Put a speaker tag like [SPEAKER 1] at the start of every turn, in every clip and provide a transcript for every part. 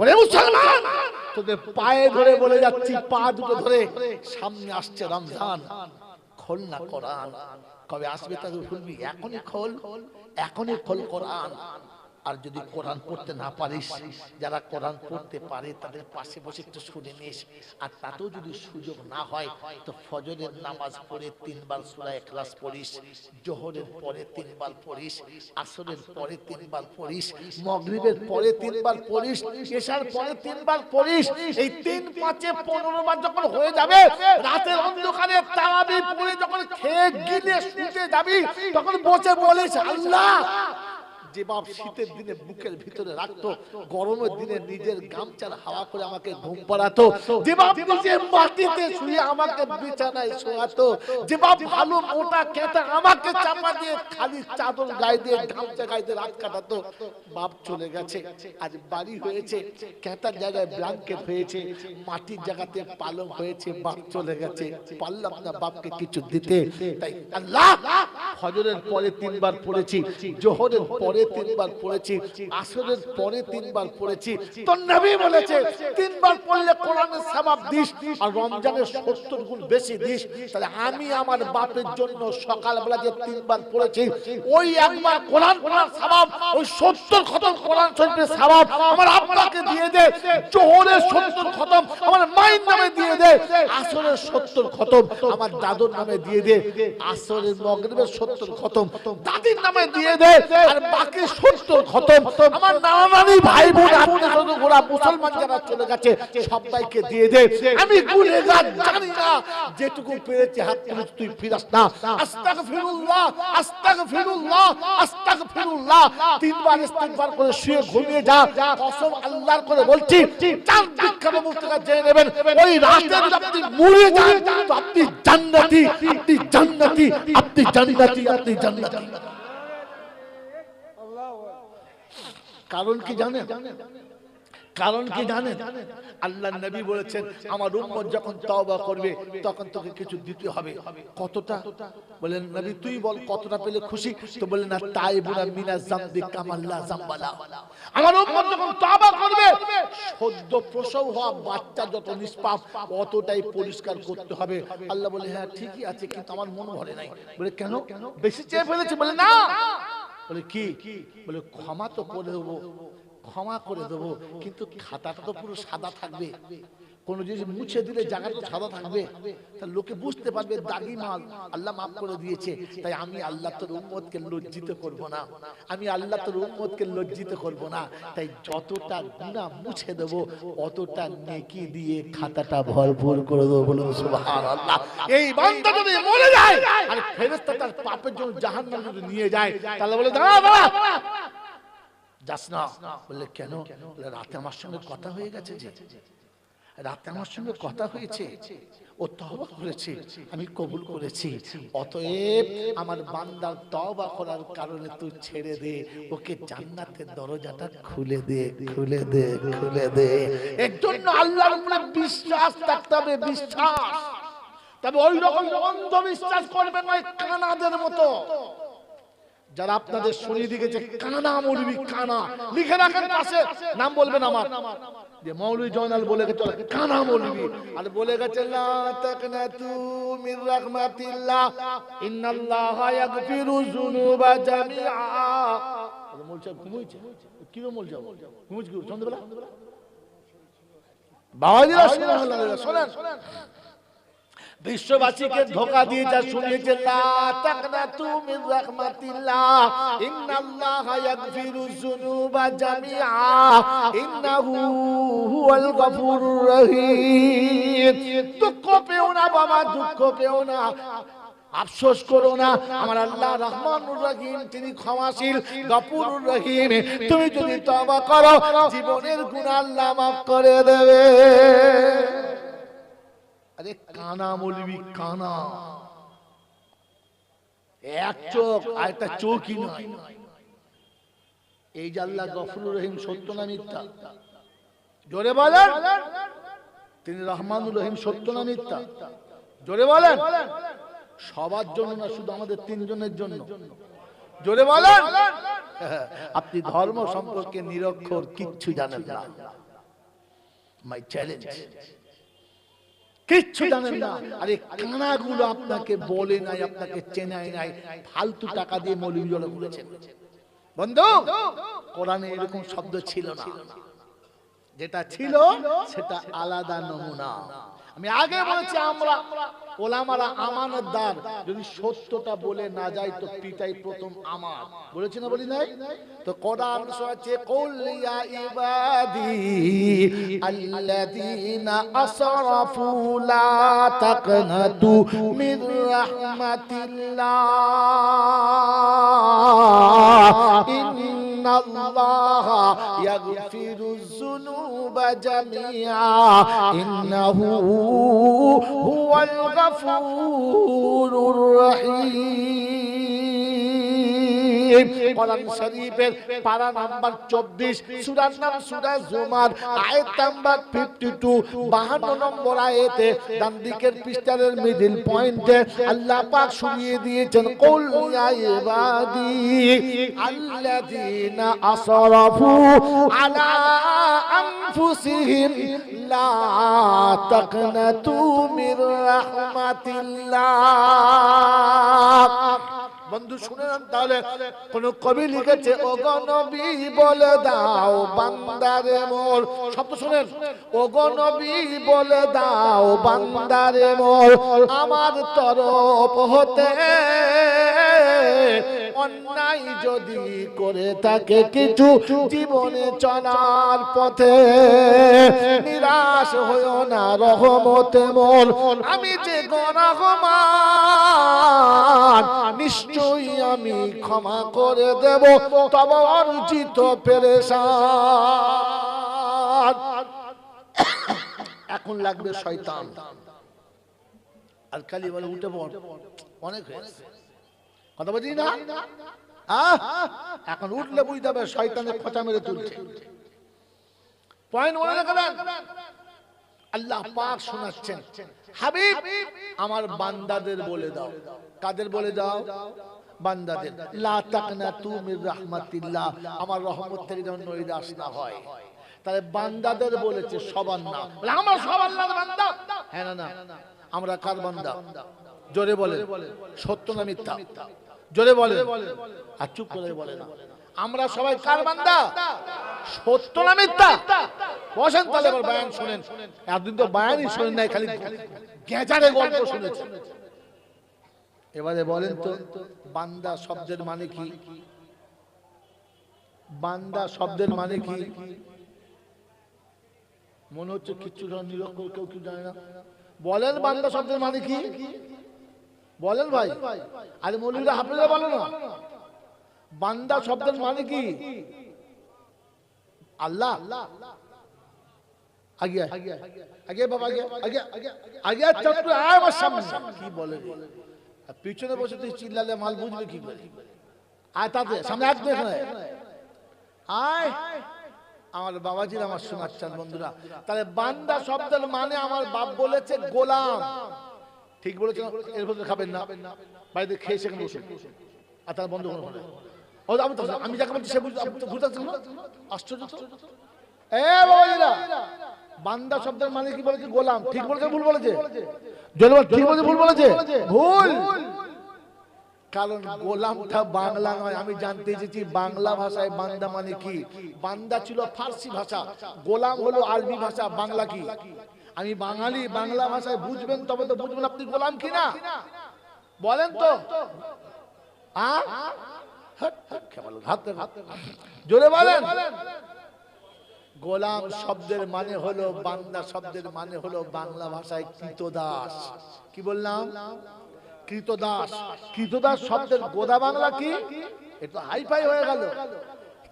[SPEAKER 1] ওরে মুসলমান, তোদের পায়ে ধরে বলে যাচ্ছি, পা দুটো ধরে, সামনে আসছে রমজান, খোল না কোরআন। কবে আসবে তা ভুলবি, এখনই খোল, এখনই খোল কোরআন। আর যদি কোরআন পড়তে না পারিস, যারা কোরআন পড়তে পারে তাদের পাশে বসে একটু শুনে নিস। আর তাতেও যদি সুযোগ না হয় তো ফজরের নামাজ পড়ে 3 বার সূরা ইখলাস পড়িস, জোহরের পরে 3 বার পড়িস, আসরের পরে 3 বার পড়িস, মাগরিবের পরে 3 বার পড়িস, ইশার পরে 3 বার পড়িস। এই 3 5 এ 15 বার যখন হয়ে যাবে, রাতের অন্ধকারে তারাবি পড়ে যখন খেয়ে গিলে শুতে যাবি, তখন বসে বলিস, আল্লাহ, যে বাপ শীতের দিনে বুকের ভিতরে রাখতো, গরমের দিনে নিজের গামছার হাওয়া করে আমাকে ঘুম পাড়াতো, যে বাপ নিজে মাটিতে শুয়ে আমাকে বিছানায় শোয়াতো, যে বাপ ভালো মোটা খেতে আমাকে চাপা দিয়ে খালি চাদর গায়ে দিয়ে গামছা গায়ে দিয়ে রাত কাটাতো, বাপ চলে গেছে। আজ বাড়ি হয়েছে, খেতার জায়গায় ব্ল্যাঙ্কেট হয়েছে, মাটির জায়গাতে পালং হয়েছে, বাপ চলে গেছে, পারলাম না বাপকে কিছু দিতে। তাই আল্লাহ, ফজরের পরে 3 বার পড়েছি, জোহরের পরে 3 বার পড়েছি, আসরের পরে 3 বার পড়েছি। তো নবী বলেছে 3 বার পড়লে কোরআনের সওয়াব দিস, আর রমজানের 70 গুণ বেশি দিস। তাহলে আমি আমার বাপের জন্য সকালবেলা যে 3 বার পড়েছি, ওই একবার কোরআন পড়ার সওয়াব, ওই 70 খতম কোরআন শরীফের সওয়াব আমার আব্বাকে দিয়ে দে। জোহরের 70 খতম আমার মায়ের নামে দিয়ে দে, আসরের 70 খতম আমার দাদুর নামে দিয়ে দে, আসরের মাগরিবের 70 খতম দাদির নামে দিয়ে দে, আর বাকি 70 খতম আমার নানা নানি ভাই বোন আত্মীয় গোরা মুসলমান যারা চলে গেছে সবাইকে দিয়ে দে। আমি গুনাহগার জানি না, যেটুকু পেরেছি হাত তুলে তুই ফিরাস না। আস্তাগফিরুল্লাহ, আস্তাগফিরুল্লাহ, আস্তাগফিরুল্লাহ 3 বার ইস্তিগফার করে শুয়ে ঘুমিয়ে যা। কসম আল্লাহর করে বলছি, চার বিখ্যাত মুফতিরা জেনে নেবেন, ওই রাতে যদি আপনি মরে যান তো আপনি জান্নাতি, আপনি জান্নাতি, আপনি জান্নাতি, আপনি জান্নাতি। কারণ কি জানেন? কারণ কি জানেন? আল্লাহর নবী বলেছেন, আমার উম্মত যখন তওবা করবে তখন তোকে কিছু দিতে হবে। কতটা? বলেন নবী তুই বল কতটা পেলে খুশি? তো বলেন না, তাইবুনা মিনাজ জামবি কামাল্লা জামবালা। আমার উম্মত যখন তওবা করবে, সদ্য প্রসব হওয়া বাচ্চা যত নিষ্পাপ অতটাই পরিষ্কার করতে হবে। আল্লাহ বলে, হ্যাঁ ঠিকই আছে, কিন্তু আমার মন ভরে নাই। বলে কেন? বেশি চেয়ে ফেলেছে? বলে না। বলে কি? বলে ক্ষমা তো করে দেবো, ক্ষমা করে দেবো, কিন্তু খাতাটা তো পুরো সাদা থাকবে। কোন জিনিস মুছে দিলে জায়গাটা তো সাদা থাকবে, তা লোকে বুঝতে পারবে দাগি মাল, আল্লাহ মাফ করে দিয়েছে। তাই আমি আল্লাহ তোর উম্মতকে লজ্জিত করব না, আমি আল্লাহ তোর উম্মতকে লজ্জিত করব না। তাই যতটা গুনাহ মুছে দেবো অতটা নেকি দিয়ে খাতাটা ভরপুর করে দেবো। বলুন সুবহানাল্লাহ। এই বান্দা যদি মরে যায় আর ফেরেশতা তার পাপের জন্য জাহান্নামে যদি নিয়ে যায়, তাহলে বলে দাঁড়া দাঁড়া, যাস না। বললে কেন? বলে রাতে আমার সঙ্গে কথা হয়ে গেছে, যে রাতে আমার সঙ্গে কথা হয়েছে, ও তওবা করেছে, আমি কবুল করেছি। অতএব আমার বান্দার তওবা করার কারণে তুই ছেড়ে দে, ওকে জান্নাতের দরজাটা খুলে দে, খুলে দে, খুলে দে। এর জন্য আল্লাহর উপরে বিশ্বাস থাকতে হবে, বিশ্বাস। তবে ওই রকম অন্ধবিশ্বাস করবেন না কানাদের মতো, যারা আপনাদের শুনিয়ে দিয়েছে কানা মৌলবি, কানা লিখে রাখেন পাশে, নাম বলবেন আমার, যে মৌলবি জয়নাল বলে গেছে কানা মৌলবি, আর বলে গেছে লা তাকনাতু মির রাহমাতিল্লাহ ইন্নাল্লাহা ইয়াগফিরু যুনুবা জামিআ। বলছে ঘুমোইছে, কি বলছে? ঘুমোইছে কি সন্ধ্যাবেলা? বাবাজিরা শুনেন, বিশ্ববাসীকে ধোঁকা দিয়ে যা শুনিয়েছে, লা তাকনাতু মির রাহমাতিল্লাহ ইন্নাল্লাহা ইয়াগফিরু যুনুবা জামিআ ইন্নাহু হুয়াল গফুরুর রহিম। দুঃখ পেও না বাবা, দুঃখ পেও না, আফসোস করো না, আমার আল্লাহ রহমানুর রহিম, তিনি ক্ষমাশীল, গফুরুর রহিম। তুমি যদি তওবা করো জীবনের গুনাহ আল্লাহ মাফ করে দেবে। আরে কানা মৌলবি, কানা, এক চোখ আর একটা চোখই নয়। এই যে আল্লাহ গফুরুর রহিম, সত্য না মিথ্যা? জোরে বলেন। তিনি রহমানুর রহিম, সত্য না মিথ্যা? জোরে বলেন। সবার জন্য না, শুধু আমাদের 3 জনের জন্য। জোরে বলেন। আপনি ধর্ম সম্পর্কে নিরক্ষর, কিচ্ছু জানেন না। My challenge. কিচ্ছু জানেন না, আরে কানাগুলো আপনাকে বলে নাই, আপনাকে চেনাই নাই, ফালতু টাকা দিয়ে মৌলবীরা বলেছেন। বন্ধু, কোরআনে এরকম শব্দ ছিল না, যেটা ছিল সেটা আলাদা নমুনা। আমি আগে বলেছি আমরা ওলামারা আমানতদার, যদি সত্যটা বলে না যায় তো পিতাই প্রথম আমার, বলেছি না বলি নাই? তো কোরআন সূরাতে কুল ইয়া ইবাদি আল্লাযীনা আসরাফু লা তাকনাতু মির রাহমাতিল্লাহ ইন্নাল্লাহা ইয়াগফিরুয যুনুবা জামিআ ইন্নাহু হুয়াল গাফুরুর রহিম। কোরআন শরীফের পারা নাম্বার 24, সূরার নাম সূরা জুমার, আয়াত নাম্বার 52, 52 নম্বর আয়াতে ডান দিকের পৃষ্ঠার মিডল পয়েন্টে আল্লাহ পাক শুনিয়ে দিয়েছেন কুল ইয়া ইবাদি আল্লাযীনা আসরাফু আলা আনফুসিহিম লা তাকনাতু মির রাহমাতিল্লাহ। বন্ধু শুনেন তাহলে, কোন কবি লিখেছে ওগো নবী বলে দাও বান্দারে মোর, শব্দ শুনেন, ওগো নবী বলে দাও বান্দারে মোর আমার তরফ হতে অন্যায় যদি করে থাকে কিছু জীবনে চলার পথে, নিরাশ হইও না রহমতে মোর, আমি যে গুনাহগার নিশ্চয়ই আমি ক্ষমা করে দেব তবে অর্জিত পেরেশান। এখন লাগবে শয়তান আর খালি বলে উঠে পড়, অনেক হয়েছে, কথা বলছি না? এখন উঠলে বুঝতে হবে শয়তানের খোঁচা মেরে তুলছে। পয়েন্ট মনে রাখবেন, আল্লাহ পাক শোনাচ্ছেন হাবিব আমার বান্দাদের বলে দাও। কাদের বলে দাও? বান্দাদের। লা তাকনাতু মির রাহমাতিল্লাহ, আমার রহমত থেকে যেন নৈরাশ না হয়। তাহলে বান্দাদের বলেছে, সবার না। বলে আমরা সব আল্লাহর বান্দা। হ্যাঁ না না, আমরা কার বান্দা? জোরে বলে, সত্য না মিথ্যা? জোরে বলে, আর চুপ করে বলে না। আমরা সবাই কার বান্দা? সত্য না মিথ্যা? বসেন তাহলে এবার বয়ান শুনেন। এতদিন তো বয়ানই শুনেন নাই, খালি গেঁজারে গল্প শুনেছেন। এবারে বলেন তো বান্দা শব্দের মানে কি? বান্দা শব্দের মানে কি? মনে হচ্ছে কিচ্ছু নিরক্ষর কেউ কি জানে না। বলেন বান্দা শব্দের মানে কি? বলেন ভাই। আরে মৌলভীরা হাফেজরা বলো না। বান্দা শব্দের মানে কি? আল্লাহ। আগে আগে বাবা আগে আগে আগে চত্র আয় আমার সামনে। কি বলে? পিছনে বসে তুই চিল্লালে মাল বুঝবে কি করে? আয় তাতে সামনে এক দেখ না, আয়। আমার বাবাজির আমার শোনাচ্ছেন বন্ধুরা। তাহলে বান্দা শব্দের মানে আমার বাপ বলেছে গোলাম। ঠিক বলেছেন, এর ভেতরে খাবেন না, বাড়িতে খেয়ে সেখানে বসে আর তার বন্ধ করে ফেলে। আমি যাকে বলছি সে বুঝতে আশ্চর্য তো। এ বাবাজিরা, বান্দা শব্দের মানে কি বলেছে? গোলাম। ঠিক বলেছে ভুল বলেছে? ঠিক বলেছে ভুল বলেছে? ভুল। কারণ গোলামটা বাংলা নয়। আমি জানতে চেয়েছি বাংলা ভাষায় বান্দা মানে কি। বান্দা ছিল ফার্সি ভাষা, গোলাম হলো আরবি ভাষা। বাংলা কি? আমি বাঙালি, বাংলা ভাষায় বুঝবেন তবে তো বুঝবেন আপনি গোলাম কি না। বলেন তো। জোরে বলেন। গোলাম শব্দের মানে হলো, বান্দা শব্দের মানে হলো বাংলা ভাষায় কৃতদাস। কি বললাম? কৃতদাস। কৃতদাস শব্দের গোদা বাংলা কি? এটা হাইফাই হয়ে গেল।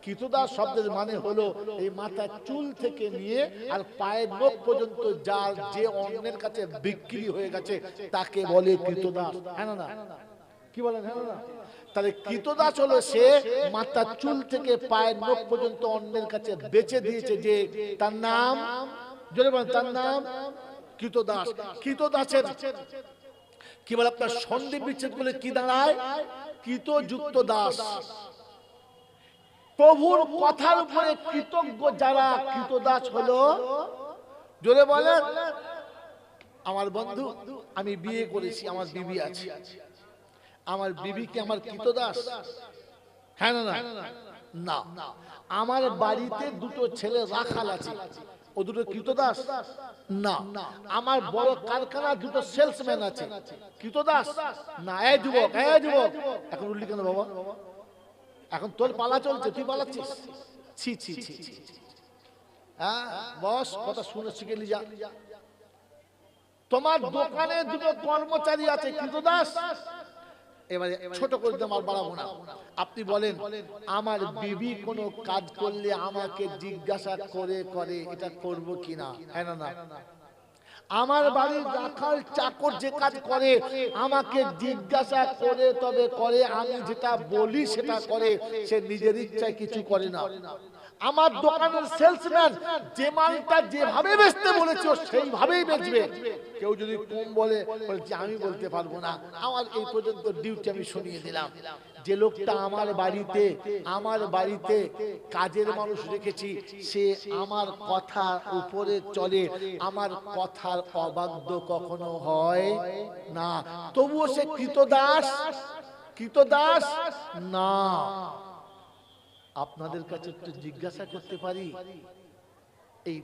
[SPEAKER 1] কৃতদাস শব্দের মানে হলো এই মাথার চুল থেকে নিয়ে আর পায়ের নখ পর্যন্ত যার যে অন্যের কাছে বিক্রি হয়ে গেছে তাকে বলে কৃতদাস। হ্যাঁ না? কি বলেন? হ্যাঁ না? তাহলে কৃতদাস হলো সে মাথার চুল থেকে পায়ের নখ পর্যন্ত অন্যের কাছে বেচে দিয়েছে, যে তার নাম, জোরে বলেন, তার নাম কৃতদাস। কৃতদাসের কি বলে আপনার সন্ধি বিচ্ছেদ বলে কি দাঁড়ায়? কৃতযুক্ত দাস। প্রভুর কথার উপরে কৃতজ্ঞ যারা, কৃতদাস হলো জোরে বলেন। আমার বন্ধু, আমি বিয়ে করেছি, আমার বিবি আছে। আমার বিবিকে আমার কৃতদাস? হ্যাঁ না না? না। আমার বাড়িতে দুটো ছেলে রাখাল আছে, ও দুটো কৃতদাস? না। আমার বড় কারখানা দুটো সেলসম্যান আছে, কৃতদাস? না। এই যুবক, এখন উল্লি কেন বাবা? এখন তোর পালা চলছে, তুই পালাচ্ছিস? ছি ছি ছি ছি। হ্যাঁ বস, কথা শুনে শিখে নি যা। তোমার দোকানে দুটো কর্মচারী আছে, কৃতদাস? এবারে ছোট করে দিতে আমার বাড়াবো না। আপনি বলেন, আমার বিবি কোনো কাজ করলে আমাকে জিজ্ঞাসা করে এটা করব কিনা? হ্যাঁ না না? আমার বাড়ির রাখাল চাকর যে কাজ করে আমাকে জিজ্ঞাসা করে তবে করে, আমি যেটা বলি সেটা করে, সে নিজের ইচ্ছায় কিছু করে না। আমার দোকানের সেলসম্যান যে মালটা যেভাবে বেচতে বলেছো সেইভাবেই বেচবে। কেউ যদি কম বলে, বলছে আমি বলতে পারবো না, আমার এই পর্যন্ত ডিউটি আমি শুনিয়ে দিলাম। যে লোকটা আমার বাড়িতে কাজের মানুষ রেখেছি, সে আমার কথা উপরে চলে, আমার কথার অবাধ্য কখনো হয় না। তবুও সে কৃতদাস না। আপনাদের কাছে একটু জিজ্ঞাসা করতে পারি, এই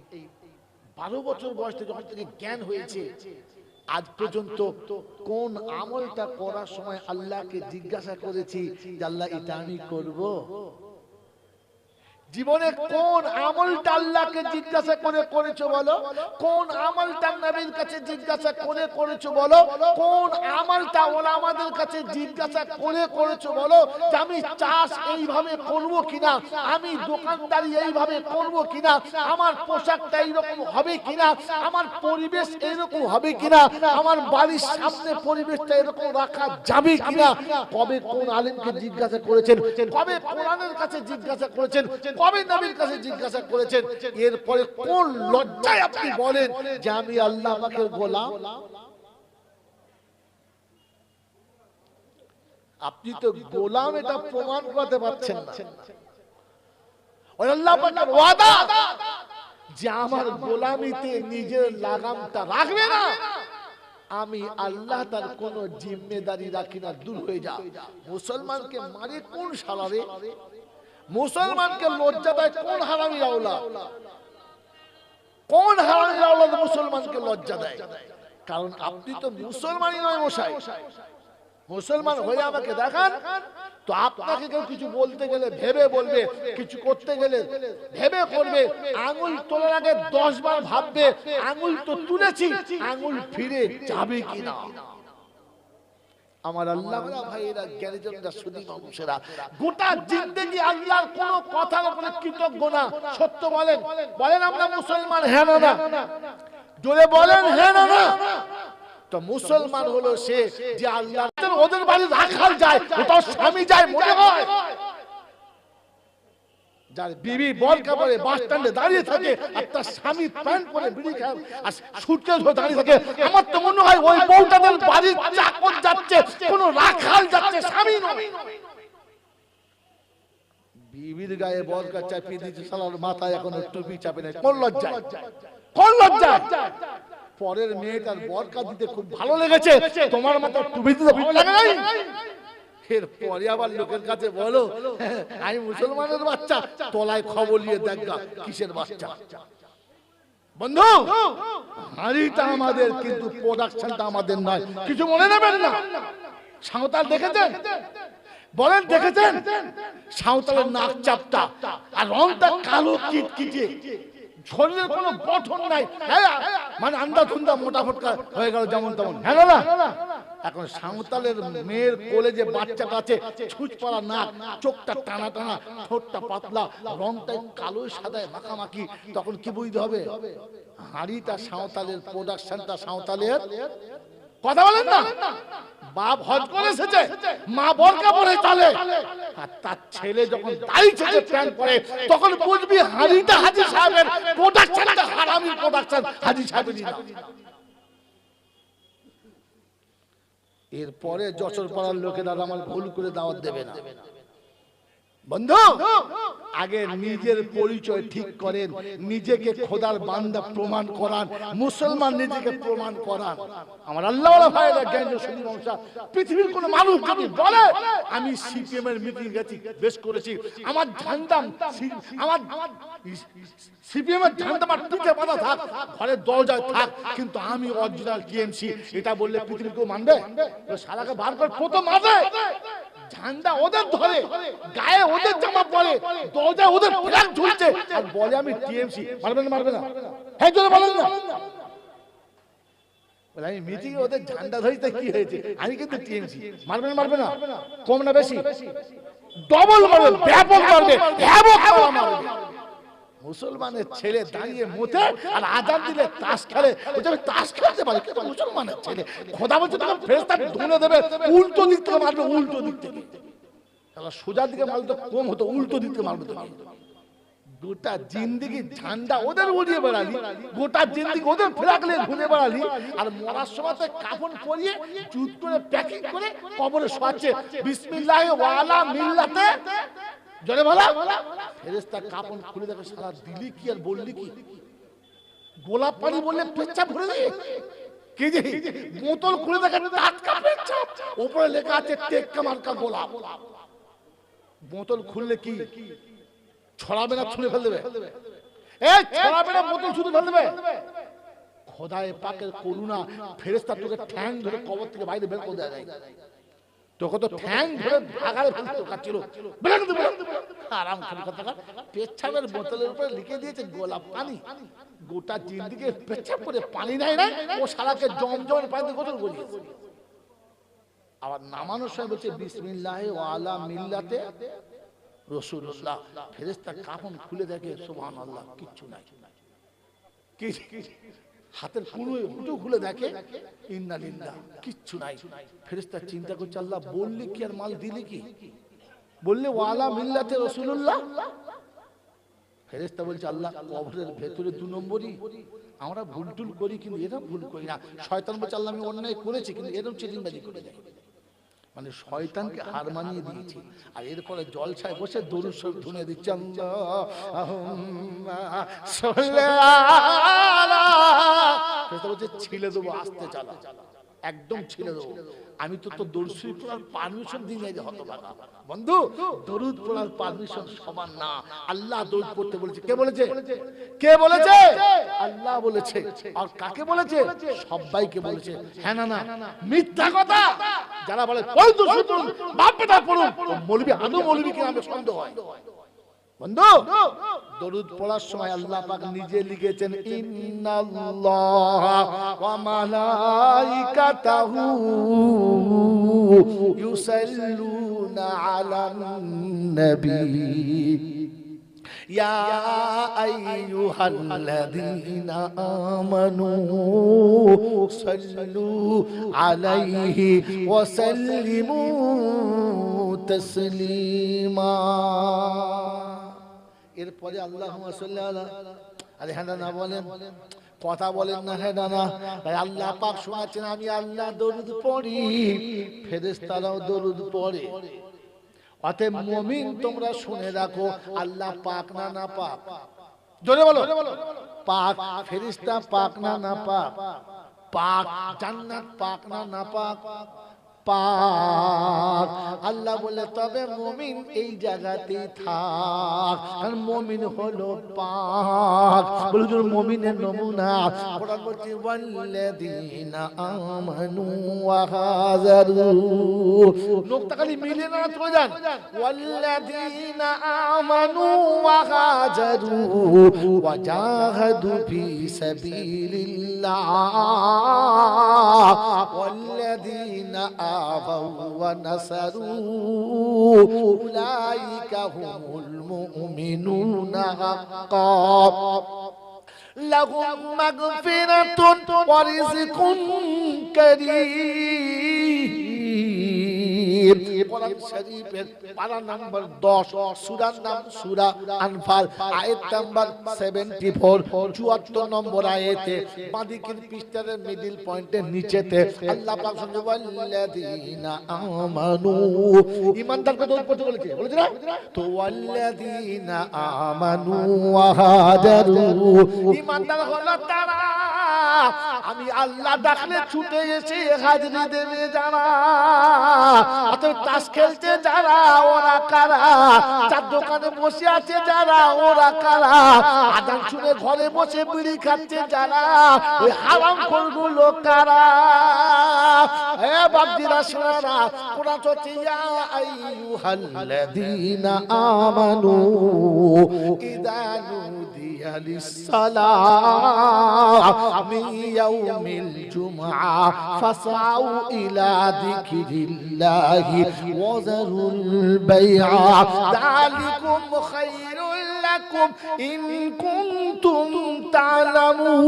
[SPEAKER 1] 12 বছর বয়স থেকে যখন থেকে জ্ঞান হয়েছে আজ পর্যন্ত কোন আমলটা করার সময় আল্লাহকে জিজ্ঞাসা করেছি যে আল্লাহ এটা আমি করব? জীবনে কোন আমলটা আল্লাহকে জিজ্ঞাসা করে করেছো বলো? কোন আমলটা নবীর কাছে জিজ্ঞাসা করে করেছো বলো? কোন আমলটা ওলামাদের কাছে জিজ্ঞাসা করে করেছো বলো? যে আমি চাষ এইভাবে করব কিনা, আমি দোকানদারি এইভাবে করব কিনা, আমার পোশাকটা এইরকম হবে কিনা, আমার পরিবেশ এইরকম হবে কিনা, আমার বাড়ির সামনে পরিবেশটা এরকম রাখা যাবে কিনা? কবে কোন আলেমকে জিজ্ঞাসা করেছেন? কবে কোরআনের কাছে জিজ্ঞাসা করেছেন? কবে নবীর কাছে জিজ্ঞাসা করেছেন? এরপরে কোন লজ্জায় আপনি বলেন যে আমি আল্লাহ পাকের গোলাম? আপনি তো গোলাম এটা প্রমাণ করতে পারছেন না। ওই আল্লাহ পাকের ওয়াদা যে আমার গোলামিতে নিজের লাগামটা রাখবে না, আমি আল্লাহ তার কোন জিম্মেদারি রাখি না, দূর হয়ে যা। মুসলমানকে মারে কোন শালারে? মুসলমানকে লজ্জা দেয় কোন হারামি আওলা? কোন হারামি আওলা মুসলমানকে লজ্জা দেয়? কারণ আপনি তো মুসলমানই নয় মশাই। মুসলমান হয়ে আমাকে দেখান তো। আপনাকে কেউ কিছু বলতে গেলে ভেবে বলবে, কিছু করতে গেলে ভেবে করবে। আঙুল তোলার আগে 10 বার ভাববে আঙুল তো তুলেছি, আঙুল ফিরে যাবে কিনা। আমার আল্লাহরা ভাইয়েরা, জ্ঞানীজনরা, সুধী মানুষেরা, গোটা জিন্দেগি আল্লাহর কোন কথার উপরে কৃতজ্ঞ না। সত্য বলেন, বলেন আমরা মুসলমান? হ্যাঁ না না? জোরে বলেন হ্যাঁ না না? তো মুসলমান হলো সে যে আল্লাহ ওদের বাড়ি রাখাল যায়, ওটাও স্বামী যায় মনে হয়। যার বিবি বোরকা পরে বাস স্ট্যান্ডে দাঁড়িয়ে থাকে আর তার স্বামী প্যান্ট পরে বিড়ি খায় আর সুটকেস ধরে দাঁড়িয়ে থাকে, আমার তো মনে হয় ওই বউটাদের বাড়ির চাকর যাচ্ছে, কোন রাখাল যাচ্ছে, স্বামী নয়। বিবির গায়ে বোরকা চাপিয়ে দিয়েছে, শালার মাথায় এখনো টুপি চাপে নাই। কোন লজ্জা, কোন লজ্জা? পরের মেয়েটার বোরকা দিতে খুব ভালো লেগেছে, তোমার মাথায় টুপি দিতে ভালো লাগে নাই? এরপরে আবার লোকের কাছে বলো আমি মুসলমানের বাচ্চা, তলায় খবর নিয়ে দেখা কিসের বাচ্চা। বন্ধু, হাড়িটা আমাদের, কিন্তু প্রোডাকশনটা আমাদের নয়। কিছু মনে নেবেন না। সাঁওতাল দেখেছেন? বলেন দেখেছেন? সাঁওতালের নাক চাপটা আর রংটা কালো কিটকিটে, শরীরের কোনো গঠন নাই, মানে আন্দা ধুন্দা মোটা ফোটকা হয়ে গেল যেমন তেমন। হ্যাঁ না? এখন সাঁওতালের মেয়ের কোলে যে বাচ্চাটা আছে, ছুঁচ পড়া নাক, চোখটা টানা টানা, ঠোঁটটা পাতলা, রংটা কালো সাদায় মাখামাখি, তখন কি বুঝতে হবে? হাড়িটা সাঁওতালের, প্রোডাকশনটা সাঁওতালের। কথা বলেন না? বাপ হজ করে এসেছে, মা বোরকা পরে চলে, আর তার ছেলে যখন দাড়ি ছেড়ে প্যান্ট পরে, তখন বুঝবি হাড়িটা হাজী সাহেবের, প্রোডাকশনটা হারামি প্রোডাকশন হাজী সাহেবের না। এরপরে যশোর পাড়ার লোকেরা আমার ভুল করে দাওয়াত দেবে না। বন্ধু আগে নিজের পরিচয় ঠিক করেন, নিজেকে খোদার বান্দা প্রমাণ করান, মুসলমান নিজেকে প্রমাণ করান। আমার আল্লাহওয়ালা ভাইরা জ্ঞান শুনবংশা, পৃথিবীর কোন মানুষ যদি বলে আমি সিপিএম এর মিটিং গেছি, বেশ করেছি, আমার ঝান্ডা আমার সিপিএম এর ঝান্ডা আমার পিঠে বাঁধা থাক, ঘরের দরজায় থাক, কিন্তু আমি অরিজিনাল টিএমসি, এটা বললে পৃথিবী কেউ মানবে? শালাকে বার করে প্রথম মারবে, ঝান্ডা ওদের ধরে, গায়ে ওদের জামা পরে, দরজায় ওদের ফ্ল্যাগ ঝুলছে, আর বলে আমি টিএমসি। মারবে না? মারবে না? হ্যাঁ জোরে বলেন না। বলে আমি মিটিং এ ওদের ঝান্ডা ধরিতে কি হয়েছে, আমি কিন্তু টিএমসি। মারবে না? মারবে না? কম না বেশি? ডবল মারবে, ব্যাপক মারবে, ব্যাপক মারবে। মুসলমানের ছেলে দাঁড়িয়ে মুতে আর আজান দিলে তাস খেলে, বলছে আমি তাস খেলতে পারি, কিন্তু মুসলমানের ছেলে খোদা বলছে তোকে ফেরেশতা ধুনে দেবে, উল্টো দিক থেকে মারবে, উল্টো দিক থেকে। তাহলে সোজা দিকে মারলে তো কম হতো, উল্টো দিক থেকে মারবে তুমি। গোটা জিন্দেগি ঝান্ডা ওদের উড়িয়ে বেড়ালি, গোটা জিন্দেগি ওদের ফ্ল্যাগ নিয়ে ঘুরে বেড়ালি, আর মরার সময় কাফন পরিয়ে জুত করে প্যাকিং করে কবরে শোয়াচ্ছে, বিসমিল্লাহি ওয়ালা মিল্লাতে। জোরে বলা, ফেরেশতা কাফন খুলে দেখে সারা দিলি কি আর বললি কি? গোলাপ পানি বললে পেচ্ছাপ ভরে যায় কি? যে বোতল খুলে দেখে টাটকা পেচ্ছাপ, উপরে লেখা আছে টেক্কা মার্কা গোলাপ। বোতল খুললে কি ছড়াবে না ছুঁড়ে ফেলে দেবে? এই ছড়াবে না, বোতল শুধু ফেলে দেবে। খোদায়ে পাকের করুণা, ফেরেশতা তোকে ঠ্যাং ধরে কবর থেকে বাইরে বের করে দেয়। তোকে তো ঠ্যাং ধরে ভাগাড়ে ফেলতে কাটছিল, আরাম করে কথা। পেচ্ছাপের বোতলের উপরে লিখে দিয়েছে গোলাপ পানি। গোটা জিন্দিকে পেচ্ছাপ করে পানি নাই না, ও শালাকে জমজমের পানিতে গোসল করিয়েছে। আবার নামানোর সময় বলছে বিসমিল্লাহি ওয়ালা মিল্লাতে রাসূলুল্লাহ। ফেরেশতা কাফন খুলে দেখে সুবহানাল্লাহ, কিচ্ছু নাই। কি হাতের কুঁড়ো খুলে দেখে ইন্না লিল্লাহ, কিচ্ছু নাই। ফেরেশতা চিন্তা করছে আল্লাহ বললি কি আর মাল দিলি কি? বললে ওয়ালা মিল্লাতে রাসূলুল্লাহ। ফেরেশতা বলছে আল্লাহ কবরের ভেতরে 2 নম্বরই। আমরা ভুল টুল করি কিন্তু এরকম ভুল করি না। শয়তান বলছে আল্লাহ আমি অন্যায় করেছি কিন্তু এরকম চিটিংবাজি করে দেয়। মানে শয়তানকে হার মানিয়ে দিয়েছি। আর এরপরে জলসায় বসে দরুদ শরীফ ধুনে দিচ্ছে, আল্লাহুম্মা সাল্লি আলা। ফেরেশতা বলছে ছিলে দেবো, আস্তে চালা, একদম ছিলে দেবো। আমি তো দরুদ শরীফ পড়ার পারমিশন দিই না, যে হতভাগা। বন্ধু দরুদ পড়ার পারমিশন সমান না। আল্লাহ দরুদ পড়তে বলেছে। কে বলেছে? কে বলেছে? আল্লাহ বলেছে। আর কাকে বলেছে? সবাইকে বলেছে। হ্যাঁ না না মিথ্যা কথা। যারা বলে ওই দরুদ পড়ুন, বাপ বেটা পড়ুন, মৌলবি আদৌ মৌলবি কি নামে সন্দেহ হয়। বন্ধু দরুদ পড়ার সময় আল্লাহ পাক নিজে লিখেছেন ইন্নাল্লাহা ওয়া মালাইকাতাহু ইউসাল্লুনা আলান নবী ইয়া আইয়ুহাল্লাযীনা আমানু সাল্লু আলাইহি ওয়া সাল্লিমু তাসলিমা। এরপরে আল্লাহুম্মা সাল্লি আলা। আরে হ্যাঁ না বলেন, কথা বলেন না। হ্যাঁ না ভাই, আল্লাহ পাক শোনাচ্ছেন আমি আল্লাহ দরুদ পড়ি, ফেরেশতারাও দরুদ পড়ে। অতএব মুমিন তোমরা শুনে রাখো, আল্লাহ পাক না না পাক? জোরে বলো পাক। ফেরেশতা পাক না না পাক? পাক। জান্নাত পাক না না পাক? পাক। আল্লাহ বলে তবে মুমিন এই জায়গাতেই থাক, কারণ মুমিন হলো পাক। বলে যে মুমিনের নমুনা কোরআন বলছে ওয়াল্লাযীনা আমানু ওয়া হাজারু। নোকতা খালি মিলে না চলে যান। ওয়াল্লাযীনা আমানু ওয়া হাজারু ওয়া জাহাদু ফি সাবিলিল্লাহ ওয়াল্লাযীনা ونصروا أولئك هم المؤمنون حقا لهم مغفرة ورزق كريم কোরআন শরীফের পারা নাম্বার 10, সূরার নাম সূরা আনফাল, আয়াত নাম্বার 74, 74 নম্বর আয়াতে বাঁদিকের পৃষ্ঠার মিডল পয়েন্টের নিচেতে আল্লাহ পাক শুনছে ওয়াল্লাযীনা আমানু, ঈমানদারকে দৌড় পড়তে বলেছে না? তো ওয়াল্লাযীনা আমানু ওয়া হাজারু, ঈমানদার হলো তারা আমি আল্লাহ ডাকলে ছুটে এসে হাজিরি দেবে যারা। অতএব তাস খেলছে যারা ওরা কারা, চার দোকানে বসে আছে যারা ওরা কারা, আজান শুনে ঘরে বসে বিড়ি খাচ্ছে যারা ওই হারামখোরগুলো কারা। এ বাপজিরা শোনারা, কোরআন হচ্ছে ইয়া আইয়ুহাল্লাযীনা আমানু ইযা নুদিয়া লিস-সালাহ মিন ইয়াউমিল জুমআ ফাসআউ ইলা যিকরিল্লাহি ওয়া যারুল বাইআ যালিকুম খায়রুল লাকুম ইন কুনতুম তা'লামুন।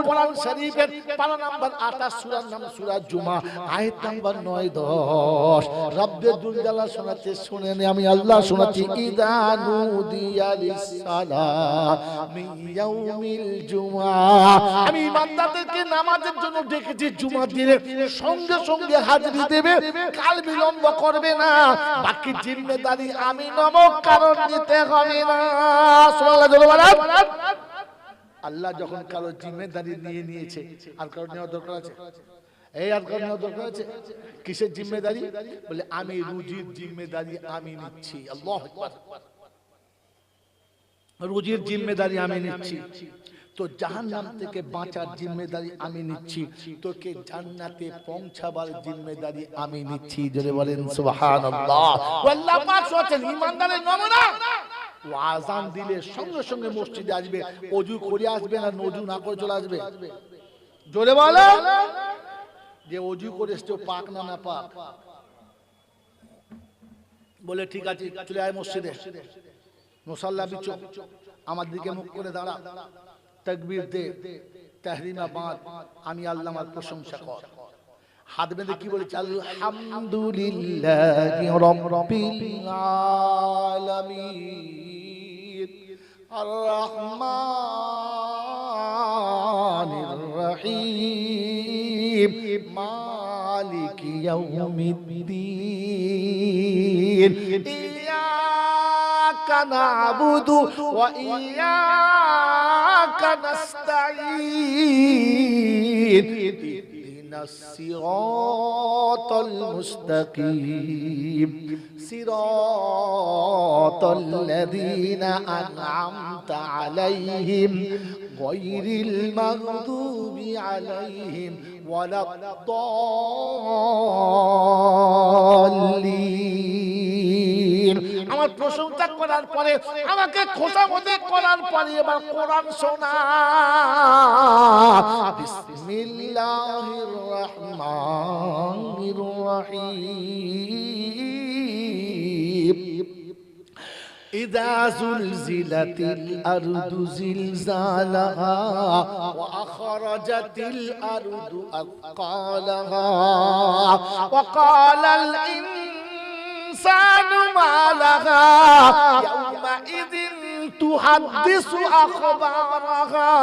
[SPEAKER 1] কোরআন শরীফের পারা নাম্বার 28, সূরার নাম সূরা জুমা, আয়াত নাম্বার 9, 10। রব্বে দুল জালাল শোনাতে শুনেন, আমি আল্লাহ শোনাচ্ছি ইযা নুদিয়া লিস-সালাহ মিন ইয়াউমিল জুমআ। আমি ইমানদারদেরকে নামাজের জন্য ডেকেছি জুমার দিনে, সঙ্গে সঙ্গে হাজিরি দেবে, কাল বিলম্ব করবে না। বাকি জিম্মেদারি আমি নেব, কারণ নিতে হবে না। সুবহানাল্লাহ। আল্লাহ যখন কারো জিম্মেদারি নিয়ে নিয়েছে, আর কারো নেওয়ার দরকার আছে? এই আর কারো নেওয়ার দরকার আছে? কিসের জিম্মেদারি? বলে আমি রুজির জিম্মেদারি আমি নিচ্ছি। আল্লাহু আকবার। রুজির জিম্মেদারি আমি নিচ্ছি, তো জাহান্নাম থেকে বাঁচার জিম্মেদারি আমি নিচ্ছি, তোকে জান্নাতে পৌঁছাবার জিম্মেদারি আমি নিচ্ছি। জোরে বলেন সুবহানাল্লাহ। আল্লাহ পাক বলেন ঈমানদারের নমুনা, ও আযান দিলে সঙ্গে সঙ্গে মসজিদে আসবে, ওযু করে আসবে না ওযু না করে চলে আসবে? জোরে বলেন। যে ওযু করে এসছো পাক না না পাক? বলে ঠিক আছে চলে আয় মসজিদে, মুসাল্লা বিছো, আমার দিকে মুখ করে দাঁড়া, তাকবীর দে, তাহরিমা বাঁধ, আমি আল্লাহ আমার প্রশংসা কর। হাত বেঁধে কি বলেছে? আলহামদুলিল্লাহি রাব্বিল আলামিন আর রহমানির রহিম মালিকি ইয়াউমিদ্দিন ইয়্যাকা না'বুদু ওয়া ইয়্যাকা নাস্তাঈন الصراط المستقيم صراط الذين أنعمت عليهم غير المغضوب عليهم ولا الضالين। আমার প্রশংসা করার পরে, আমাকে খোশামদি করার পরে এবার কোরআন শোনা। বিসমিল্লাহির রহমানির রহিম إذا زلزلت الأرض زلزالها وأخرجت الأرض أثقالها وقال الإنسان ما لها يومئذ تحدث أخبارها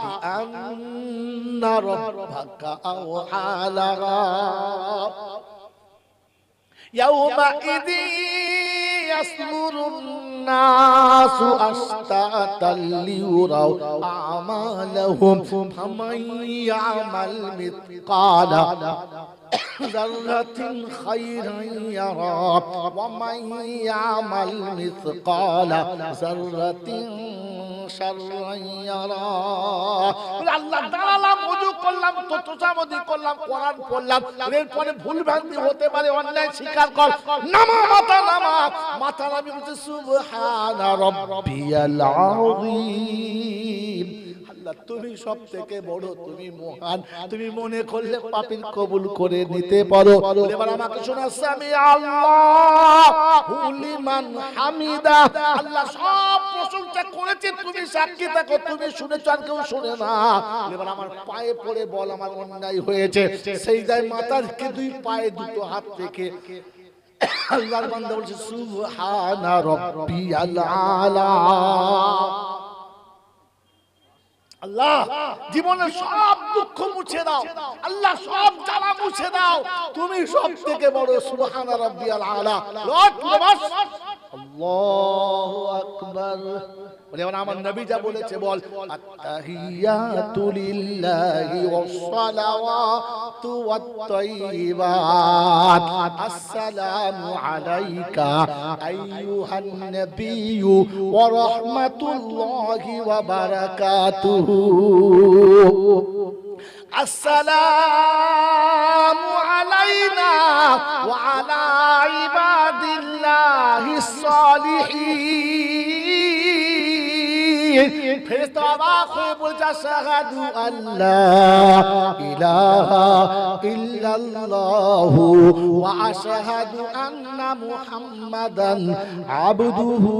[SPEAKER 1] بأن ربك أوحى لها يومئذ يصدر الناس أشتاتا ليروا أعمالهم فمن يعمل مثقال ذرة خيرا يرى ومن يعمل مثقال ذرة شرا يرى। আল্লাহ দাঁড়ালাম, ওযু করলাম, তোষামদি করলাম, কোরআন পড়লাম, এরপরে ভুল ভ্রান্তি হতে পারে, অন্যায় স্বীকার কর, নামা মাথা নামা, মাথা নামি বলছে সুবহানা রাব্বিয়াল আযীম। আল্লাহ তুমি সব থেকে বড়, তুমি মহান, তুমি মনে করলে পাপীর কবুল করে নিতে পারো। এবার আমাকে শোনা, সামি আল্লাহু লিমান হামিদা। আল্লাহ সব প্রশংসা করেছি, তুমি সাক্ষী থাকো, তুমি শুনেছো আর কেউ শুনে না। এবার আমার পায়ে পড়ে বল আমার অন্যায় হয়েছে। সেজদায় মাথা রেখে দুই পায়ে দুটো হাত রেখে আল্লাহর বান্দা বলছে সুবহানা রাব্বিয়াল আলা। আল্লাহ জীবনের সব দুঃখ মুছে দাও, আল্লাহ সব জ্বালা মুছে দাও, তুমি সব থেকে বড়। সুবহানা রাব্বিয়াল আলা। আল্লাহু আকবার। বলে আমার নবী যা বলেছে বল, আত্তাহিয়াতু লিল্লাহি ওয়াস সালাওয়াতু ওয়াত তাইয়্যিবাত, আসসালামু আলাইকা আইয়ুহান নাবিয়্যু ওয়া রাহমাতুল্লাহি ওয়া বারাকাতুহু। আসসালামু আলাইনা ওয়া আলা ইবাদিল্লাহিস সালিহিন। ফেরেশতা অবাক হয়ে বলছে আশহাদু আল্লা ইলাহা ইল্লাল্লাহু ওয়া আশহাদু আন্না মুহাম্মাদান আবদুহু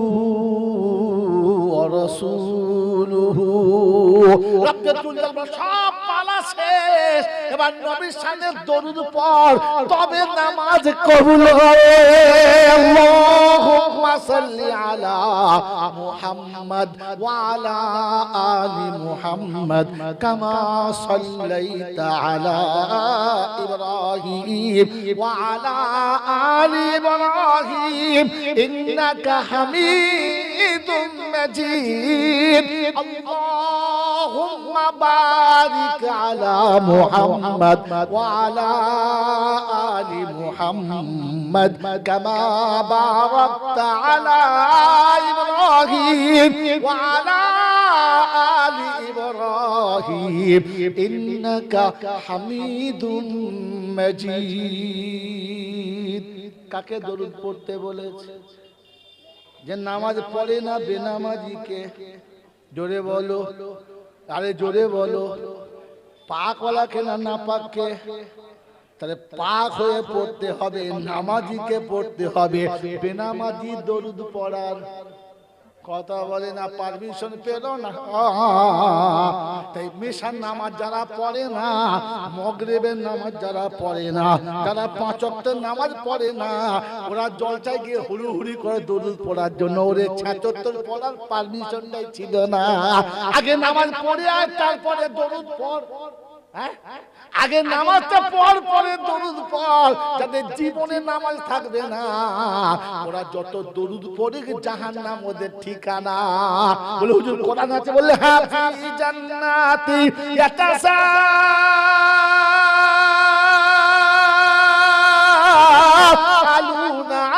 [SPEAKER 1] ওয়া রাসূলুহু। রব্বুল আলামিন সব পালা শেষ, এবার নবীর সামনে দরুদ পড়, তবে নামাজ কবুল হবে। আল্লাহুম্মা সাল্লি আলা মুহাম্মাদ ওয়া আলা আলি মুহাম্মাদ কামা সাল্লাইতা আলা ইব্রাহিম ওয়া আলা আলি ইব্রাহিম ইন্নাকা হামিদুম মাজিদ। আল্লাহুম্মা বারিক আলা মুহাম্মাদ ওয়া আলা আলি মুহাম্মাদ কামা বারাকতা আলা ইব্রাহিম ওয়া আলা আলি ইব্রাহিম ইন্নাকা হামিদুম মাজিদ। কাকে দরুদ পড়তে বলেছে? যে নামাজ পড়ে না বেনামাজিকে। জোরে বলো, আরে জোরে বলো। পাকওয়ালাকে না নাপাককে? তাহলে পাক হয়ে পড়তে হবে, নামাজিকে পড়তে হবে। বেনামাজি দরুদ পড়ার কথা বলে না, পারমিশন পেল না। তাই মিশান নামাজ যারা পড়ে না, মাগরিবের নামাজ যারা পড়ে না, যারা 5 ওয়াক্তের নামাজ পড়ে না, ওরা জলসায় গিয়ে হুড়ুহুড়ি করে দরুদ পড়ার জন্য, ওরে 76 পড়ার পারমিশনটাই ছিল না। আগে নামাজ পড়ে আর তারপরে দরুদ পড়। আগে নামাজটা পড়, পরে দরুদ পড়। যাদের জীবনে নামাজ থাকবে না, ওরা যত দরুদ পড়ে জাহান্নাম ওদের ঠিকানা। বলে হুজুর কোরআন আছে, বললে হ্যাঁ, ফি জান্নাতি ইয়াতাসাআলুনা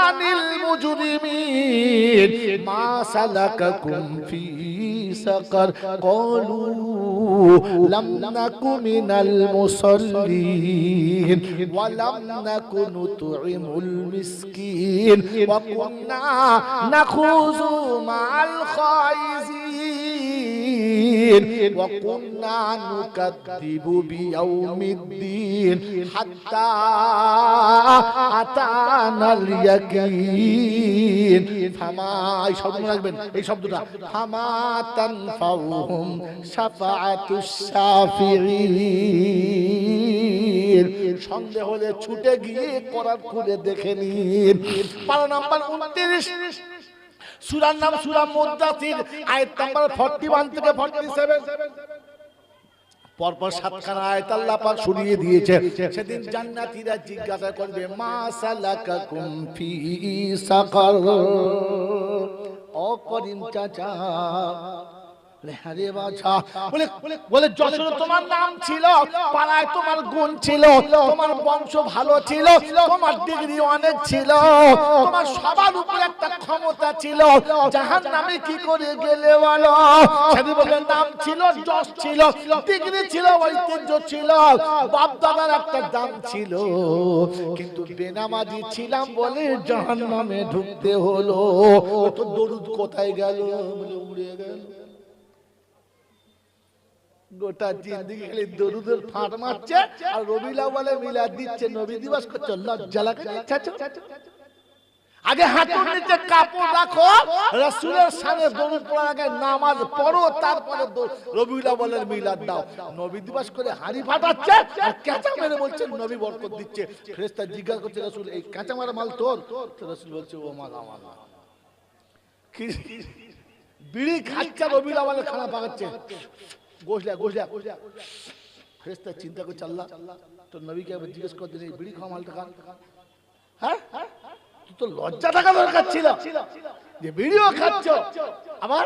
[SPEAKER 1] আনিল মুজরিমিন মা সালাকাকুম ফি সাকার ক্বালু লাম নাকু মিনাল মুসাল্লিন ওয়া লাম নাকু নুতঈমুল মিসকিন ওয়া কুন্না নাখুযু মা'আল খাইজিন ওয়া কুন্না নুকাদ্দিবু বিয়াউমিদ্দিন হাত্তা আতানাল ইয়াকিন। ফামা, এই শব্দ রাখবেন, এই শব্দটা, ফামা তানফাউহুম শাফাআতুশ শাফিঈন। সন্দেহ হলে ছুটে গিয়ে কোরআন খুলে দেখে নিন। পারা নাম্বার 29, সূরার নাম সূরা মুদ্দাসির, আয়াত নাম্বার 41 থেকে 47। পরপর 7খানা আয়াত আল্লাহ পাক শুনিয়ে দিয়েছে। সেদিন জান্নাতীরা জিজ্ঞাসা করবে মা সালাকাকুম ফি সাকার। ও করিম চাচা, বলে যশোরে তোমার নাম ছিল, পাড়ায় তোমার গুণ ছিল, তোমার বংশ ভালো ছিল, তোমার ডিগ্রি অনেক ছিল, তোমার সবার উপরে একটা ক্ষমতা ছিল, জাহান্নামে কি করে গেলে বলো? সেদিন বলে নাম ছিল, যশ ছিল, ডিগ্রি ছিল, ঐতিহ্য ছিল, বাপ দাদার একটা দাম ছিল, কিন্তু বেনামাজি ছিলাম বলে জাহান্নামে ঢুকতে হলো। তো দরুদ কোথায় গেল? বলে উড়ে গেল। গোটা জিন্দেগি খালি দরুদের ফাঁট মারছে আর রবিউল আউয়ালে মিলাদ দিচ্ছে, নবী দিবস করছে, লজ্জা লাগে। আগে হাঁটুর নিচে কাপড় রাখো, রাসূলের সামনে দরুদ পড়ার আগে নামাজ পড়ো, তারপরে রবিউল আউয়ালের মিলাদ দাও। নবী দিবস করে হাড়ি ফাটাচ্ছে আর কেঁচা মেরে বলছে নবী বরকত দিচ্ছে। ফেরেশতা জিজ্ঞাসা করছে রাসূল এই কেঁচা মারা মাল তোর? তো রাসূল বলছে ও মাল আমার না। কি বিড়ি খাচ্ছে রবিউল আউয়ালের খানা পাকাচ্ছে, গোসলা গোসলা। ফেরেশতা চিন্তা করছে আল্লাহ তো নবীকে জিজ্ঞেস করে দিলেন বিড়ি খাওয়া মালটা খান। হ্যাঁ তো লজ্জা থাকা দরকার ছিল যে ভিডিও খাচ্ছ, আবার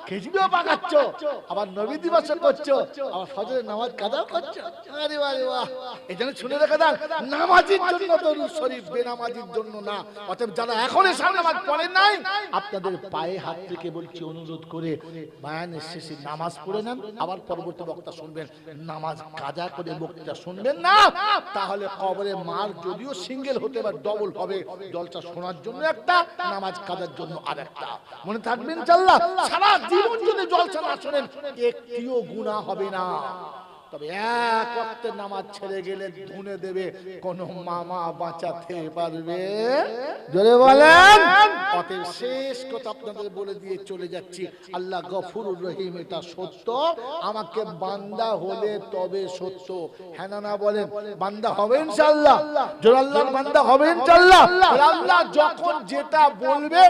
[SPEAKER 1] খেজুরিও পাকাচ্ছ, আবার নবী দিবস করছো, আবার ফজরের নামাজ কাদাও করছো। আরে বারে বাহ, এই জন্য শুনে রেখে দেন, নামাজির জন্য দরুদ শরীফ, বেনামাজির জন্য না। অতএব যারা এখন এসে নামাজ পড়েন নাই, আপনাদের পায়ে হাত থেকে বলছি অনুরোধ করে বায়ানের শেষে নামাজ পড়ে নেন, আবার পরবর্তী বক্তা শুনবেন। নামাজ কাজা করে বক্তা শুনবেন না, তাহলে কবরে মার যদিও সিঙ্গেল হতে বা ডবল হবে। জলসা শোনার জন্য একটা, নামাজ কাজার জন্য আরেকটা। মনে থাকবেন ইনশাআল্লাহ, সারা জীবন যদি জলসা না শোনেন একটিও গুনাহ হবে না। তবে এক ওয়াক্তের নামাজ ছেড়ে গেলে ধুনে দেবে, কোন মামা বাঁচাতে পারবে? জোরে বলেন। অতএব শেষ কথা আপনাদের বলে দিয়ে চলে যাচ্ছি, আল্লাহ গফুরুর রহিম, এটা সত্য। আমাকে বান্দা হলে তবে সত্য, হ্যাঁ না বলেন? বান্দা হবে ইনশাআল্লাহ, জোরে আল্লাহর বান্দা হবে ইনশাআল্লাহ। আল্লাহ যখন যেটা বলবে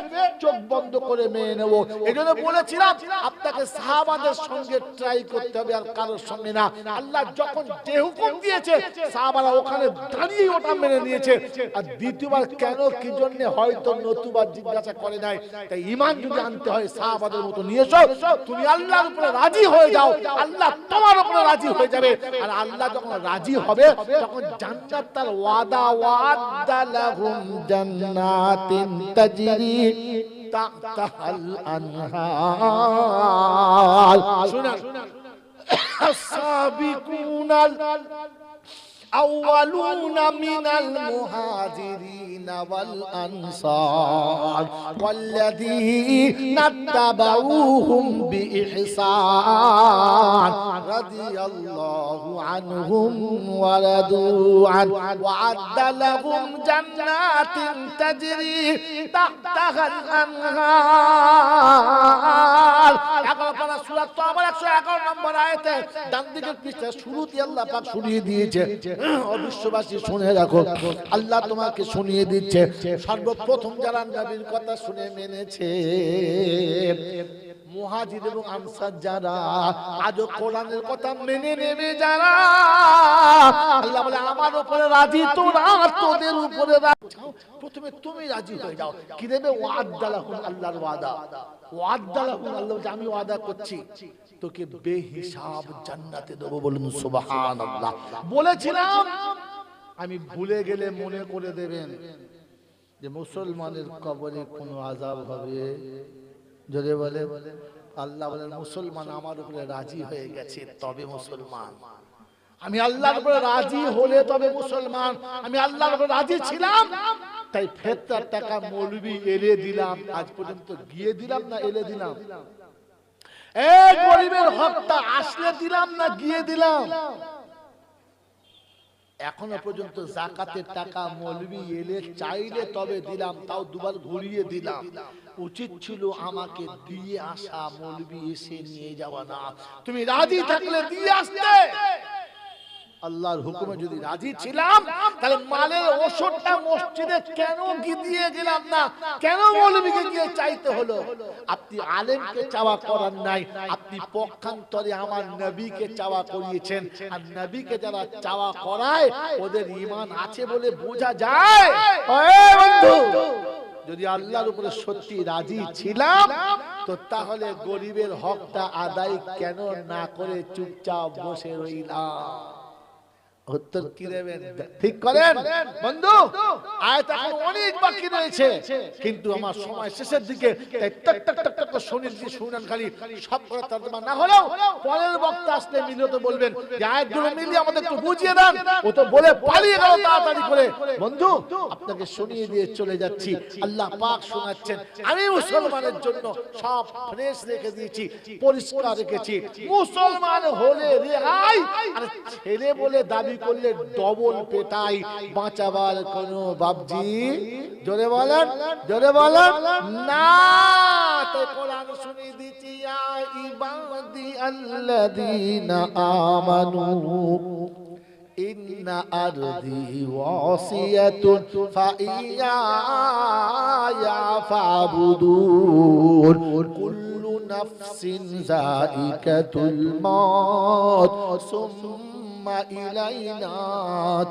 [SPEAKER 1] চোখ বন্ধ করে মেনে নেব। এজন্য বলেছিলাম আপনাকে সাহাবাদের সঙ্গে ট্রাই করতে হবে, আর কারোর সঙ্গে না। আল্লাহ যখন যে হুকুম দিয়েছে সাহাবারা ওখানে দাঁড়িয়ে ওটা মেনে নিয়েছে। আর দ্বিতীয়বার কেন কি জন্য হয়তো নতুবা জিজ্ঞাসা করে নাই। তাই ঈমান যদি আনতে হয় সাহাবাদের মতো নিয়ে এসো। তুমি আল্লাহর উপরে রাজি হয়ে যাও, আল্লাহ তোমার উপরে রাজি হয়ে যাবে। আর আল্লাহ যখন রাজি হবে তখন জান্নাত তার ওয়াদা, ওয়াদা লাহুম জান্নাতিন তাজরি তাহতাল আনহার। শুনুন, السابقون الأولون من المهاجرين والأنصار والذين اتبعوهم بإحسان رضي الله عنهم ورضوا عنه وأعد لهم جنات تجري تحتها الأنهار। সূরা তাওবার 111 নম্বর আয়াতে ডান দিকের পৃষ্ঠা শুরুতে আল্লাহ পাক শুনিয়ে দিয়েছে, অবিশ্ববাসী শুনে রাখো, আল্লাহ তোমাকে শুনিয়ে দিচ্ছে সর্বপ্রথম যারা নবীর কথা শুনে মেনেছে, মুহাজির এবং আনসার যারা, আজও কোরআনের কথা মেনে নেবে যারা, আল্লাহ বলে আমার উপরে রাজি, তোরা তোদের উপরে রাজি। প্রথমে তুমি রাজি হয়ে যাও। কি দেবে? ওয়াদালাহুম, আল্লাহর ওয়াদা। ওয়াদালাহুম, আল্লাহ বলে আমি ওয়াদা করছি তোকে বেহিসাব জান্নাতে দেব। বলুন সুবহানাল্লাহ। বলেছিলাম আমি ভুলে গেলে মনে করে দেবেন যে মুসলমানের কবরে কোনো আযাব হবে। যদি বলে আল্লাহ বলেন মুসলমান আমার উপরে রাজি হয়ে গেছে তবে মুসলমান। আমি আল্লাহর উপরে রাজি হলে তবে মুসলমান। আমি আল্লাহর উপরে রাজি ছিলাম, তাই ফেতরার টাকা মৌলবি এলে দিলাম। আজ পর্যন্ত গিয়ে দিলাম না এলে দিলাম? এই গরিবের হকটা আসলে দিলাম না গিয়ে দিলাম? এখনো পর্যন্ত যাকাতের টাকা মৌলবি এলে চাইলে তবে দিলাম, তাও দুবার ঘুরিয়ে দিলাম। উচিত ছিল আমাকে দিয়ে আসা, মৌলবি এসে নিয়ে যাওয়া না। তুমি রাজি থাকলে দিয়ে আসতে। আল্লাহর হুকুমে যদি রাজি ছিলাম তাহলে মালের ওষুধটা মসজিদে কেন কি দিয়ে দিলাম না? কেন মৌলবীকে গিয়ে চাইতে হলো? আপনি আলেমকে চাওয়া করার নাই, আপনি পক্ষান্তরে আমার নবীকে চাওয়া করিয়েছেন। আর নবীকে যারা চাওয়া করায় ওদের ঈমান আছে বলে বোঝা যায়। ওই বন্ধু, যদি আল্লাহর উপরে সত্যি রাজি ছিলাম তো তাহলে গরিবের হকটা আদায় কেন না করে চুপচাপ বসে রইলাম? উত্তর কি দেবেন? ঠিক করেন বন্ধু। আয়াত এখন অনেক বাকি রয়েছে, কিন্তু আমার সময় শেষের দিকে, তাই টক টক টক টক শুনেন খালি। সব করে তর্জমা না হলেও পরের বক্তা আসলে মিলিয়ে বলবেন যে আয়াতগুলো মিলিয়ে আমাদের একটু বুঝিয়ে দেন। ও তো বলে পালিয়ে গেল তাড়াতাড়ি করে। বন্ধু, আপনাকে শুনিয়ে দিয়ে চলে যাচ্ছি। আল্লাহ পাক শোনাচ্ছেন, আমি মুসলমানের জন্য সব ফ্রেশ রেখে দিয়েছি, পরিষ্কার রেখেছি। মুসলমান হলে রেহাই, আর ছেলে বলে দাবি দাবি করলে ডবল পেটাই, বাঁচাবার কোনো বাবজি জোরে বলেন, জোরে বলেন না। তাই কোরআন শুনিয়ে দিচ্ছি, ইয়া ইবাদি আল্লাযীনা আমানু ইন্না আরদি ওয়াসিয়াতুন ফাইয়া ফাবুদুন কুল্লু নাফসিন যায়িকাতুল মাউত সুম্মা ইলাইনা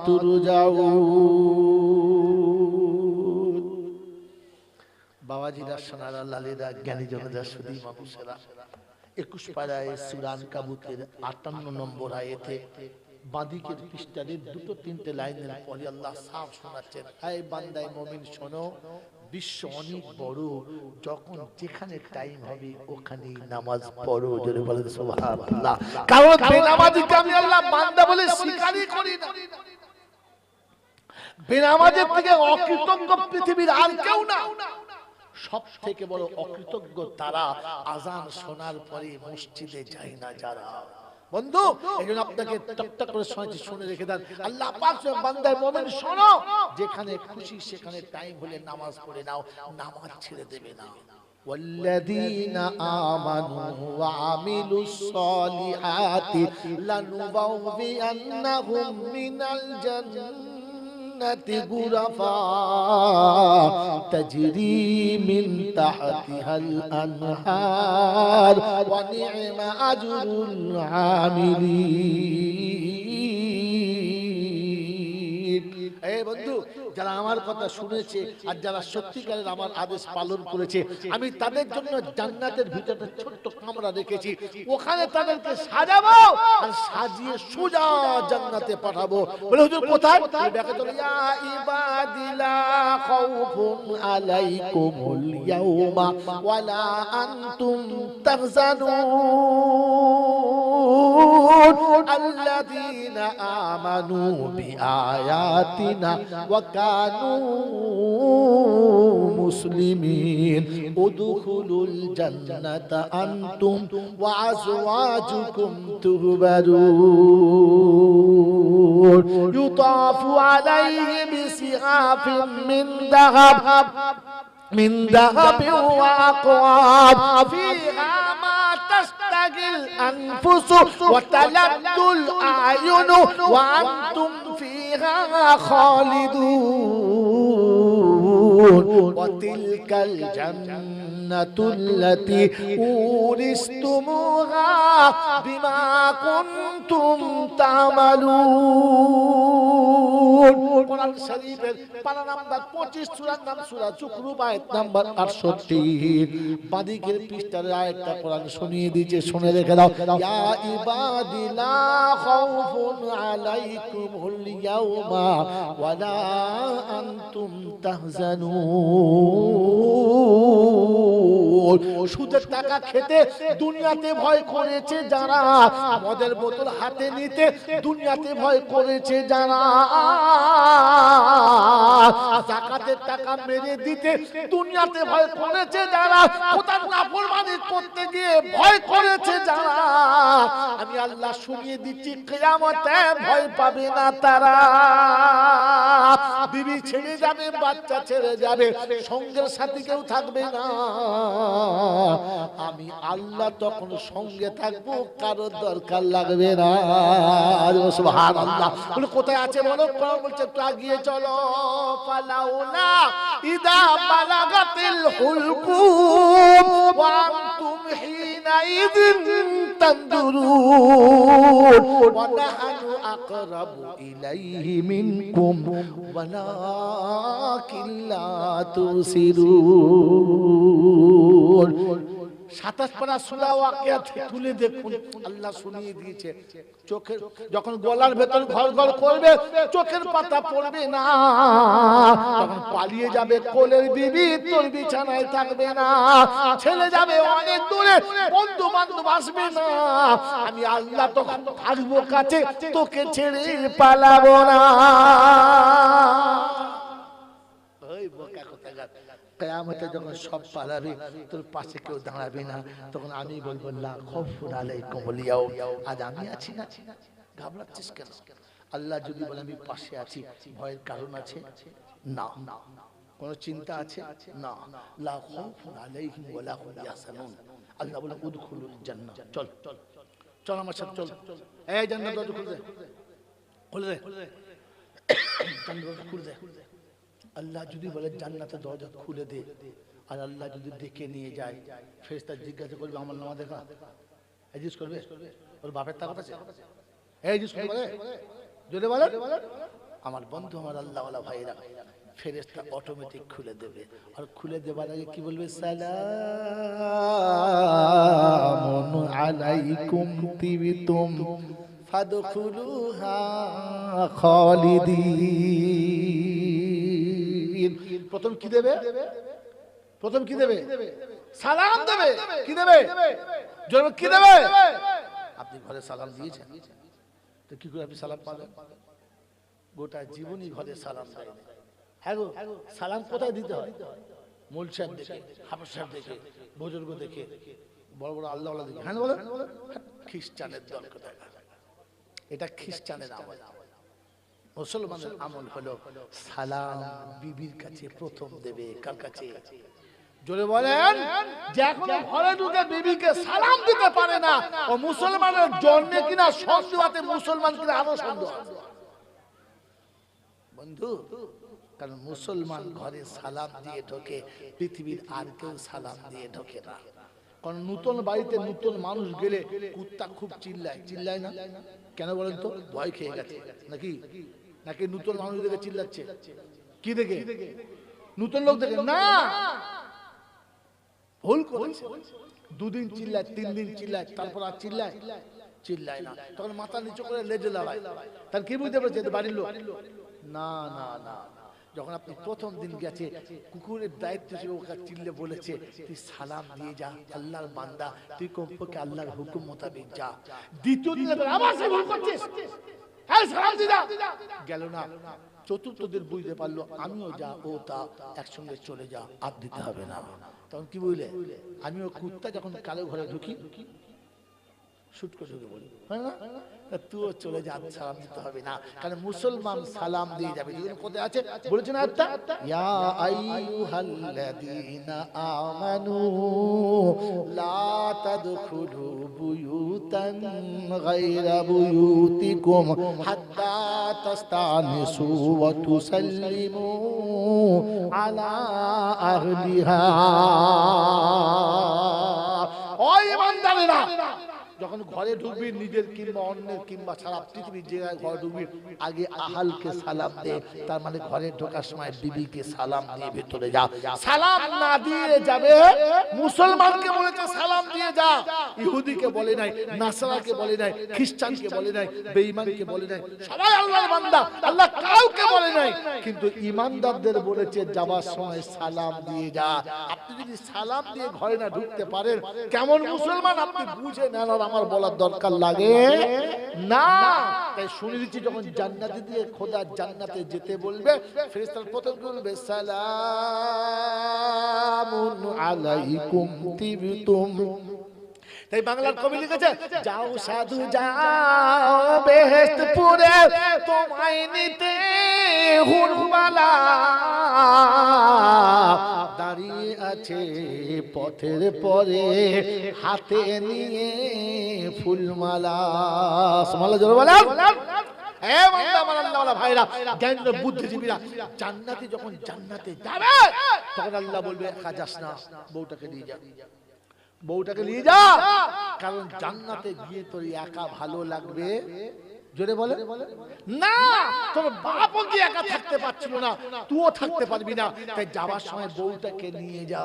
[SPEAKER 1] তুরজাউন। বাবাজিরা, সোনারা, লালেরা, জ্ঞানী জনতা, সুধী মানুষেরা, 21 পারায় সূরা আনকাবুতের 58 নম্বর আয়াতে বাঁদিকের পৃষ্ঠারে দুটো তিনটে লাইনের পরে আল্লাহ সাফ শোনাচ্ছেন, হে বান্দায়ে মুমিন শোনো, বিশ্ব অনেক বড়, যখন যেখানে টাইম হবে ওখানেই নামাজ পড়ো। জোরে বলেন সুবহানাল্লাহ। কারণ বেনামাজিকে আমি আল্লাহ বান্দা বলে স্বীকারই করি না। বেনামাজের থেকে অকৃতজ্ঞ পৃথিবীর আর কেউ না। সব থেকে বড় অকৃতজ্ঞ তারা আজান শোনার পরে মসজিদে যায় না যারা। বন্ধু, এইজন্য আপনাকে টকটক করে শোনাচ্ছি, শুনে রেখে দেন। আল্লাহ পাক বান্দায়ে মুমিন শোনো, যেখানে খুশি সেখানে টাইম হলে নামাজ পড়ে নাও, নামাজ ছেড়ে দেবে না। والذين آمنوا وعملوا الصالحات لنبوئنهم من الجنة غرفا تجري من تحتها الأنهار ونعم أجر العاملين। এই বন্ধু, যারা আমার কথা শুনেছে আর যারা সত্যিকারের আমার আদেশ পালন করেছে, আমি তাদের জন্য জান্নাতের ভিতরে ছোট্ট কামরা রেখেছি, ওখানে তাদেরকে সাজাবো আর সাজিয়ে সোজা জান্নাতে পাঠাবো। বলে হুজুর কোথায়? দেখে তো, ইয়া ইবাদিলা খাউফুন আলাইকুমুল ইয়াউমা ওয়ালা আনতুম তাহজানুন আল্লাযীনা আমানু বিআয়াতিনা ওয়া কানু মুসলিমিন উদখুলুল জান্নাতা আনতুম ওয়া আজওয়াজুকুম তুহবারুন ইউতাফু আলাইহিম বিসিহাফিন মিন যাহাবিন ওয়া আকওয়াব ফিহা মা তাশতাগিল আনফুসু ওয়া তালাদ্দুল আয়ুনু ওয়া আনতুম ফিহা খালিদুন ওয়া তিলকাল জান্নাতুল্লাতী উরিসতুমুহা বিমা কুনতুম তা'মালুন। কোরআন শরীফের পারা নাম্বার 25, সূরার নাম সূরা যুখরুফ, আয়াত নাম্বার 68। বাদিকের পৃষ্ঠার আয়াতটা কোরআন শুনিয়ে দিয়েছে, শুনে রেখে দাও। ইয়া ইবাদি লা খাউফুন আলাইকুমুল ইয়াউমা ওয়ালা আনতুম তাহজানুন। সুদের টাকা খেতে দুনিয়াতে ভয় করেছে যারা, মদের বোতল হাতে নিতে দুনিয়াতে ভয় করেছে যারা, যাকাতের টাকা মেরে দিতে দুনিয়াতে ভয় করেছে যারা, খোদার নাফরমানি করতে গিয়ে ভয় করেছে যারা, আমি আল্লাহ শুনিয়ে দিচ্ছি কিয়ামতে ভয় পাবে না তারা। বিবি ছেড়ে যাবে, বাচ্চা ছেড়ে যাবে, সঙ্গের সাথী কেউ থাকবে না, আমি আল্লাহ তখন সঙ্গে থাকবো, কারো দরকার লাগবে না। সুবহানাল্লাহ। বলে কোথায় আছে বলো? কোরআন বলছে একটু এগিয়ে চলো। ফালাউলা ইদা বালাগাতিল হুলকুম ওয়া আনতুম হিনাইযিন তানদুরুন ওয়া নাহনু আকরাবু ইলাইহি মিনকুম ওয়ালাকিন লা তুসিরুন। 27 পারা সূরা ওয়াকিয়া তুলে দেখুন, আল্লাহ শুনিয়ে দিয়েছে, চোখের যখন গলার ভেতর ঘর ঘর করবে, চোখের পাতা পড়বে না, তখন পালিয়ে যাবে কোলের বিবি, তোর বিছানায় থাকবে না, ছেলে যাবে অনেক দূরে, বন্ধু বান্ধব আসবে না, আমি আল্লাহ তখন থাকবো কাছে, তোকে ছেড়ে পালাবো না। ওই বোকা কোথাকার, কিয়ামতে যখন সব পালাবে, তোর পাশে কেউ দাঁড়াবে না, তখন আমি বলবো লা খাউফুন আলাইকুমুল ইয়াউম, আজ আমি আছি না, ঘাবড়াচ্ছিস কেন? আল্লাহ যদি বলে আমি পাশে আছি, ভয়ের কারণ আছে? না। কোনো চিন্তা আছে? না। লা খাউফুন আলাইহিম ওয়া লা হুম ইয়াহজানুন। আল্লাহ বলে উদখুলুল জান্নাহ। চল চল আমার সাথে চল। এই জান্নাত দরজা খুলে দে, খুলে দে, জান্নাত দরজা খুলে দে। আল্লাহ যদি বলে জান্নাতের দরজা খুলে দে, আর আল্লাহ যদি ডেকে নিয়ে যায়, ফেরেশতা জিজ্ঞাসা করবে আমার নামা দেখা, এই জিজ্ঞেস করবে ওর বাপের তাকত আছে? এই জিজ্ঞেস করবে যদি বলে আমার বন্ধু আমার আল্লাহওয়ালা ভাইরা, ফেরেশতা অটোমেটিক খুলে দেবে। আর খুলে দেবার আগে কি বলবে? সালামুন আলাইকুম তিবতুম ফাদখুলুহা খালিদিন। প্রথম কি দেবে? প্রথম কি দেবে? সালাম দেবে। কি দেবে? জোরে কি দেবে? আপনি ঘরে সালাম দিয়েছেন, তো কি করে আপনি সালাম পাবেন? গোটা জীবনই ঘরে সালাম দেয়। হ্যাঁ গো, সালাম কোথায় দিতে হয়? মূল সাহেব দেখে, হাফেজ সাহেব দেখে, বুজুর্গ দেখে, বড় বড় আল্লাহওয়ালা দেখে। হ্যাঁ বলে খ্রিস্টানের দল কোথায়? এটা খ্রিস্টানের আমল। মুসলমানের আমল হলো সালাম বিবির কাছে প্রথম দেবে। কার কাছে? জোরে বলেন। যে এখনো ঘরে ঢুকে বিবিকে সালাম দিতে পারে না, ও মুসলমানের জন্মে কিনা সন্দেহ আছে, মুসলমান কিনা আরো সন্দেহ আছে বন্ধু। কারণ মুসলমান ঘরে সালাম দিয়ে ঢোকে, পৃথিবীর আর কেউ সালাম দিয়ে ঢোকে না। কারণ নতুন বাড়িতে নতুন মানুষ গেলে কুত্তা খুব চিল্লায়, চিল্লায় না? কেন বলেন তো? ভয় খেয়ে গেছে নাকি? নাকি নতুন মানুষ দেখে চিল্লাচ্ছে? কি দেখে? নতুন লোক দেখে না, ভুল করেছে। দুদিন চিল্লায়, 3 দিন চিল্লায়, তারপর আর চিল্লায়? চিল্লায় না। তখন মাথা নিচু করে লেজে লড়ায়। তার কি বুঝতে পারছে? বাড়ির লোক না না না। যখন আপনি প্রথম দিন গেছে, কুকুরের দায়িত্ব ছিল, ওকে চিল্লে বলেছে তুই সালাম দিয়ে যা, আল্লাহর বান্দা, তুই কমপক্ষে আল্লাহর হুকুম মোতাবেক যা। দ্বিতীয় দিন আবার সে ভুল করছিস, হ্যাঁ সালাম দিয়ে যা, গেল না। চতুর্থ দিন বুঝতে পারলো আমিও যা ও তা, একসঙ্গে চলে যা, আর দিতে হবে না। তখন কি বুঝলে? আমিও কুত্তা যখন কালো ঘরে ঢুকি, শুট করে ঢুকে বলি, হয় না? তুইও চলে যা, সালাম দিতে হবে না। কারণ মুসলমান সালাম দিয়ে যাবে। যেদিন কোথায় আছে বলেছেন আয়াতটা, ইয়া আইয়ুহাল্লাযীনা আমানু লা তাদখুলু বুয়ুতান গায়রা বুয়ুতিকুম হাত্তা তাস্তানিসু ওয়া তুসাল্লিমু আলা আহলিহা। ও ঈমানদারেরা, যখন ঘরে ঢুকবি, নিজের কিংবা অন্যের কিংবা সারা পৃথিবীর জায়গায় ঘরে ঢুকবি, আগে আহালকে সালাম দে। তার মানে ঘরে ঢোকার সময় বিবিকে সালাম দিয়ে ভেতরে যা। সালাম না দিয়ে যাবে, মুসলমানকে বলেছে সালাম দিয়ে যা, ইহুদিকে বলে নাই, নাসারাকে বলে নাই, খ্রিস্টানকে বলে নাই, বেঈমানকে বলে নাই। সবাই আল্লাহর বান্দা, আল্লাহ কাউকে বলে নাই, কিন্তু ঈমানদারদের বলেছে যাবার সময় সালাম দিয়ে যা। আপনি যদি সালাম দিয়ে ঘরে না ঢুকতে পারেন, কেমন মুসলমান আপনি বুঝে নেন, আর আমার বলার দরকার লাগে না। তাই শুনে দিচ্ছি, যখন জান্নাতে দিয়ে খোদা জান্নাতে যেতে বলবে, ফেরেশতারা প্রথম বলবে সালামুন আলাইকুম তিবতুম। তাই বাংলার কবি লিখেছে, যাও সাধু যাও বেহেশতপুরে, তোমায় নিতে হুরমালা দাঁড়িয়ে আছে পথের পরে, হাতে নিয়ে ফুলমালা। সুবহানাল্লাহ, জোরে বলেন। হে বান্দা, আমার আল্লাহওয়ালা ভাইরা, জ্ঞানী বুদ্ধিজীবীরা, জান্নাতে যখন জান্নাতে যাবে, তখন আল্লাহ বলবে একা যাস না, বউটাকে নিয়ে যা, বউটাকে নিয়ে যা। কারণ জান্নাতে গিয়ে তোর একা ভালো লাগবে। জোরে বলে না, তোর বাপও কি একা থাকতে পারছিল না, তুইও থাকতে পারবি না। তাই যাওয়ার সময় বউটাকে নিয়ে যা।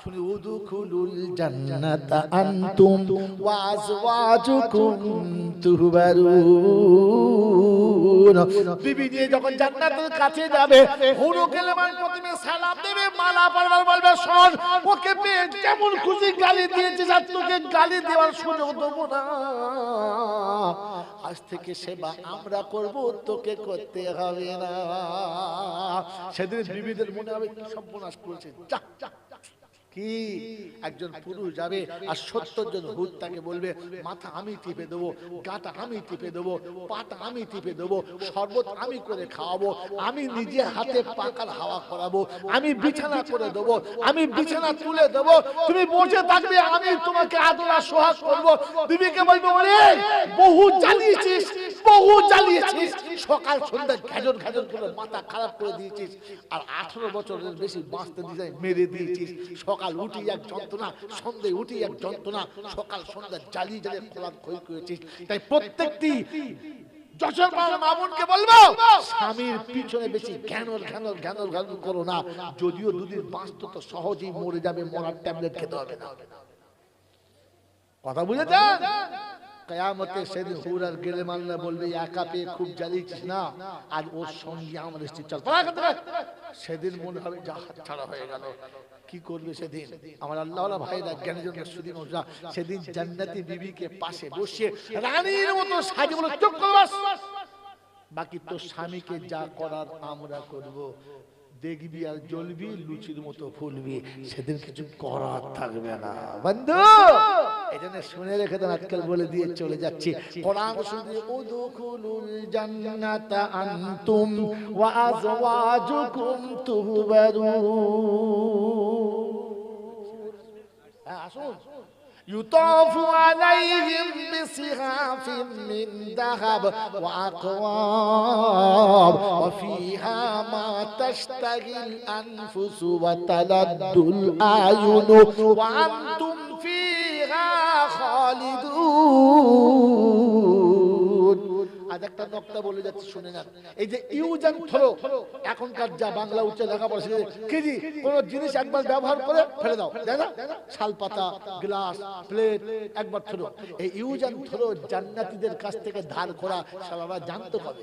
[SPEAKER 1] শুনি উদখুলুল জান্নাতা আনতুম ওয়া আজওয়াজুকুম তুহবারুন। বিবি নিয়ে যখন জান্নাতের কাছে যাবে, হুরু কেলেমান প্রথমে সালাম দেবে, মালা পরবার বলবে শোন, ওকে পেয়ে যেমন খুশি গালি দিয়েছিস, আর তোকে গালি দেওয়ার সুযোগ দেবো না। আজ থেকে সেবা আমরা করব, তোকে করতে হবে না। সেদিন বিবিদের মনে হবে কি সর্বনাশ করেছে, যা কি কি একজন পুরুষ যাবে আর 70 জন হুত তাকে বলবে মাথা আমি টিপে দেবো, গাটা আমি টিপে দেবো, পাটা আমি টিপে দেবো, শরবত আমি করে খাওয়াবো, আমি নিজে হাতে পাকার হাওয়া করাবো, আমি বিছানা করে দেবো, আমি বিছানা তুলে দেবো, তুমি বসে থাকবে, আমি তোমাকে আদর আর সোহাগ করবো। বিবিকে বলবো ওরে বহু জ্বালিয়েছিস, বহু জ্বালিয়েছিস, সকাল সন্ধ্যা ঘ্যাজর ঘ্যাজর করে মাথা খারাপ করে দিয়েছিস, আর 18 বছরের বেশি বাঁচতে দিয়ে মেরে দিয়েছিস। সকাল উঠি এক যন্ত্রণা, সন্ধ্যে উঠি এক যন্ত্রণা, সকাল সন্ধ্যা জ্বালিয়ে জ্বালিয়ে খোলা ক্ষয় করেছিস। তাই প্রত্যেকটি যশোর মামুনকে বলবো স্বামীর পিছনে বেশি ঘ্যানর ঘ্যানর ঘ্যানর ঘ্যানর করো না। যদিও দুদিন বাঁচতো তো সহজেই মরে যাবে, মরার ট্যাবলেট খেতে হবে না। কথা বুঝেছেন? কিয়ামতে সেদিন হুর আর গেলেমানরা বলবে একা পেয়ে খুব জ্বালিয়েছিস না, আর ওর সঙ্গে আমাদের চল। সেদিন মনে হবে যা হাত ছাড়া হয়ে গেল। কি করবে সেদিন? আমার আল্লাহওয়ালা ভাইরা জ্ঞানীজন সুদী মানুষরা সেদিন জান্নাতি বিবিকে পাশে বসিয়ে রানীর মতো সাজে বলে চুপ কর, বাকি তোর স্বামীকে যা করার আমরা করব। দেখবি আর জ্বলবি, লুচির মতো ফুলবি, সেদিন কিছু করার থাকবে না। বন্ধু এজন্য শুনে রেখে দেন, আজকাল বলে দিয়ে চলে যাচ্ছি। কোরআন শুনে উদখুলুল জান্নাতা আনতুম ওয়া আজওয়াজুকুম তুহবারুন। আসুন। يطاف عليهم بصحاف من ذهب وأكواب وفيها ما تشتهي الأنفس وتلذ الأعين وأنتم فيها خالدون। আজ একটা নকতা বলে যাচ্ছি শুনে না। এই যে ইউজ এন্ড থ্রো, এখনকার যা বাংলা উচ্চ লেখাপড়া শিখে কি জি কোন জিনিস একবার ব্যবহার করে ফেলে দাও, তাই না? শালপাতা, গ্লাস, প্লেট একবার থ্রো। এই ইউজ এন্ড থ্রো জান্নাতীদের কাছ থেকে ধার করা সালারা জানতে হবে।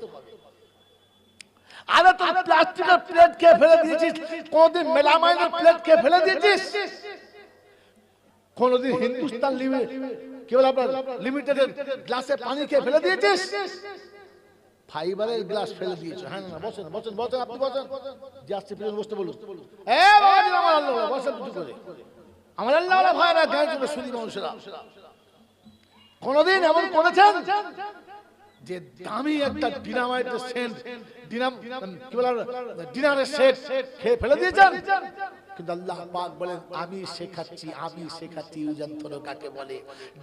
[SPEAKER 1] আরে তুই প্লাস্টিকের প্লেট কে ফেলে দিয়েছিস? কোনদিন মেলামাইনের প্লেট কে ফেলে দিয়েছিস? কোনদিন হিন্দুস্তান কেবল আপনার লিমিটেডের গ্লাসে পানি খেয়ে ফেলে দিয়েছিস? ফাইবারের গ্লাস ফেলে দিয়েছো। হ্যাঁ না, বসেন বসেন বসেন, আপনি বসেন, যে আসছে প্লিজ বসতে বলুন। আমার আল্লাহ বসেন কিছু করে। আমার আল্লাহ ভাইরা গায়ে চলে সুদী মানুষেরা কোনদিন এমন করেছেন যে দামি একটা ডিনামাইটের সেন্ট, ডিনারের সেট খেয়ে ফেলে দিয়েছেন? কিন্তু আল্লাহ পাক বলেন আমি শেখাচ্ছি, আমি শেখাচ্ছি ইউজানতর কাকে বলে।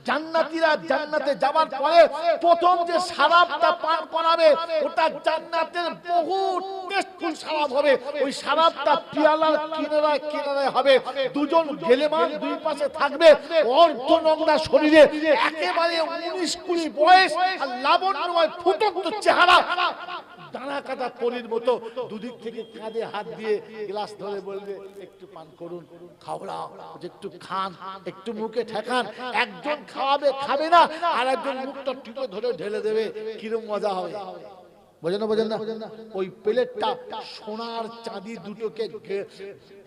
[SPEAKER 1] জান্নাতীরা জান্নাতে যাবার পরে প্রথম যে শরাবটা পান করাবে ওটা জান্নাতের বহু টেস্টফুল শরাব হবে। ওই শরাবটা পিয়ালার কিনারায় কিনারায় হবে। দুজন গেলেমান দুই পাশে থাকবে, অর্ধ নোংরা শরীরে, একেবারে 19-20 বয়স, আর লাবণ্যময় ফুটন্ত চেহারা, দানা কাটা পরীর মতো। দুদিক থেকে কাঁধে হাত দিয়ে গ্লাস ধরে বলবে একটু পান করুন, খাওয়া একটু খান, একটু মুখে ঠেকান। একজন খাওয়াবে, খাবে না, আর একজন মুখটা টিপে ধরে ঢেলে দেবে। কিরম মজা হবে বোঝেন না? বোঝেন না? ওই প্লেটটা সোনার চাঁদি দুটোকে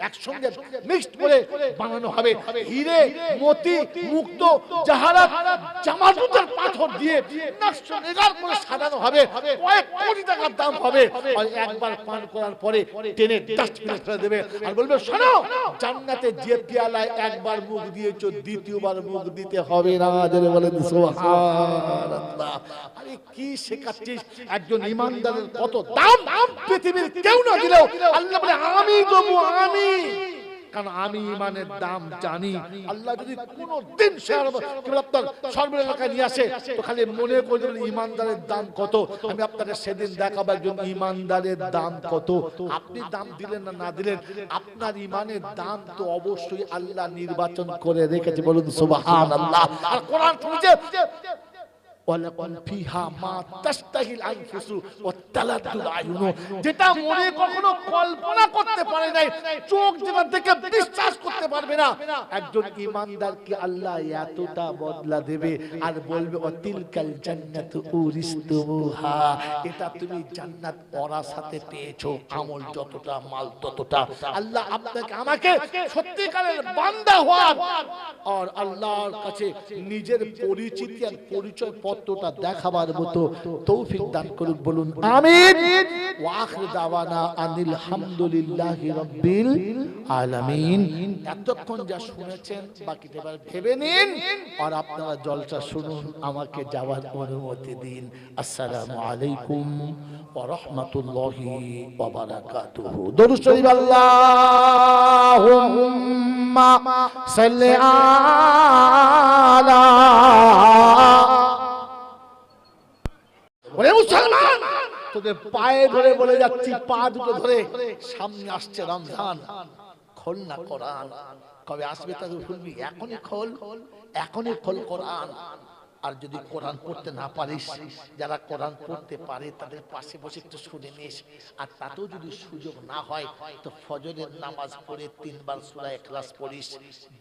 [SPEAKER 1] একসঙ্গে মিক্সড করে বানানো হবে। হিরে, মতি, মুক্ত, জাহারাত, জামাতুতের পাথর দিয়ে নকশা নিগার করে সাজানো হবে। কয়েক কোটি টাকার দাম হবে। আর একবার পান করার পরে টেনে ডাস্টবিনে ফেলে দেবে আর বলবে শোনো, জান্নাতে যে পেয়ালায় একবার মুখ দিয়েছো দ্বিতীয়বার মুখ দিতে হবে না। যারা বলেন সুবহানাল্লাহ। আরে কি শেখাচ্ছিস? একজন ইমানদারের কত দাম পৃথিবীর কেউ না দিলেও আল্লাহ বলে আমি দেবো, আমি, কারণ আমি ইমানের দাম জানি। আল্লাহ যদি কোনদিন সর্বের এলাকায় নিয়ে আসে তো খালি মনে করবেন ইমানদারের দাম কত। আমি আপনাকে সেদিন দেখাবো একজন ইমানদারের দাম কত। আপনি দাম দিলেন না না দিলেন, আপনার ইমানের দাম তো অবশ্যই আল্লাহ নির্বাচন করে রেখেছে। বলুন সুবহানাল্লাহ। আর কোরআন শুনছে যেটা মনে কখনো কল্পনা করতে পারে নাই, চোখ যেটা দেখে বিশ্বাস করতে পারবে না। একজন ইমানদারকে আল্লাহ এতটা বদলা দেবে আর বলবে অতিলকাল জান্নাতু উরিস্তুমুহা, এটা তুমি জান্নাত ওরার সাথে পেয়েছো, আমল যতটা মাল ততটা। আল্লাহ আপনাকে আমাকে সত্যিকারের বান্দা হওয়ার আর আল্লাহর কাছে নিজের পরিচিতি আর পরিচয় তত্ত্বটা দেখাবার মতো তৌফিক দান করুক, বলুন আমিন। ওয়া আখির দাওয়ানা আনিল হামদুলিল্লাহি রাব্বিল আলামিন। এতক্ষণ যা শুনেছেন বাকিটা এবার ভেবে নিন, আর আপনারা জলসা শুনুন, আমাকে যাওয়ার অনুমতি দিন। আসসালামু আলাইকুম ওয়া রাহমাতুল্লাহি ওয়া বারাকাতুহু। দরুদ শরীফ আল্লাহুম্মা সাল্লি আলা। ওরে মুসলমান, তোদের পায়ে ধরে বলে যাচ্ছি, পা দুটো ধরে, সামনে আসছে রমজান, খোল না কোরআন। কবে আসবে তা ভুলবি, এখনই খোল, এখনই খোল কোরআন। আর যদি কোরআন পড়তে না পারিস, যারা কোরআন পড়তে পারে তাদের পাশে বসে একটু শুনে নিস। আর তাতেও যদি সুযোগ না হয় তো ফজরের নামাজ পড়ে 3 বার সূরা ইখলাস পড়িস,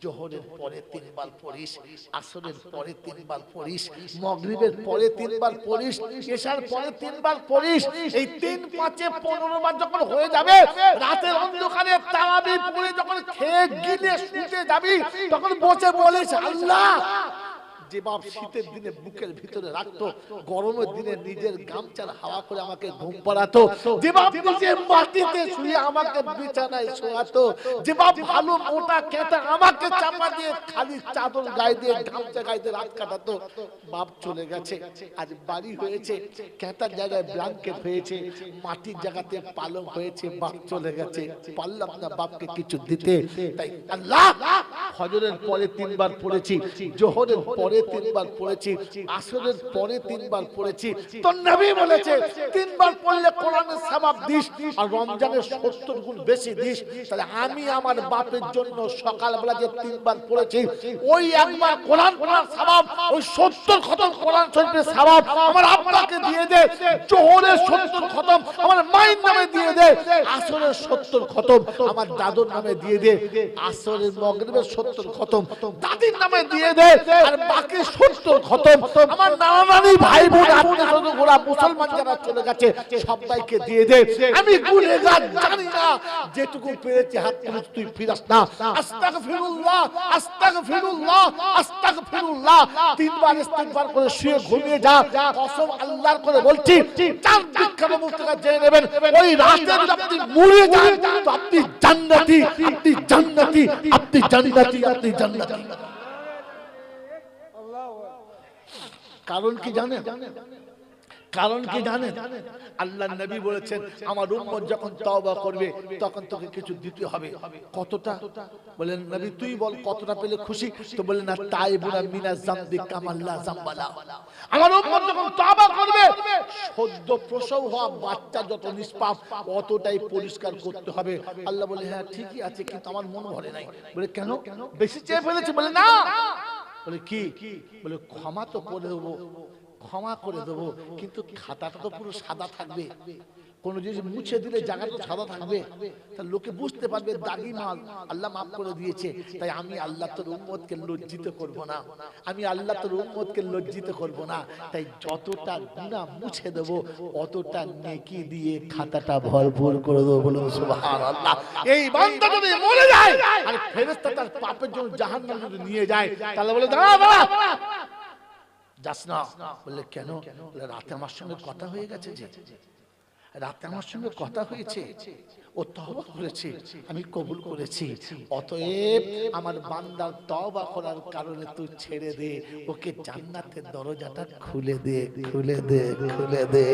[SPEAKER 1] জোহরের পরে 3 বার পড়িস, আসরের পরে 3 বার পড়িস, মাগরিবের পরে 3 বার পড়িস, ইশার পরে 3 বার পড়িস। এই 3 5 15 বার যখন হয়ে যাবে, রাতের অন্ধকারে তারাবি পড়ে যখন খেয়ে গিলে শুতে যাবি, তখন বসে বলিস, আল্লাহ, যে বাপ শীতের দিনে বুকের ভিতরে রাখতো, গরমের দিনে নিজের গামছার হাওয়া করে আমাকে ঘুম পাড়াতো, যে বাপ নিজে মাটিতে শুয়ে আমাকে বিছানায় শোয়াতো, যে বাপ ভালো মোটা কেতা আমাকে চাপা দিয়ে খালি চাদর গায়ে দিয়ে গামছা গায়ে দিয়ে রাত কাটাতো, বাপ চলে গেছে। আজ বাড়ি হয়েছে, কেতার জায়গায় ব্ল্যাঙ্কেট হয়েছে, মাটির জায়গাতে পালং হয়েছে, বাপ চলে গেছে, পারলাম না বাপকে কিছু দিতে। তাই আল্লাহ, ফজরের পরে 3 বার পড়েছি, জোহরের পরে 3 বার পড়েছি, আসরের পরে 3 বার পড়েছি। তো নবী বলেছে 3 বার পড়লে কোরআনের সওয়াব দিস, আর রমজানের 70 গুণ বেশি দিস। তাহলে আমি আমার বাপের জন্য সকালবেলা যে 3 বার পড়েছি, ওই একবার কোরআন পড়ার সওয়াব, ওই 70 খতম কোরআন শরীফের সওয়াব আমার আব্বাকে দিয়ে দে। জোহরের 70 খতম আমার মায়ের নামে দিয়ে দে, আসরের 70 খতম আমার দাদুর নামে দিয়ে দে, আসরের মাগরিবের 70 খতম দাদির নামে দিয়ে দে, আর বাকি 70 খতম আমার নানা নানি ভাই বোন আত্মীয় গোরা মুসলমান যারা চলে গেছে সবাইকে দিয়ে দে। আমি গুনাহগার জানি না, যেটুকু পেরেছি হাত তুলে তুই ফিরাস না। আস্তাগফিরুল্লাহ, আস্তাগফিরুল্লাহ, আস্তাগফিরুল্লাহ। 3 বার ইস্তিগফার করে শুয়ে ঘুমিয়ে যা। কসম আল্লাহর করে বলছি, চার বিখ্যাত মুফতিরা জেনে নেবেন, ওই রাতে যদি আপনি মরে যান তো আপনি জান্নাতি, আপনি জান্নাতি, আপনি জান্নাতি, আপনি জান্নাতি। কারণ কি জানেন? কারণ কি জানেন? আল্লাহ নবী বলেছেন, আমার উম্মত যখন তওবা করবে তখন তোকে কিছু দিতে হবে। কতটা? বলেন নবী তুই বল কতটা পেলে খুশি? তো বলেন না, তাইবুনা মিনা যামবি কামাল্লা যামবালা। আমার উম্মত যখন তওবা করবে, সদ্য প্রসব হওয়া বাচ্চা যত নিষ্পাপ অতটাই পরিষ্কার করতে হবে। আল্লাহ বলে, হ্যাঁ ঠিকই আছে, কিন্তু আমার মন ভরে নাই। বলে কেন? বেশি চেয়ে ফেলেছে? বলে না। বলে কি? বলে ক্ষমা তো করে দেবো, ক্ষমা করে দেবো, কিন্তু খাতাটা তো পুরো সাদা থাকবে। কোন জিনিস মুছে দিলে জায়গা তো সাদা থাকবে, তাহলে লোকে বুঝতে পারবে দাগি মাল, আল্লাহ মাফ করে দিয়েছে। তাই আমি আল্লাহ তোর উম্মতকে লজ্জিত করব না, আমি আল্লাহ তোর উম্মতকে লজ্জিত করব না। তাই যতটা গুনাহ মুছে দেব অতটা নেকি দিয়ে খাতাটা ভরপুর করে দেবো। বলুন সুবহানাল্লাহ। এই বান্দা যদি মরে যায় আর ফেরেশতা তার পাপের জন্য জাহান্নামে যদি নিয়ে যায়, তাহলে বলে দাঁড়া দাঁড়া, যাস না। বললে কেন? বলে রাতে আমার সঙ্গে কথা হয়ে গেছে, যে রাতে আমার সঙ্গে কথা হয়েছে, ও তওবা করেছে, আমি কবুল করেছি, অতএব আমার বান্দার তওবা করার কারণে তুই ছেড়ে দে, ওকে জান্নাতের দরজাটা খুলে দে, খুলে দে, খুলে দে।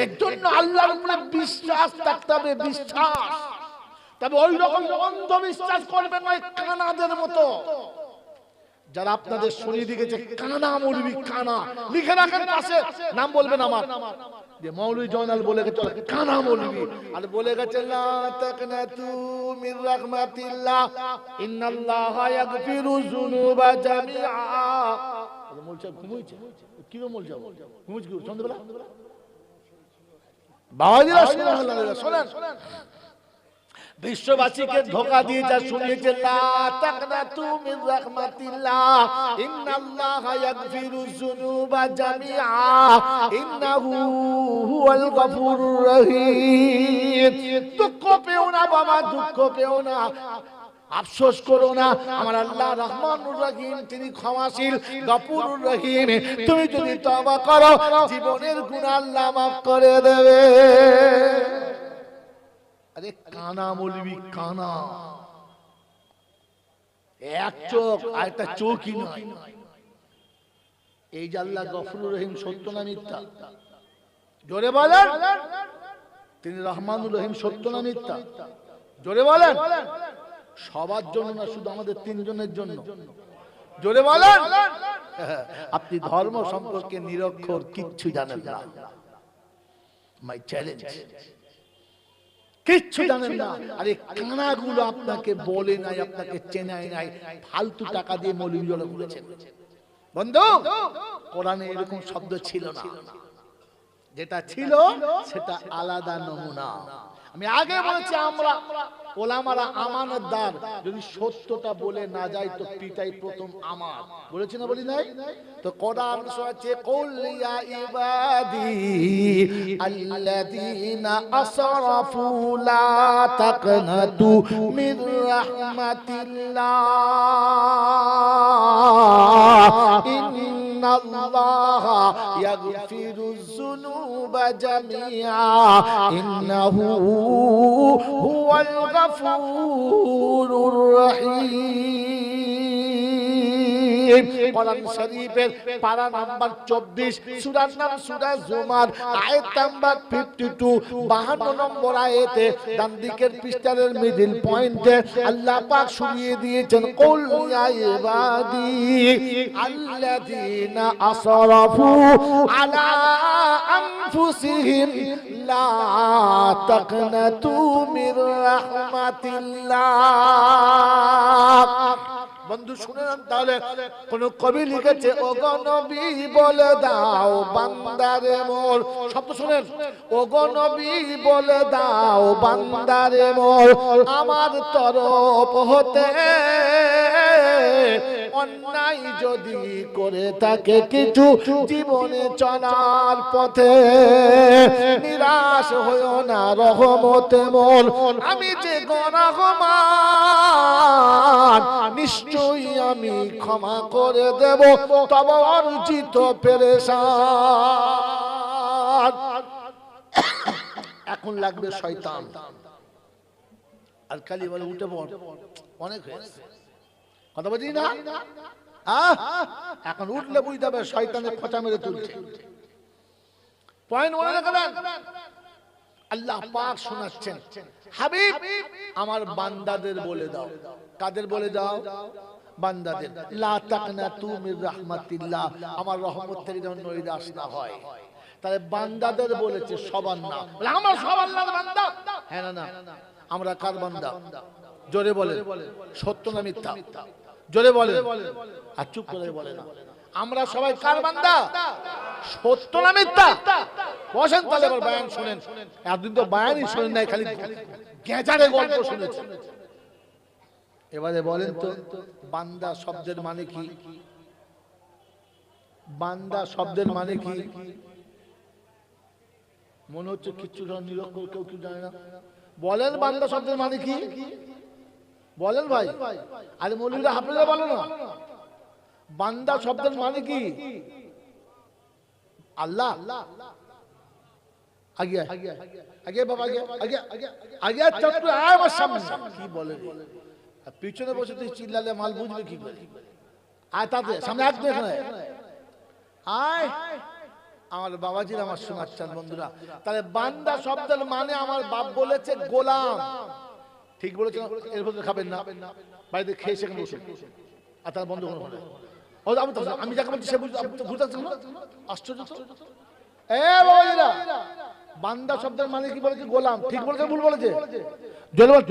[SPEAKER 1] এর জন্য আল্লাহর উপরে বিশ্বাস থাকতে হবে, বিশ্বাস। তবে ওই রকম অন্ধবিশ্বাস করবেন না কানাদের মতো। যারা আপনাদের শুনিয়ে দিয়েছে কানা মৌলবি, কানা লিখে রাখেন পাশে, নাম বলবেন আমার, যে মৌলবি জয়নাল বলে গেছে কানা মৌলবি, আর বলে গেছে লা তাকনাতু মির রাহমাতিল্লাহ ইন্নাল্লাহা ইয়াগফিরু যুনুবা জামিআ। মোলচা ঘুমাইছে, কি রে মোলচা ঘুমাইছে কি সন্ধ্যাবেলা? বাবাজিরা শুনেন, বিশ্ববাসীকে ধোঁকা দিয়ে যা শুনিয়েছে, লা তাকনাতু মির রাহমাতিল্লাহ ইন্নাল্লাহা ইয়াগফিরু যুনুবা জামিআ ইন্নাহু হুয়াল গফুরুর রহিম। দুঃখ পেও না বাবা, দুঃখ পেও না। আফসোস করো না, আমার আল্লাহ রহমানুর রহিম, তিনি ক্ষমাশীল গফুরুর রহিম। তুমি যদি তওবা করো জীবনের গুনাহ আল্লাহ মাফ করে দেবে। আরে কানা মৌলবি কানা, এক চোখ আর একটা চোখই নয়। এই যে আল্লাহ গফুরুর রহিম, সত্য না মিথ্যা? জোরে বলেন। তিনি রহমানুর রহিম, সত্য না মিথ্যা? জোরে বলেন। সবার জন্য না, শুধু আমাদের তিনজনের জন্য। জোরে বলেন। আপনি ধর্ম সম্পর্কে নিরক্ষর, কিচ্ছু জানেন না। মাই চ্যালেঞ্জ, কিচ্ছু জানেন না। আরে কানাগুলো আপনাকে বলে নাই, আপনাকে চেনাই নাই, ফালতু টাকা দিয়ে মৌলবীরা বলেছেন। বন্ধু, কোরআনে এরকম শব্দ ছিল না, যেটা ছিল সেটা আলাদা নমুনা। আমি আগে বলেছি, আমরা ওলামারা আমানতদার, যদি সত্যটা বলে না যায় তো পিটাই প্রথম আমার। বলেছি না, বলি নাই? তো কোরআন আছে, কুল ইয়া ইবাদি আল্লাযীনা আসরাফু লা তাকনাতু মির রাহমাতিল্লাহ ইন্নাল্লাহা ইয়াগফিরুয যুনুবা জামিআ ইন্নাহু হুয়াল গফুরুর রহিম। কোরআন শরীফের পারা নাম্বার 24, সূরার নাম সূরা জুমার, আয়াত নাম্বার 52, 52 নম্বর আয়াতে ডান দিকের পৃষ্ঠার মিডল পয়েন্টে আল্লাহ পাক শুনিয়ে দিয়েছেন, কুল ইয়া ইবাদি আল্লাযীনা আসরাফু আলা আনফুসিহিম লা তাকনাতু মির রাহমাতিল্লাহ। বন্ধু শুনেন তাহলে, কোন কবি লিখেছে, ও গো নবী বলে দাও বান্দারে মোর, শব্দ শুনেন, ও গো নবী বলে দাও বান্দারে মোর, আমার তরফ হতে অন্যায় যদি করে থাকে কিছু জীবনে চলার পথে, নিরাশ হইও না রহমতে মোর, আমি যে গুনাহগার নিশ্চয়ই আমি ক্ষমা করে দেব তব অর্জিত পেরেশান। এখন লাগবে শয়তান, আর খালি বলে উঠে পড়, অনেক হয়েছে, কথা বলছি না? এখন উঠলে বুঝতে হবে শয়তানের খোঁচা মেরে তুলছে। পয়েন্ট মনে রাখবেন, আল্লাহ পাক শোনাচ্ছেন, হাবিব আমার বান্দাদের বলে দাও। কাদের বলে দাও? বান্দাদের। লা তাকনাতু মির রাহমাতিল্লাহ, আমার রহমত থেকে যেন নৈরাশ না হয়। তাহলে বান্দাদের বলেছে, সবার না। আমরা সব আল্লাহর বান্দা? হ্যাঁ না না, আমরা কার বান্দা? জোরে বলে, সত্য না মিথ্যা? জোরে বলে, আর চুপ করে বলে না। আমরা সবাই কার বান্দা? সত্য না মিথ্যা? বসেন তাহলে এবার বয়ান শুনেন। এতদিন তো বয়ানই শুনেন নাই, খালি গেঁজারে গল্প শুনেছেন। এবারে বলেন তো, বান্দা শব্দের মানে কি? বান্দা শব্দের মানে কি? মনে হচ্ছে কিচ্ছু নিরক্ষর, কেউ কি জানে না। বলেন বান্দা শব্দের মানে কি? বলেন ভাই। আরে মৌলভীরা হাফেজরা বলো না, বান্দা শব্দের মানে কি? আল্লাহ। আগে আগে বাবা, আগে আগে আগে চট্টু আয় আমার সামনে। কি বলে পিছনে বসে তুই চিল্লালে মাল বুঝবে কি করে? আয় তাতে সামনে, এক দেখে আয়। আমার বাবাজির আমার শোনাচ্ছেন বন্ধুরা। তাহলে বান্দা শব্দের মানে আমার বাপ বলেছে গোলাম। ঠিক বলেছেন, এর ভেতরে খাবেন না, বাড়িতে খেয়ে সেখানে বসুন, আর তার বন্ধ করুন। আমি যাকে বলছি সে বুঝতে আশ্চর্য। এ বাবাজিরা, বান্দা শব্দের মানে কি বলেছে? গোলাম। ঠিক বলেছে ভুল বলেছে?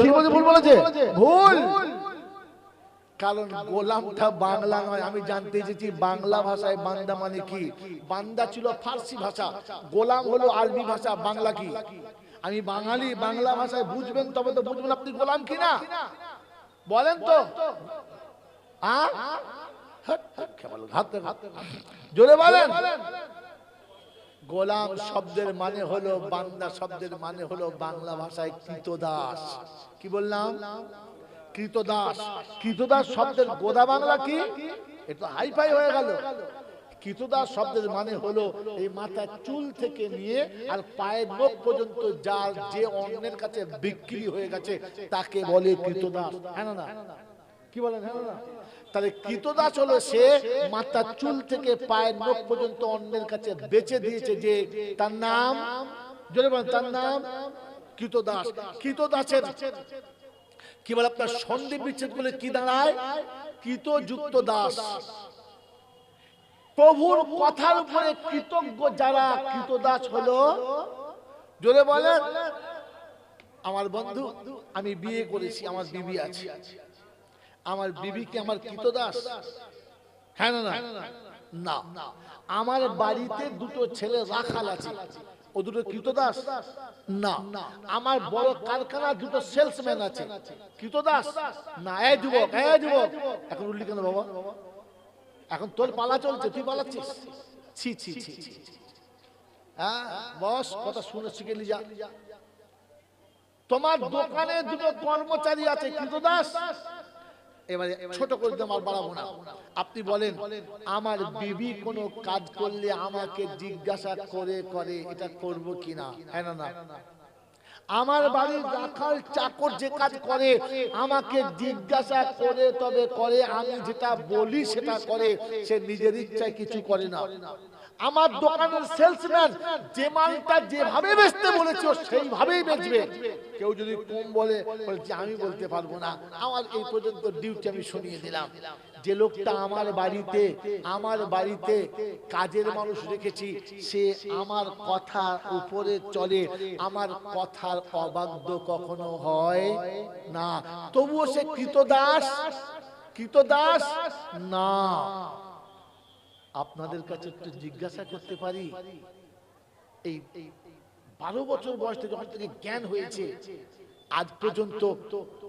[SPEAKER 1] ঠিক বলেছে ভুল বলেছে? ভুল। কারণ গোলামটা বাংলা নয়। আমি জানতে চেয়েছি বাংলা ভাষায় বান্দা মানে কি। বান্দা ছিল ফার্সি ভাষা, গোলাম হলো আরবি ভাষা। বাংলা কি? আমি বাঙালি, বাংলা ভাষায় বুঝবেন তবে তো বুঝবেন আপনি গোলাম কিনা। বলেন তো, জোরে বলেন। গোলাম শব্দের মানে হলো, বান্দা শব্দের মানে হলো বাংলা ভাষায় কৃতদাস। কি বললাম? কৃতদাস। কৃতদাস শব্দের গোদা বাংলা কি? এটা হাইফাই হয়ে গেল। কৃতদাস শব্দের মানে হলো এই মাথার চুল থেকে নিয়ে আর পায়ের নখ পর্যন্ত যার যে অন্যের কাছে বিক্রি হয়ে গেছে তাকে বলে কৃতদাস। হ্যাঁ না? কি বলেন? হ্যাঁ না? তাহলে কৃতদাস হলো সে মাথার চুল থেকে পায়ের নখ পর্যন্ত অন্যের কাছে বেচে দিয়েছে, যে তার নাম জোরে বলেন, তার নাম কৃতদাস। কৃতদাসের কি বলে আপনার সন্ধি বিচ্ছেদ করলে কি দাঁড়ায়? কৃতযুক্ত দাস। প্রভুর কথার উপরে কৃতজ্ঞ যারা কৃতদাস হলো। জোরে বলেন। আমার বন্ধু, আমি বিয়ে করেছি, আমার বিবি আছে, আমার বিবি কি আমার কৃতদাস? হ্যাঁ না? না। আমার বাড়িতে দুটো ছেলে রাখাল আছে, ও দুটো কৃতদাস? না। আমার বড় কারখানা দুটো সেলসম্যান আছে, কৃতদাস? না। এই যুবক, এখন উল্লি কেন বাবা? এখন তোর পালা চলছে, তুই পালাচ্ছিস? ছি ছি ছি। হ্যাঁ বস, কথা শুনে শিখে নি যা। তোমার দোকানে দুটো কর্মচারী আছে, কৃতদাস? এবারে ছোট করে দিলাম, আর বাড়াবো না। আপনি বলেন, আমার বিবি কোনো কাজ করলে আমাকে জিজ্ঞাসা করে এটা করব কিনা? হ্যাঁ না? আমার বাড়ির রাখাল চাকর যে কাজ করে আমাকে জিজ্ঞাসা করে তবে করে, আমি যেটা বলি সেটা করে, সে নিজের ইচ্ছায় কিছু করে না। আমার দোকানের সেলসম্যান যে মালটা যেভাবে বেচতে বলেছে সেইভাবেই বেচবে। কেউ যদি কম বলে, বলছে আমি বলতে পারবো না, আমার এই পর্যন্ত ডিউটি আমি শুনিয়ে দিলাম। যে লোকটা আমার বাড়িতে কাজের মানুষ রেখেছি, সে আমার কথার উপরে চলে, আমার কথার অবাধ্য কখনো হয় না, তবুও সে কৃতদাস না। আপনাদের কাছে একটু জিজ্ঞাসা করতে পারি, এই 12 বছর বয়স থেকে যখন থেকে জ্ঞান হয়েছে আজ পর্যন্ত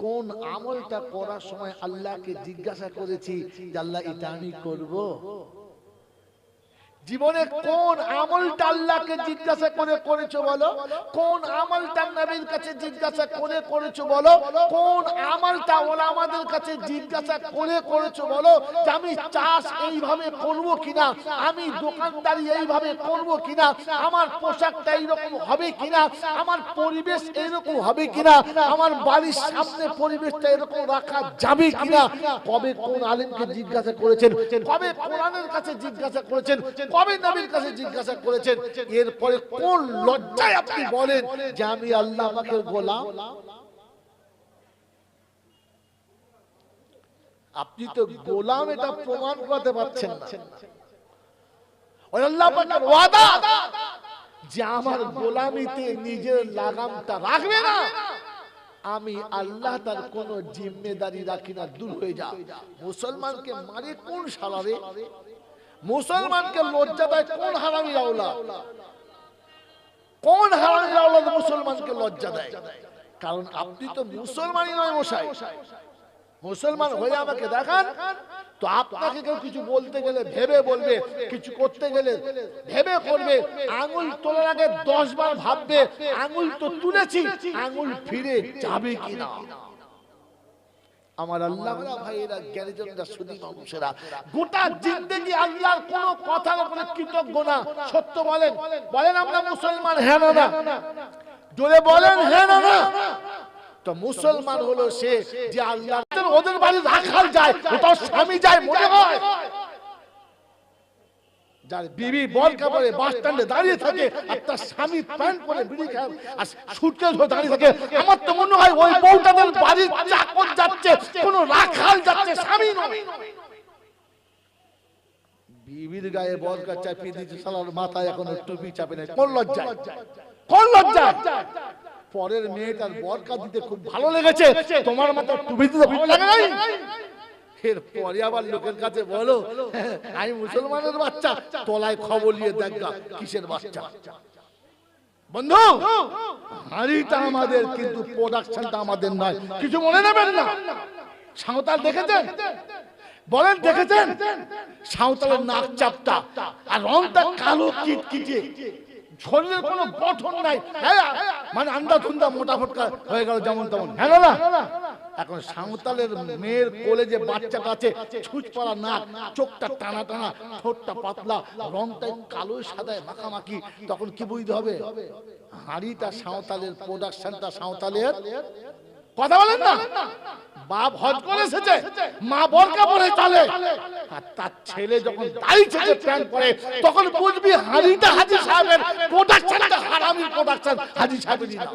[SPEAKER 1] কোন আমলটা করার সময় আল্লাহকে জিজ্ঞাসা করেছি যে আল্লাহ এটা আমি করব? জীবনে কোন আমলটা আল্লাহকে জিজ্ঞাসা করে করেছো বলো? কোন আমলটা নবীর কাছে জিজ্ঞাসা করে করেছো বলো? কোন আমলটা ওলামাদের কাছে জিজ্ঞাসা করে করেছো বলো? যে আমি চাষ এইভাবে করব কিনা, আমি দোকানদারি এইভাবে করব কিনা, আমার পোশাকটা এইরকম হবে কিনা, আমার পরিবেশ এইরকম হবে কিনা, আমার বাড়ির সামনে পরিবেশটা এরকম রাখা যাবে কিনা? কবে কোন আলেমকে জিজ্ঞাসা করেছেন? কবে কোরআনের কাছে জিজ্ঞাসা করেছেন? কবে নবীর কাছে জিজ্ঞাসা করেছেন? এরপরে কোন লজ্জায় আপনি বলেন যে আমি আল্লাহ পাকের গোলাম? আপনি তো গোলাম এটা প্রমাণ করতে পারছেন না। ওই আল্লাহ পাকের ওয়াদা যে আমার গোলামিতে নিজের লাগামটা রাখবে না, আমি আল্লাহ তার কোন জিম্মেদারি রাখি না, দূর হয়ে যা। মুসলমানকে মারে কোন শালারে? মুসলমানকে লজ্জা দেয় কোন হারামির আওলাদ? কোন হারামির আওলাদ মুসলমানকে লজ্জা দেয়? কারণ আপনি তো মুসলমানই নয় মশাই। মুসলমান হয়ে আমাকে দেখান তো আপনাকে কেউ কিছু বলতে গেলে ভেবে বলবে, কিছু করতে গেলে ভেবে করবে। আঙুল তোলার আগে 10 বার ভাববে আঙুল তো তুলেছি, আঙুল ফিরে যাবে কিনা। আমার আল্লাহ ভাইয়েরা, জ্ঞানীজনরা, সুধী মানুষেরা, গোটা জিন্দেগি আল্লাহর কোন কথার উপরে কৃতজ্ঞ না। সত্য বলেন, আমরা মুসলমান? হ্যাঁ না? জোরে বলেন হ্যাঁ না? তো মুসলমান হলো সে যে আল্লাহ ওদের বাড়ি রাখাল যায়, ওটার স্বামী যায় মনে হয়, যার বিবি বরকা পরে বাস স্ট্যান্ডে দাঁড়িয়ে থাকে আর তার স্বামী প্যান্ট পরে বিড়ি খায় আর সুটকেস ধরে দাঁড়িয়ে থাকে, আমার তো মনে হয় ওই বউটাদের বাড়ির চাকর যাচ্ছে, কোন রাখাল যাচ্ছে, স্বামী নয়। বিবির গায়ে বরকা চাপিয়ে দিয়েছে, শালার মাথায় এখন টুপি চাপে নেই। কোন লজ্জা? পরের মেয়েটার বরকা দিতে খুব ভালো লেগেছে, তোমার মাথায় টুপি দিতে ভালো লাগে নাই? এরপরে আবার লোকের কাছে বলো আমি মুসলমানের বাচ্চা, তলায় খবর নিয়ে দেখা কিসের বাচ্চা। বন্ধু, হাড়িটা আমাদের, কিন্তু প্রোডাকশনটা আমাদের নয়। কিছু মনে নেবেন না। সাঁওতাল দেখেছেন? বলেন দেখেছেন? সাঁওতালের নাক চাপটা আর রংটা কালো কিটকিটে, শরীরের কোনো গঠন নাই, মানে আন্দা ধুন্দা মোটা ফটকা হয়ে গেল যেমন তেমন। হ্যাঁ না? এখন সাঁওতালের মেয়ের কোলে যে বাচ্চাটা আছে, ছুঁচ পড়া নাক, চোখটা টানা টানা, ঠোঁটটা পাতলা, রংটা কালো সাদায় মাখামাখি, তখন কি বুঝতে হবে? হাঁড়িটা সাঁওতালের, প্রোডাকশনটা সাঁওতালের। কথা বলেন না? বাপ হজ করে এসেছে, মা বোরকা পরে চলে, আর তার ছেলে যখন দাড়ি ছেড়ে প্যান্ট পরে, তখন বুঝবি হাঁড়িটা হাজী সাহেবের, প্রোডাকশনটা হারামির প্রোডাকশন, হাজী সাহেবের না।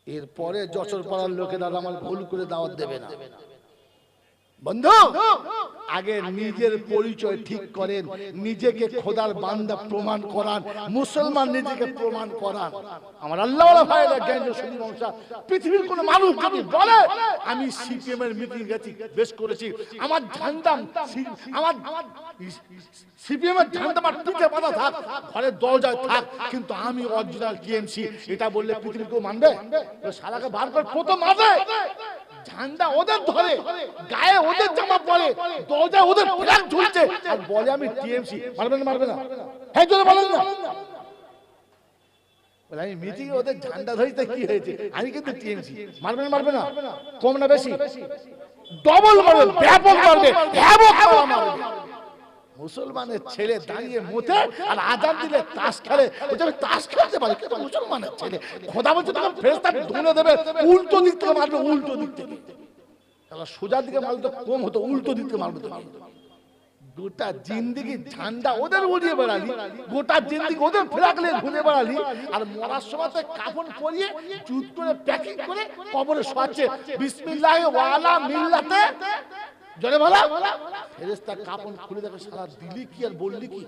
[SPEAKER 1] এরপরে যশোর পাড়ার লোকেরা আমার ভুল করে দাওয়াত দেবে না। বন্ধু, আগে নিজের পরিচয় ঠিক করেন, নিজেকে খোদার বান্দা প্রমাণ করান, মুসলমান নিজেকে প্রমাণ করান। আমার আল্লাহওয়ালা ভাইরা, জ্ঞানী সুধী বংশা, পৃথিবীর কোন মানুষ যদি বলে আমি সিপিএম এর মিটিং গেছি, বেশ করেছি, আমার ঝান্ডা, আমার সিপিএম এর ঝান্ডা আমার পিঠে বাঁধা থাক, ঘরের দরজায় থাক, কিন্তু আমি অরিজিনাল টিএমসি, এটা বললে পৃথিবীর কেউ মানবে? শালাকে বার করে প্রথম মারবে, ঝান্ডা ওদের ধরে, গায়ে ওদের জামা পরে, দরজায় ওদের ফ্ল্যাগ ঝুলছে, আর বলে আমি টিএমসি। মারবে না? মারবে না? হ্যাঁ জোরে বলেন না। বলে আমি মিটিং ওদের ঝান্ডা ধরিতে কি হয়েছে, আমি কিন্তু টিএমসি। মারবে না? মারবে না? কম না বেশি? ডবল মারবে, ব্যাপক মারবে, মারবে। মুসলমানের ছেলে দাঁড়িয়ে মুতে আর আজান দিলে তাস খেলে, আমি তাস খেলতে পারি, কিন্তু মুসলমানের ছেলে খোদা বলছে তখন ফেরেশতা ধুনে দেবে, উল্টো দিক থেকে মারবে, উল্টো দিক থেকে। তাহলে সোজা দিকে মারলে তো কম হতো, উল্টো দিক থেকে মারবে। গোটা জিন্দিগি ঝান্ডা ওদের উড়িয়ে বেড়ালি, গোটা জিন্দিগি ওদের ফেরাকলে ঘুরে বেড়ালি, আর মরার সময় কাফন পরিয়ে জুত করে প্যাকিং করে কবরে শোয়াচ্ছে, বিসমিল্লাহ ওয়ালা মিল্লাতে। জোরে বলা, ফেরেশতা কাফন খুলে দেখে, সারা দিলি কি আর বললি কি?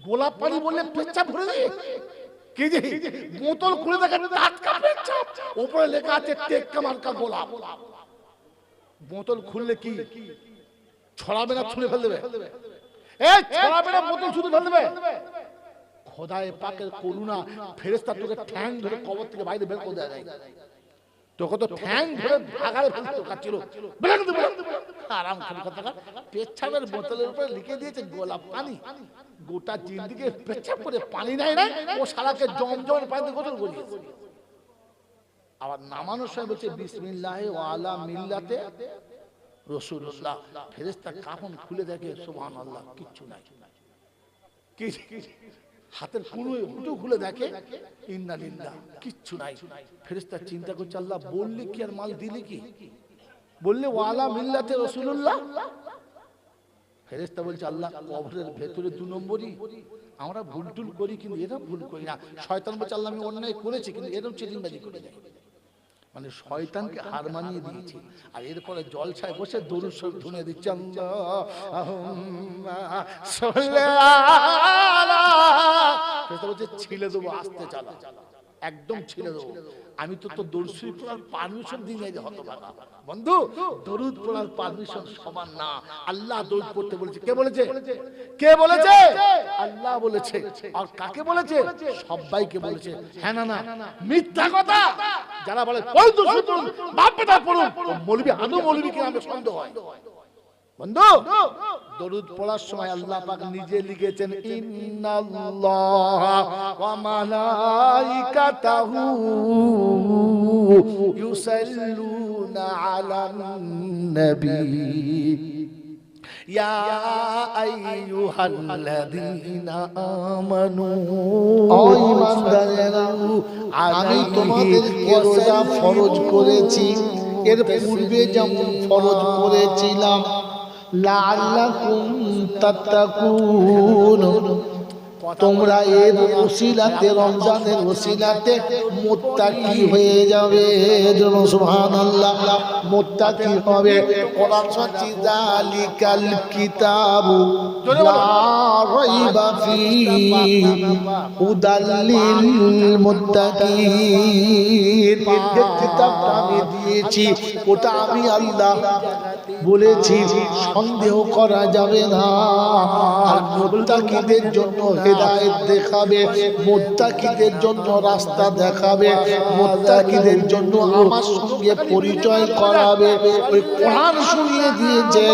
[SPEAKER 1] গোলাপ পানি বললে পেচ্ছাপ ভরে দেয় কি? যে বোতল খুলে দেখে টাটকা পেচ্ছাপ, উপরে লেখা আছে টেক্কা মার্কা গোলাপ। বোতল খুললে কি ছড়াবে না, ছুঁড়ে ফেল দেবে? এই ছড়াবে না, বোতল শুধু ফেল দেবে। খোদায়ে পাকের করুণা, ফেরেশতা তোকে ঠ্যাং ধরে কবর থেকে বাইরে বের করে দেয়। তোকে তো ঠ্যাং ধরে ভাগাড়ে ফেলতে কাটছিল, আরাম করে কথা। পেচ্ছাপের বোতলের উপরে লিখে দিয়েছে গোলাপ পানি। গোটা জিন্দিগি পেচ্ছাপ করে পানি নাই নাই, ও শালাকে জমজমের পানিতে গোসল করিয়েছে। আবার নামানোর সময় বলছে বিসমিল্লাহ ওয়ালা মিল্লাতে রাসূলুল্লাহ। ফেরেশতা কাফন খুলে দেখে, সুবহানাল্লাহ, কিচ্ছু নাই। কি হাতের কুঁড়ো খুলে দেখে, ইন্না লিল্লাহ, কিচ্ছু নাই। ফেরেশতা চিন্তা করছে, আল্লাহ বললি কি আর মাল দিলি কি? বললে ওয়ালা মিল্লাতে রাসূলুল্লাহ। ফেরেশতা বলছে, আল্লাহ কবরের ভেতরে 2 নম্বরই। আমরা ভুল টুল করি, কিন্তু এরা ভুল করি না। শয়তান বলছে, আল্লাহ আমি অন্যায় করেছি, কিন্তু এরকম চিটিংবাজি করে দেয়। মানে শয়তানকে হার মানিয়ে দিয়েছে। আর এরপরে জলসায় বসে দরুদ শরীফ ধুনে দিচ্ছে, আল্লাহুম্মা সাল্লি আলা। ফেরেশতা বলছে, ছিলে দেবো, আস্তে চালা, একদম ছিলে দেবো। আমি তো দরুদ শরীফ পড়ার পারমিশন দিই নাই রে হতভাগা। বন্ধু, দরুদ পড়ার পারমিশন সবার না। আল্লাহ দরুদ পড়তে বলেছে। কে বলেছে? কে বলেছে? আল্লাহ বলেছে। আর কাকে বলেছে? সবাইকে বলেছে। হ্যাঁ না না মিথ্যা কথা। যারা বলে পড়ুন দরুদ পড়ুন, বাপ বেটা পড়ুন, মৌলবি আদৌ মৌলবি কিনা আমার সন্দেহ হয়। বন্ধু, দরুদ পড়ার সময় আল্লাহ পাক নিজে লিখেছেন, ইন্নাল্লাহা ওয়া মালাইকাতাহু ইউসাল্লুনা আলান নবী ইয়া আইয়ুহাল্লাযীনা আমানু।
[SPEAKER 2] ও ঈমানদারেরা, আমি তোমাদেরকে রোজা ফরজ করেছি, এর পূর্বে যেমন ফরজ করেছিলাম, লাআল্লাকুম তাত্তাকুন। তোমরা এর ওসিলাতে, রমজানের ওসিলাতে মুত্তাকি হয়ে যাবে। সুবহানাল্লাহ, মুত্তাকি হবে। কোরআন সত্যি, যালিকাল কিতাবু লা রাইবা ফীহি হুদাল লিল মুত্তাকিন। যে কিতাবটা আমি দিয়েছি, ওটা আমি আল্লাহ বলেছি, সন্দেহ করা যাবে না। আর মুত্তাকিদের জন্য হেদায়েত দেখাবে, মুত্তাকিদের জন্য রাস্তা দেখাবে, মুত্তাকিদের জন্য আমার সঙ্গে পরিচয় করাবে। ওই কোরআন শুনিয়ে দিয়েছে,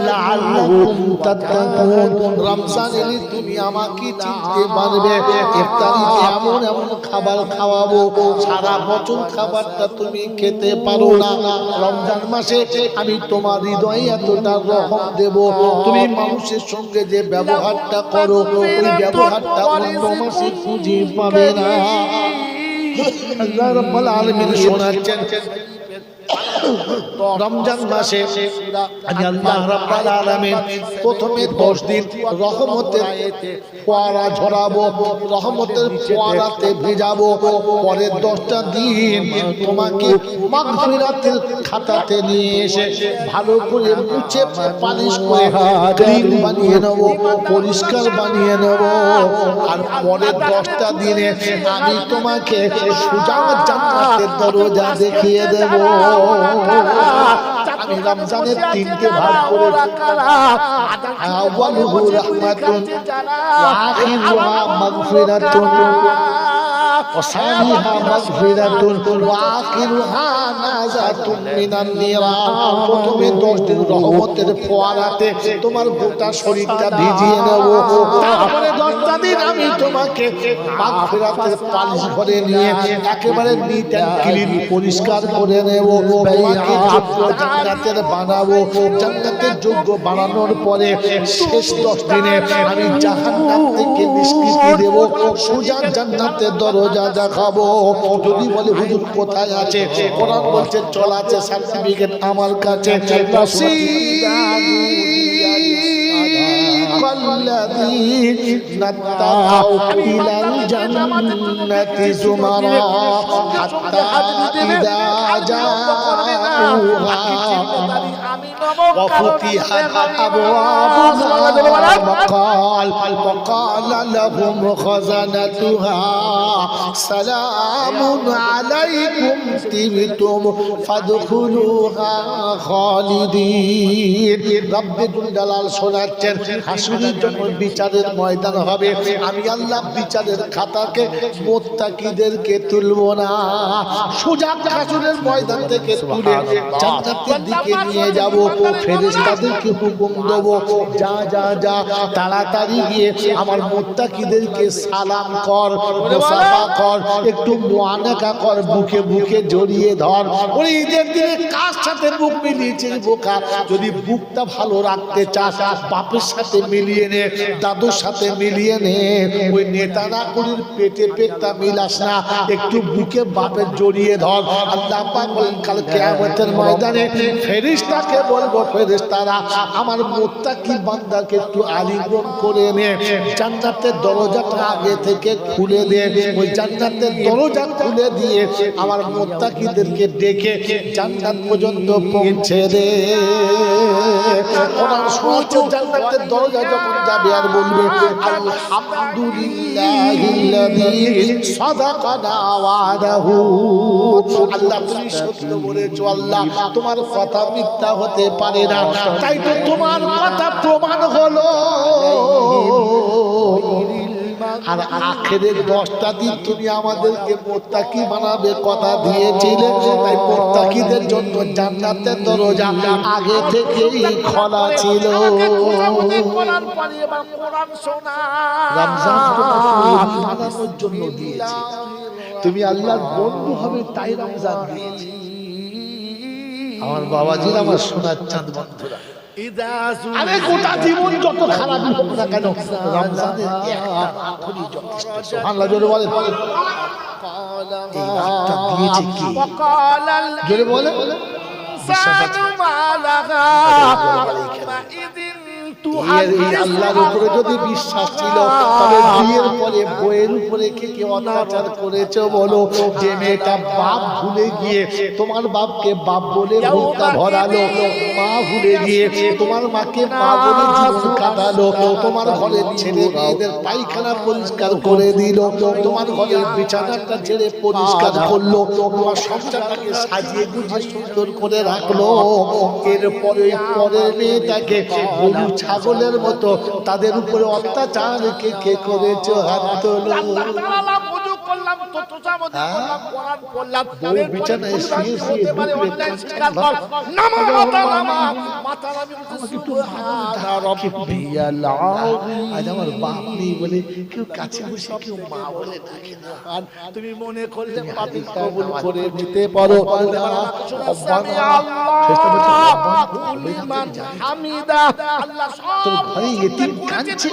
[SPEAKER 2] লাআল্লাকুম তাত্তাকুন। রমজান এলে তুমি আমাকে চিনতে পারবে। ইফতারিতে এমন এমন খাবার খাওয়াবো, সারা বছর খাবারটা তুমি খেতে পারো না। রমজান মাসে আমি তোমার হৃদয়ে এতটা রহম দেব, তুমি মানুষের সঙ্গে যে ব্যবহারটা করো ওই ব্যবহারটা অন্য মাসে খুঁজে পাবে না। আল্লাহ রাব্বুল আলামিন শোনাচ্ছেন, রমজান মাসে আমি আল্লাহ রাব্বুল আলামিন প্রথমে 10 দিন রহমতের ফোয়ারা ঝরাবো, রহমতের ফোয়ারাতে ভিজাবো। পরের 10টা দিন তোমাকে মাগফিরাতের খাতাতে নিয়ে এসে ভালো করে মুছে পালিশ করে ক্লিন বানিয়ে নেব, পরিষ্কার বানিয়ে নেব। আর পরের 10টা দিনে আমি তোমাকে সোজা জান্নাতের দরজা দেখিয়ে দেব। আমি রমজানের 3টে ভাগ করেছি, আউয়ালুহু রাহমাতুন ওয়া আখিরুহা মাগফিরাতুন ওয়া সানিহা মাগফিরাতুন ওয়া আখিরুহা নাজাতুন মিনান নিরান। প্রথমে 10 দিন রহমতের ফোয়ারাতে তোমার গোটা শরীরটা ভিজিয়ে নেব, তারপরে 10টা দিন আমি তোমাকে মাগফিরাতের পালিশ করে নিয়ে একেবারে নিট এন্ড ক্লিন পরিষ্কার করে নেব, তোমাকে যোগ্য জান্নাতের বানাবো। জান্নাতের যোগ্য বানানোর পরে শেষ 10 দিনে আমি জাহান্নাম থেকে নিষ্কৃতি দেব, সোজা জান্নাতের দরজা দেখাবো। যদি বলে হুজুর কোথায় আছে, কোরআন বলছে চল আছে, সার্টিফিকেট আমার কাছে। الذين اتقوا إلى الجنة زمرا حتى إذا جاءوها وفتحت أبوابها وقال لهم خزنتها سلام عليكم طبتم فادخلوها خالدين। রব্বুল জালাল শোনাচ্ছেন, হাসরের জন্য বিচারের ময়দান হবে, আমি আল্লাহ বিচারের খাতাকে মুত্তাকিদেরকে তুলবো না, সোজা হাসরের ময়দান থেকে তুলে জান্নাতের দিকে নিয়ে যাব। ফেরেশতাদেরকে হুকুম দেব, যা যা যা তাড়াতাড়ি গিয়ে আমার মুত্তাকিদেরকে সালাম কর, মুসাফা কর, একটু মুআনাকা কর, বুকে বুকে জড়িয়ে ধর। ওই ঈদের দিনে কার সাথে বুক মিলিয়েছিস বোকা? যদি বুকটা ভালো রাখতে চাস বাপের সাথে মিলিয়ে নে, দাদুর সাথে মিলিয়ে নে। ওই নেতারা করির পেটে পেটটা মিলাস না, একটু বুকে বাপের জড়িয়ে ধর। আল্লাহ পাক বলেন কাল কিয়ামতের ময়দানে ফেরেশতাকে বলবো, ফেরেশতারা আমার মুত্তাকি বান্দাকে একটু আলিঙ্গন করে নে, জান্নাতের দরজাটা আগে থেকে খুলে দে। ওই জান্নাতের দরজা খুলে দিয়ে আমার মুত্তাকিদেরকে ডেকে জান্নাত পর্যন্ত পৌঁছে দে। ওরা শুনছে জান্নাতের দরজা যখন যাবে আর বলবে আলহামদুলিল্লাহিল্লাযী সাদাকানা ওয়াদাহু। আল্লাহ তুমি সত্য বলেছো, আল্লাহ তোমার কথা মিথ্যা হতে পারে না, তাই তো তোমার কথা প্রমাণ হলো। আর আখেরের 10টা দিন তুমি আমাদেরকে মুত্তাকি বানাবে কথা দিয়েছিলে, তাই মুত্তাকিদের জন্য জান্নাতের দরজা আগে থেকেই খোলা ছিল। রমজান মানানোর জন্য দিয়েছি, তুমি আল্লাহর বন্ধু হবে তাই রমজান দিয়েছি। আমার বাবাজির, আমার সোনার চাঁদ বন্ধুরা, আরে গোটা জীবন যত খারাপ হোক না কেন রমজানের একটা রাতই যথেষ্ট। সুবহানাল্লাহ জোরে বলেন। এই রাতটা দিয়েছে কি? জোরে বলে এই আল্লাহর উপরে যদি বিশ্বাস ছিল, তবে বিয়ের পরে বইয়ের উপরে কে কে অত্যাচার করেছে বলো? যে মেয়েটা বাপ ভুলে গিয়ে তোমার বাপকে বাপ বলে মুখটা ভরালো, মা ভুলে গিয়ে তোমার মাকে মা বলে জীবন কাটালো, তোমার ঘরের ছেলে মেয়েদের পায়খানা পরিষ্কার করে দিল, তোমার ঘরের বিছানাটা ছেড়ে পরিষ্কার করলো, তোমার সংসারটাকে সাজিয়ে গুছিয়ে সুন্দর করে রাখলো। এরপরে পরের মেয়েটাকে গরু ছাগলের মতো তাদের উপরে অত্যাচার কে কে করেছো? হাত তোলো।
[SPEAKER 1] তোষামতি করলাম, কোরআন পড়লাম,
[SPEAKER 2] বউ বিছানায় শুয়ে শুয়ে
[SPEAKER 1] হতে পারে
[SPEAKER 2] দুপুরে
[SPEAKER 1] অনলাইন
[SPEAKER 2] কাঁদছে,
[SPEAKER 1] শিকার কর, নামা মাথা নামা, মাথা নামি সুবহানা রাব্বিয়াল আযীম।
[SPEAKER 2] আজ আমার বাপ নেই বলে কেউ কাছে বসে কেউ মা বলে ডাকে না।
[SPEAKER 1] আর তুমি মনে করলে পাপি কবুল করে নিতে পারো। লিমান হামিদা, আল্লাহ
[SPEAKER 2] তোর ঘরে ইতিম কাঁদছে,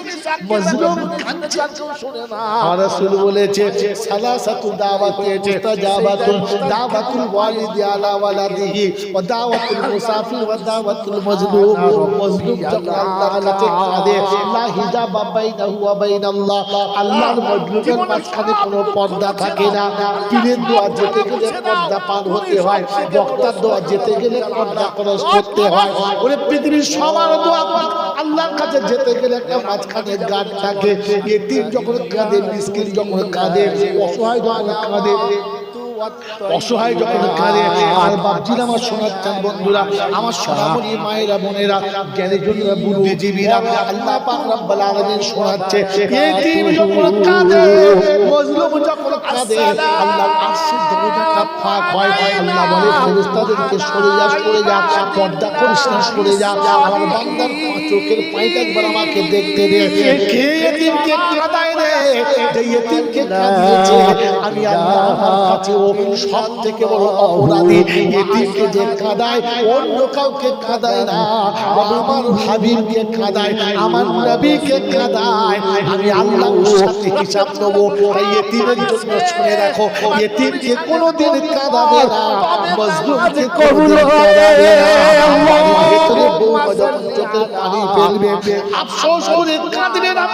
[SPEAKER 2] মজলুম কাঁদছে।
[SPEAKER 1] শুনে না।
[SPEAKER 2] আর রাসূল বলেছে সালাসাতু দাওয়াতুন মুস্তাজাবাতুন, দাওয়াতুল ওয়ালিদি আলা ওয়ালাদিহি ওয়া দাওয়াতুল মুসাফির ওয়া দাওয়াতুল মাজলুম। মাজলুম যখন আল্লাহর কাছে কাঁদে, লা হিজাবা বাইনাহু ওয়া বাইনাল্লাহ, আল্লাহর মাজলুমের মাঝখানে কোনো পর্দা থাকে না। পীরের দোয়া যেতে গেলে পর্দা পার হতে হয়, বক্তার দোয়া যেতে গেলে পর্দা খরচ করতে হয়। ওরে পৃথিবীর সবার দোয়া আল্লাহর কাছে যেতে গেলে একটা মাঝখানে গাঁট থাকে। ইতিম যখন কাঁদে, মিসকিন যখন কাঁদে, অসহায় যখন কাঁদে, অসহায় যখন কাঁদে, আর বাপজিরা আমার শোনাচ্ছেন বন্ধুরা, আমার সোনামণি মায়েরা বোনেরা, জ্ঞানীজনেরা, বুদ্ধিজীবীরা, আল্লাহ পাক রব্বুল আলামিন শোনাচ্ছে ইতিম যখন কাঁদে, মজলুম যখন কাঁদে, আল্লাহর আরশের দরজাটা ফাঁক হয়। আল্লাহ বলে ফেরেশতাদেরকে সরে যা, সরে যা, পর্দা করিস না, সরে যা, আমার বান্দার চোখের পানিটা একবার আমাকে দেখতে দে। কে ইতিমকে কাঁদায় রে? যে ইতিমকে কাঁদিয়েছে আমি আল্লাহ আমার কাছে ও সব থেকে বড় অপরাধী। ইতিমকে যে কাঁদায় অন্য কাউকে কাঁদায় না, আমার হাবিবকে কাঁদায়, আমার নবীকে কাঁদায়, আমি আল্লাহর সাথে হিসাব নেব। তাই ইতিমের জন্য শুনে রাখো, ইতিমকে কোনোদিন কাঁদাবে না, মজলুমকে কোনোদিন কাঁদাবে না। আমার ভেতরে বউ যখন চোখের পানি ফেলবে, আফসোস করে কাঁদবে না।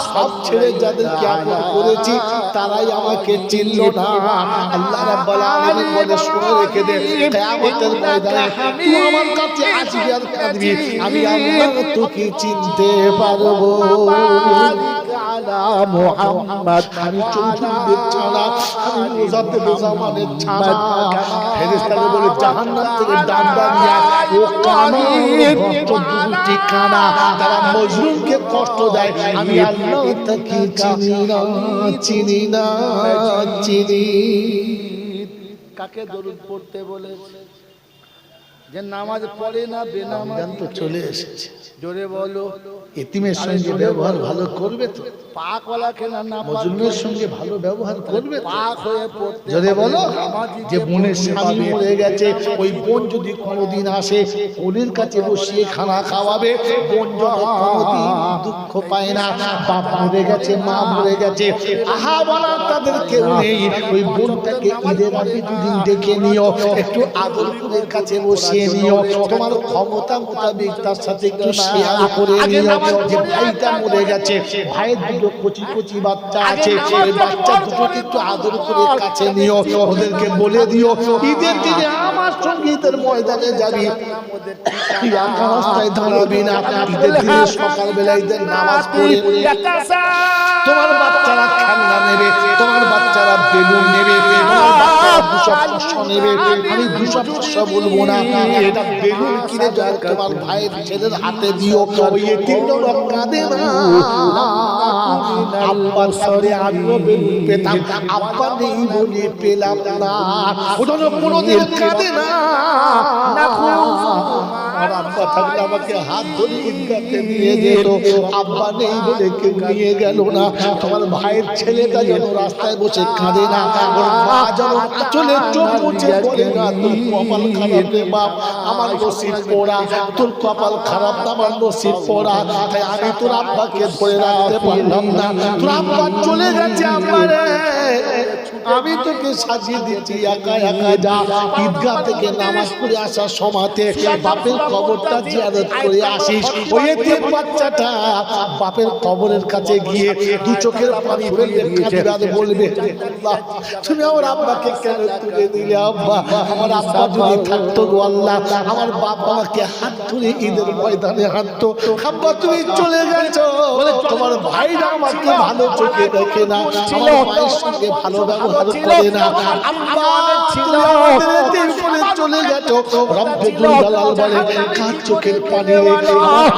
[SPEAKER 2] সব ছেড়ে যাদেরকে আপন করেছি তারাই আমাকে চিনল না। আল্লাহ রাব্বুল আলামিন বলে শুনে রেখে দে, কিয়ামতের ময়দানে তুই আমার কাছে আসবি আর কাঁদবি, আমি আল্লাহ তোকে চিনতে পারবো।
[SPEAKER 1] মুহাম্মদ,
[SPEAKER 2] আমি চৌধুরীদের ছাড়া, আমি মুজাদ্দেদের ছাড়া। ফেরেশতারা বলে জাহান্নাম থেকে ডান্ডা নিয়ে ও কানের দুটি কানা, তারা মজলুমকে কষ্ট দেয়, আমি আল্লাহ তাকে চিনি না, চিনি না, চিনি।
[SPEAKER 1] কাকে দরুদ পড়তে বলেছে? যে নামাজ পড়ে না, বেনামাজ।
[SPEAKER 2] রমজান তো চলে এসেছে,
[SPEAKER 1] জোরে বলো।
[SPEAKER 2] এতিমের সঙ্গে ব্যবহার ভালো করবে তো?
[SPEAKER 1] পাক ওয়ালা কেনা না,
[SPEAKER 2] মজলুমের সঙ্গে ভালো ব্যবহার করবে তো?
[SPEAKER 1] পাক হয়ে পড়তে
[SPEAKER 2] যদি বলো
[SPEAKER 1] নামাজি
[SPEAKER 2] যে বোনের স্বামী মরে গেছে, ওই বোন যদি কোনোদিন আসে ওদের কাছে বসিয়ে খানা খাওয়াবে, বোন যদি কোনোদিন দুঃখ পায় না, বাপ মরে গেছে, মা মরে গেছে, আহা বলা তাদের কেউ নেই, ওই বোনটাকে ঈদের আগে দুদিন ডেকে নিও, একটু আদর করে কাছে বসিয়ে নিও, তোমার ক্ষমতা মোতাবেক তার সাথে একটু শেয়ার করে নিও যে ভাইটা মরে গেছে, ভাইয়ের দুটো কচি কচি বাচ্চা আছে, ওই বাচ্চা দুটোকে একটু আদর করে কাছে নিও, ওদেরকে বলে দিও ঈদের দিনে আমার সঙ্গে ঈদের ময়দানে যাবি, রাস্তায় দাঁড়াবি না, ঈদের দিনে সকালবেলা ঈদের নামাজ পড়ে তোমার বাচ্চারা খেলনা নেবে, তোমার বাচ্চারা বেলুন নেবে, তোমার বাচ্চারা দুশো নেবে, আমি দুশো বলবো না, এটা বেলুন কিনে যার তোমার ভাইয়ের ছেলের হাতে দিও। ওই তিনজন কাঁদে না, আব্বার সাথে আমিও বেলুন পেতাম, আব্বা নেই বলে পেলাম না, ওটা কোনোদিন কাঁদে না। আর আব্বা থাকলে আমাকে হাত ধরে ঈদগাহতে নিয়ে যেত, আব্বা নেই বলে কেউ নিয়ে গেল না। তোমার ভাইয়ের ছেলেটা যেন রাস্তায় বসে কাঁদে না, ওর মা যেন চলে চোখ মুছে বলে না তোর কপাল খারাপ রে বাপ, আমার নসিব পোড়া, তোর কপাল খারাপ না, আমার নসিব পোড়া। তাই আমি তোর আব্বাকে ধরে রাখতে পারলাম না, তোর আব্বা চলে গেছে, আব্বা রে আমি তোকে সাজিয়ে দিচ্ছি, একা একা যা, ঈদগাহ থেকে নামাজ পড়ে আসার সময়তে বাপের কবরটা জিয়ারত করে আসিস। ওই এতিম বাচ্চাটা বাপের কবরের কাছে গিয়ে দু চোখের পানি ফেলবে, কাঁদবে আর বলবে আল্লাহ তুমি আমার আব্বাকে কেন তুলে দিলে, আব্বা আমার আব্বা যদি থাকতো গো আল্লাহ, আমার বাপ আমাকে হাত ধরে ঈদের ময়দানে হাঁটতো, আব্বা তুমি চলে গেছো, তোমার ভাইরা আমাকে ভালো চোখে দেখে না, আমার মায়ের সঙ্গে ভালো ব্যবহার করে না, আব্বা ছিল চলে গেছো। রব্বুল জালাল বলে কাঁদো চোখের পানি রে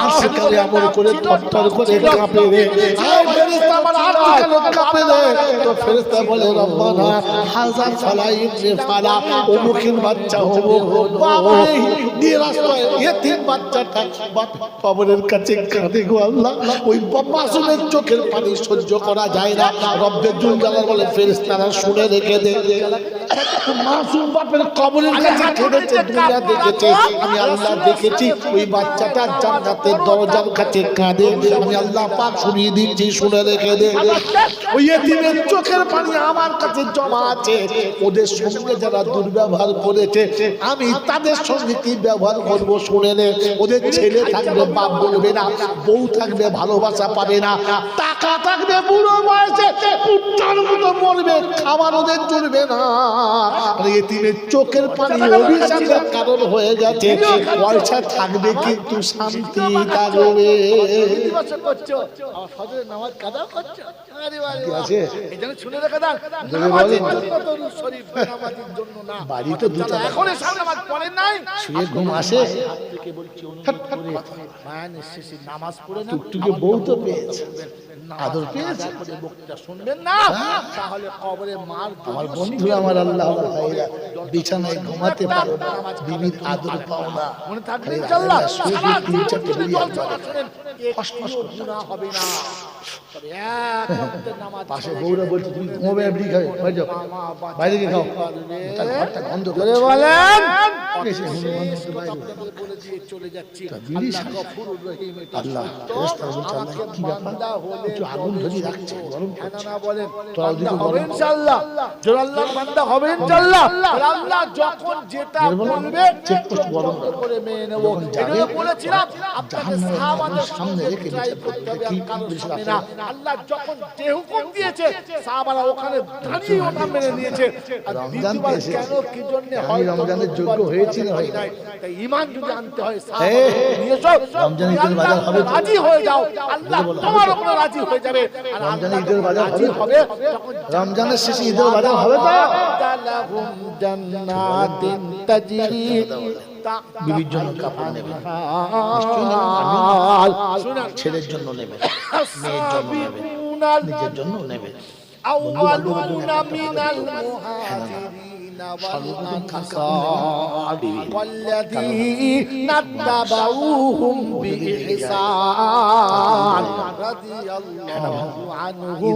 [SPEAKER 2] আশিকারে আমল করে থরথর করে কাঁপে রে আয় ফেরেশতা আমার আশিকারে কাঁপে রে তো ফেরেশতা বলে রব্বানা হাযা ফালাইন রে ফালা অমুকের বাচ্চা হবো বাবা নিরাশ হয় এতিম বাচ্চাটা বাপ কবরের কাছে কাঁদে গো আল্লাহ ওই মাসুমের চোখের পানি সহ্য করা যায় না রব্বে জুল জালাল বলে ফেরেশতারা শুনে রেখে দে মাসুম বাপের কবরের কাছে কেঁদেছে দুনিয়া দেখেছে আমি আল্লাহ দেখেছি ওই বাচ্চাটা জান্নাতের দরজার কাছে কাঁদে আমি আল্লাহ পাক শুনিয়ে দিচ্ছি শুনে রেখে দে ওই এতিমের চোখের পানি আমার কাছে জমা আছে ওদের সঙ্গে যারা দুর্ব্যবহার করেছে আমি তাদের সঙ্গে কি ব্যবহার করবো শুনে নে ওদের ছেলে থাকবে বাপ বলবে না বউ থাকবে ভালোবাসা পাবে না টাকা থাকবে বুড়ো বয়সে পুত্রের মতো মরবে খাবার ওদের জুড়বে না আর এতিমের চোখের পানি অভিশাপের কারণ হয়ে গেছে পয়সা থাকবে কিন্তু শান্তি থাকবে
[SPEAKER 1] নামাজ কাদা করছো
[SPEAKER 2] আছে
[SPEAKER 1] এজন্য শুনে রেখে দাও নামাজের জন্য দরুদ শরীফ নামাজের জন্য না
[SPEAKER 2] বাড়ি তো দুটো
[SPEAKER 1] এখন সব নামাজ পড়েন নাই
[SPEAKER 2] শুয়ে ঘুম আসে
[SPEAKER 1] থেকে বলছি মায়ানের শেষে নামাজ পড়ে না
[SPEAKER 2] টুকটুকে বউ তো পেয়েছে আদর পেয়েছে
[SPEAKER 1] করে বক্তৃতা শুনবেন না তাহলে কবরে মার
[SPEAKER 2] আমার বন্ধু আমার আল্লাহ ভাইরা বিছানায় ঘুমাতে পারো না বিবির আদর পাও না
[SPEAKER 1] মনে থাকবে ইনশাআল্লাহ
[SPEAKER 2] শুয়ে তিন চারটে বিবি আদর
[SPEAKER 1] শুনেন কষ্ট গুনাহ হবে না তবে এক ওয়াক্তের নামাজ
[SPEAKER 2] পাশে বউরা বলছে তুমি ঘুমাবে না বিড়ি খাবে বাইরে যাও বাইরে গিয়ে খাও তার ঘরটা গন্ধ করে
[SPEAKER 1] বলেন
[SPEAKER 2] এসে হনুমান
[SPEAKER 1] আপনাদের বলে দিয়ে চলে যাচ্ছি
[SPEAKER 2] বিড়ি
[SPEAKER 1] আল্লাহ গফুরুর রহিম এটা
[SPEAKER 2] আল্লাহ
[SPEAKER 1] সত্য।
[SPEAKER 2] ফেরেশতা বলছে আল্লাহ
[SPEAKER 1] আমাকে
[SPEAKER 2] কি ব্যাপার
[SPEAKER 1] বান্দা হলে
[SPEAKER 2] একটু আগুন ধরিয়ে রাখছে গরম
[SPEAKER 1] হ্যাঁ
[SPEAKER 2] করছে
[SPEAKER 1] না বলেন
[SPEAKER 2] তোরা ওদিকে
[SPEAKER 1] বান্দা হবে
[SPEAKER 2] গরম কর।
[SPEAKER 1] ইনশাআল্লাহ জোর আল্লাহ বান্দা হবে ইনশাআল্লাহ আর আল্লাহ যখন যেটা বলবে
[SPEAKER 2] চেকপোস্ট গরম
[SPEAKER 1] তত করে মেনে নেব
[SPEAKER 2] যখন যাবে,
[SPEAKER 1] এটাও বলেছিলাম আপনাদের
[SPEAKER 2] জাহান্নামের
[SPEAKER 1] সাহাবাদের
[SPEAKER 2] সামনে রেখে
[SPEAKER 1] ট্রাই
[SPEAKER 2] বিচার
[SPEAKER 1] করতে হবে
[SPEAKER 2] কি
[SPEAKER 1] আর কারোর
[SPEAKER 2] পুলিশ
[SPEAKER 1] সামনে
[SPEAKER 2] রাখে
[SPEAKER 1] না আল্লাহ যখন যে হুকুম দিয়েছে সাহাবারা ওখানে দাঁড়িয়ে ওটা মেনে নিয়েছে আর
[SPEAKER 2] রমজান
[SPEAKER 1] দ্বিতীয়বার
[SPEAKER 2] পেয়েছে।
[SPEAKER 1] কেন কি জন্য
[SPEAKER 2] আমি
[SPEAKER 1] হয়
[SPEAKER 2] রমজানের যোগ্য হয়েছি না হয় নাই?
[SPEAKER 1] তাই ঈমান যদি আনতে হয়
[SPEAKER 2] এই,
[SPEAKER 1] সাহাবাদের নিয়ে এসো
[SPEAKER 2] রমজান ঈদের বাজার হবে তো?
[SPEAKER 1] রাজি হয়ে যাও আল্লাহ
[SPEAKER 2] বলো, হবে
[SPEAKER 1] তোমার
[SPEAKER 2] তো?
[SPEAKER 1] উপরে রাজি হয়ে যাবে আর
[SPEAKER 2] রমজানে
[SPEAKER 1] আল্লাহ
[SPEAKER 2] ঈদের বাজার
[SPEAKER 1] রাজি
[SPEAKER 2] হবে তো?
[SPEAKER 1] হবে তখন
[SPEAKER 2] রমজানের শেষে ঈদের বাজার হবে তো
[SPEAKER 1] লাহুম জান্নাতিন তাজরি
[SPEAKER 2] বিবির জন্য কাপড় নেবে
[SPEAKER 1] শুনুন
[SPEAKER 2] ছেলের জন্য নেবে মেয়ের জন্য নেবে নিজের জন্য নেবে
[SPEAKER 1] আউয়ালুনা মিনাল মুহাজিরিন والذين اتبعوهم بإحسان رضي الله عنهم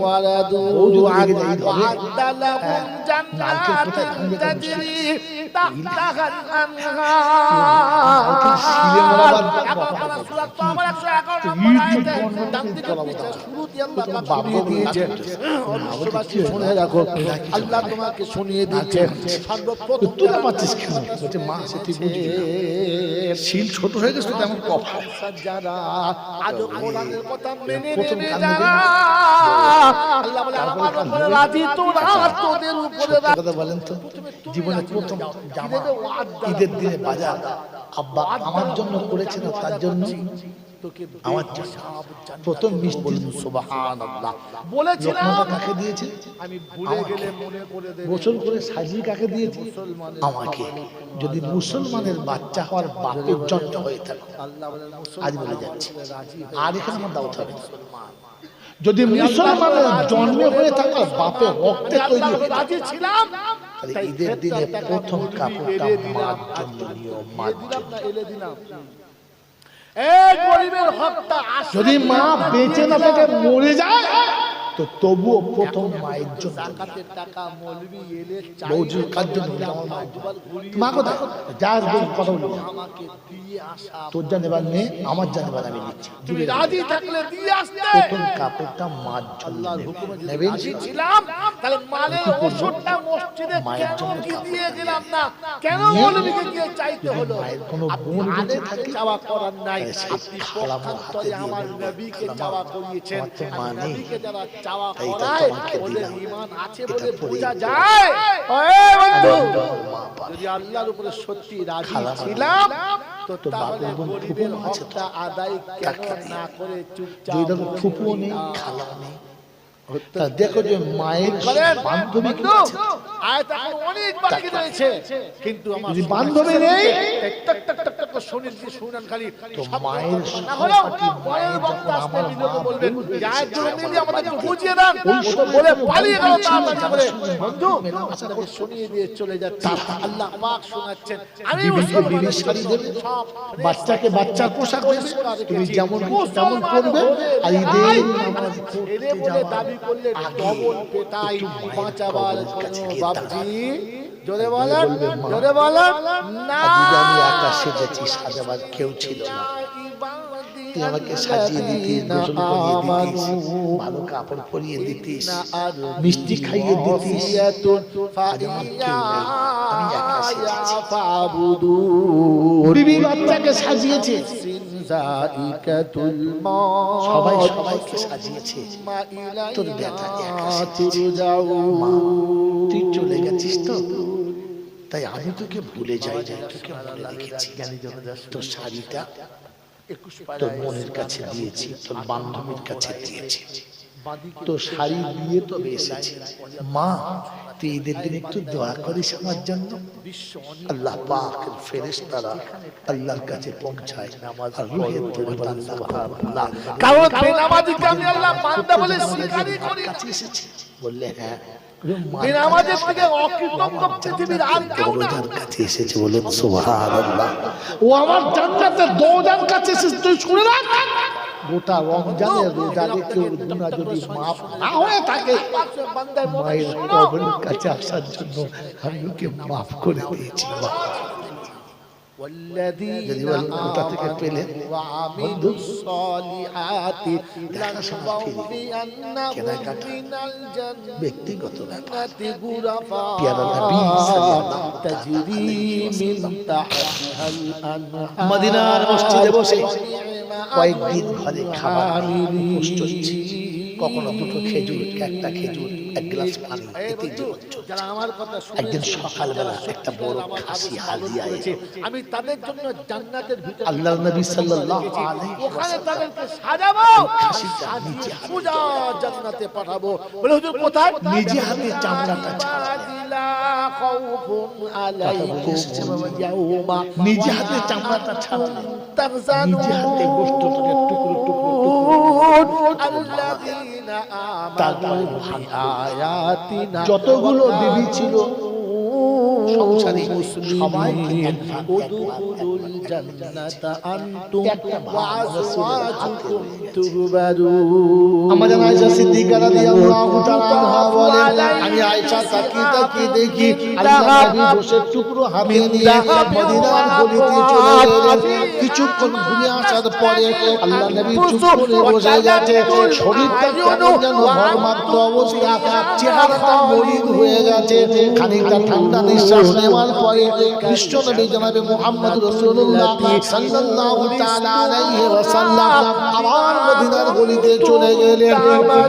[SPEAKER 1] ورضوا عنه وأعد لهم جنات تجري تحتها الأنهار আল্লাহ তোমাকে শুনিয়ে দিচ্ছে
[SPEAKER 2] তুই পাচ্ছিস কেন বলছে মা সে তুই বুঝবি না। শিল ছোট হয়ে গেছে তেমন কফা
[SPEAKER 1] যারা আজও কোরআনের কথা মেনে
[SPEAKER 2] প্রথম
[SPEAKER 1] নেবে
[SPEAKER 2] কান্না
[SPEAKER 1] যারা আল্লাহ বলে আমার উপরে রাজি তোরা তোদের উপরে রাজি
[SPEAKER 2] কথা বলেন তো জীবনে প্রথম জামা ঈদের দিনে বাজার আব্বা আমার জন্য করেছে না তার জন্য আমার জন্য প্রথম মিষ্টি
[SPEAKER 1] সুবহানাল্লাহ বলেছিলাম
[SPEAKER 2] লোকমাতা কাকে দিয়েছে
[SPEAKER 1] আমি ভুলে গেলে মনে করে দেব
[SPEAKER 2] গোসল করে সাজিয়ে কাকে দিয়েছে আমাকে যদি মুসলমানের বাচ্চা হওয়ার বাপের জন্ম হয়ে থাকে
[SPEAKER 1] আল্লাহ বলে
[SPEAKER 2] আজ বলে যাচ্ছে
[SPEAKER 1] রাজি
[SPEAKER 2] আর এখানে আমার দাওয়াত হবে যদি মুসলমানের জন্মে হয়ে থাকে বাপের রক্তে তৈরি
[SPEAKER 1] আল্লাহ
[SPEAKER 2] হয়ে থাকে,
[SPEAKER 1] রাজি ছিলাম
[SPEAKER 2] তাহলে ঈদের দিনে প্রথম কাপড়টা মার জন্য নিও মার
[SPEAKER 1] দিলাম
[SPEAKER 2] জন্য
[SPEAKER 1] না এলে দিলাম এই গরিবের হকটা আসলে
[SPEAKER 2] যদি মা বেঁচে না থেকে মরে যায় তো তবুও প্রথম মায়ের জন্য
[SPEAKER 1] জাকাতের টাকা মৌলবি এলে
[SPEAKER 2] বৌজির কার জন্য আমার মায়ের জন্য মা কোথায় যা কথা বলি
[SPEAKER 1] আমাকে দিয়ে আসা
[SPEAKER 2] তোর যা নেবার নেই আমার যা নেবার আমি নিচ্ছি
[SPEAKER 1] তুমি রাজি থাকলে দিয়ে আসতে
[SPEAKER 2] প্রথম কাপড়টা মার জন্য নেবেন
[SPEAKER 1] রাজি ছিলাম তাহলে মালের ওষুধটা মসজিদে
[SPEAKER 2] মায়ের
[SPEAKER 1] কেন
[SPEAKER 2] জন্য
[SPEAKER 1] কি
[SPEAKER 2] কাপড়।
[SPEAKER 1] দিয়ে দিলাম না কেন মৌলবিকে গিয়ে চাইতে হলো
[SPEAKER 2] মায়ের কোনো
[SPEAKER 1] আপনি
[SPEAKER 2] বোন বেঁচে
[SPEAKER 1] আলেমকে
[SPEAKER 2] থাকে
[SPEAKER 1] চাওয়া করার নাই
[SPEAKER 2] তাহলে সেই
[SPEAKER 1] আপনি
[SPEAKER 2] খালামো হাতে
[SPEAKER 1] পক্ষান্তরে
[SPEAKER 2] দিয়ে
[SPEAKER 1] আমার
[SPEAKER 2] বলবো,
[SPEAKER 1] নবীকে
[SPEAKER 2] খালামো,
[SPEAKER 1] চাওয়া করিয়েছেন
[SPEAKER 2] আমার তো
[SPEAKER 1] আর
[SPEAKER 2] মা নেই।
[SPEAKER 1] নবীকে যারা চাওয়া
[SPEAKER 2] তাই তো
[SPEAKER 1] করায়
[SPEAKER 2] তোমাকে
[SPEAKER 1] ওদের
[SPEAKER 2] দিলাম।
[SPEAKER 1] ঈমান আছে
[SPEAKER 2] এটা
[SPEAKER 1] বলে
[SPEAKER 2] পরেই
[SPEAKER 1] বোঝা
[SPEAKER 2] দিলাম।
[SPEAKER 1] যায় ওই বন্ধু
[SPEAKER 2] মা পারে।
[SPEAKER 1] যদি আল্লাহর উপরে সত্যি রাজি
[SPEAKER 2] খালামো
[SPEAKER 1] ছিলাম তো
[SPEAKER 2] তো
[SPEAKER 1] তাহলে
[SPEAKER 2] বাপের বোন
[SPEAKER 1] গরিবের
[SPEAKER 2] ফুপুও আছে তো।
[SPEAKER 1] হকটা আদায় কেন
[SPEAKER 2] তাকে
[SPEAKER 1] না করে চুপচাপ
[SPEAKER 2] দুই দেখো
[SPEAKER 1] বসে
[SPEAKER 2] ফুপুও নেই
[SPEAKER 1] দিলাম?
[SPEAKER 2] খালাও নেই তা দেখো যে মায়ের বান্ধবী কি আছে?
[SPEAKER 1] আয়াত এখন অনেক বাকি রয়েছে, কিন্তু আমার
[SPEAKER 2] যদি বান্ধবী নেই
[SPEAKER 1] টাক টাক টাক টাক করে শুনেন কি শুনান খালি
[SPEAKER 2] তো
[SPEAKER 1] সব
[SPEAKER 2] মায়ের
[SPEAKER 1] না হলো
[SPEAKER 2] সম্পর্কে
[SPEAKER 1] পরের
[SPEAKER 2] মায়ের
[SPEAKER 1] বক্তা
[SPEAKER 2] যখন
[SPEAKER 1] আসতে
[SPEAKER 2] আমার
[SPEAKER 1] বিনোদ
[SPEAKER 2] মা
[SPEAKER 1] বলবেন
[SPEAKER 2] বলে
[SPEAKER 1] যে আয়াত জন্য
[SPEAKER 2] দিয়েছে,
[SPEAKER 1] নিয়ে আমাদের একটু বুঝিয়ে দেন,
[SPEAKER 2] ওই
[SPEAKER 1] ও তো
[SPEAKER 2] সময়
[SPEAKER 1] বলে
[SPEAKER 2] তো
[SPEAKER 1] পালিয়ে গেল
[SPEAKER 2] বন্ধু ছিল,
[SPEAKER 1] তাড়াতাড়ি
[SPEAKER 2] যারা
[SPEAKER 1] করে
[SPEAKER 2] সঙ্গে
[SPEAKER 1] বন্ধু
[SPEAKER 2] মেলামেশা
[SPEAKER 1] আপনাকে
[SPEAKER 2] করতো।
[SPEAKER 1] শুনিয়ে দিয়ে চলে যাচ্ছে আল্লাহ পাক শোনাচ্ছেন। আমি
[SPEAKER 2] বিবিকে বিবির শাড়ি দেবে, বাচ্চাকে বাচ্চার পোশাক দেবে, তুমি যেমন তেমন পড়বে, আর ঈদের নামাজ পড়তে যাওয়ার
[SPEAKER 1] দাবি করলে
[SPEAKER 2] আগে
[SPEAKER 1] ডবল পেটাই
[SPEAKER 2] একটু মায়ের
[SPEAKER 1] বাঁচাবার
[SPEAKER 2] কবরের কাছে
[SPEAKER 1] কোনো
[SPEAKER 2] গিয়ে
[SPEAKER 1] বাপজি
[SPEAKER 2] দাঁড়াবে।
[SPEAKER 1] জোরে বলেন,
[SPEAKER 2] বলবে, মা,
[SPEAKER 1] জোরে বলেন না।
[SPEAKER 2] আজকে আমি একা সেজেছি, সাজাবার কেউ ছিল না, তুই আমাকে সাজিয়ে দিতিস, গোসল করিয়ে দিতিস, ভালো কাপড় পরিয়ে দিতিস, মিষ্টি খাইয়ে দিতিস, আজ আমার কেউ নেই, আমি একা সেজেছি। বিবি বাচ্চাকে সাজিয়েছে, সবাই সবাইকে সাজিয়েছে, তোর বেটা একা সেজেছে। মা, তুই চলে গেছিস তো, তাই আমি তোকে ভুলে যাই না, তোকে মনে রেখেছি। তোর শাড়িটা তোর বোনের কাছে দিয়েছি, তোর বান্ধবীর কাছে দিয়েছি, তোর শাড়ি দিয়ে তবে এসেছি। মা, তুই ঈদের দিন একটু দোয়া করিস আমার জন্য। আল্লাহ পাকের ফেরেশতারা আল্লাহর কাছে পৌঁছায়, আর রূহের ধরে বলেন সুবহানাল্লাহ,
[SPEAKER 1] কারণ বেনামাজিকে আমি আল্লাহ বান্দা বলে স্বীকারই করি না।
[SPEAKER 2] কাছে এসেছে। বললে হ্যাঁ,
[SPEAKER 1] বেনামাজের থেকে অকৃতজ্ঞ পৃথিবীর আর কেউ না।
[SPEAKER 2] দরজার কাছে এসেছে, বলেন সুবহানাল্লাহ। ও আমার জান্নাতের দরজার কাছে এসেছে, তুই শুনে রাখ। গোটা রমজানের রোজা রেখে ওর গুনাহ যদি মাফ না হয়ে থাকে, মায়ের কবরের কাছে আসার জন্য আমি ওকে মাফ করে দিয়েছি। যদি বলেন কোথা থেকে পেলেন বন্ধু, দেখাশোনা ফিরে কেনাকাটা ব্যক্তিগত ব্যাপার। পেয়ারা নবী সাল্লাল্লাহু তাআলা মদিনার মসজিদে বসে কয়েকদিন ঘরে খাবার কষ্ট হচ্ছে, কখনো দুটো খেজুর, একটা খেজুর, এক গ্লাস পানি, এতেই জীবন চলছে। একদিন সকালবেলা একটা বড় খাসি হাদিয়া এলো।
[SPEAKER 1] আমি তাদের জন্য জান্নাতের ভিতরে
[SPEAKER 2] আল্লাহর নবী সাল্লাল্লাহু আলাইহি
[SPEAKER 1] ওখানে
[SPEAKER 2] ওয়াসাল্লাম
[SPEAKER 1] তাদেরকে সাজাবো,
[SPEAKER 2] খাসিটা নিজে হাতে
[SPEAKER 1] সোজা জান্নাতে পাঠাবো। বলে হুজুর কোথায়?
[SPEAKER 2] নিজে হাতে চামড়াটা ছাড়ালেন। নিজে হাতে চামড়াটা ছাড়ালেন, নিজে হাতে গোশতটাকে টুকরো টুকরো তারপরে যতগুলো বিবি ছিল সংসারে সবাইকে এক ভাগ আমাদের আয়েশা সিদ্দিকা রাদিয়াল্লাহু তাআলা আনহা বলেন, আমি আয়েশা তাকিয়ে তাকিয়ে দেখি আল্লাহর নবী বসে টুকরো হাতে নিয়ে মদিনার গলিতে চলে গেলেন। কিছুক্ষণ ঘুরে আসার পরে আল্লাহর নবী চুপ করে বসে গেছে, শরীরটা কেমন যেন ঘরমাক্ত অবস্থা, চেহারাটা মলিন হয়ে গেছে। খানিকটা ঠান্ডা নিঃশ্বাস নেওয়ার পরে বিশ্ব নবী জনাবে মুহাম্মদ রাসূলুল্লাহ সাল্লাল্লাহু তাআলা আলাইহি ওয়াসাল্লাম আবার মদিনার গলিতে চলে গেলেন।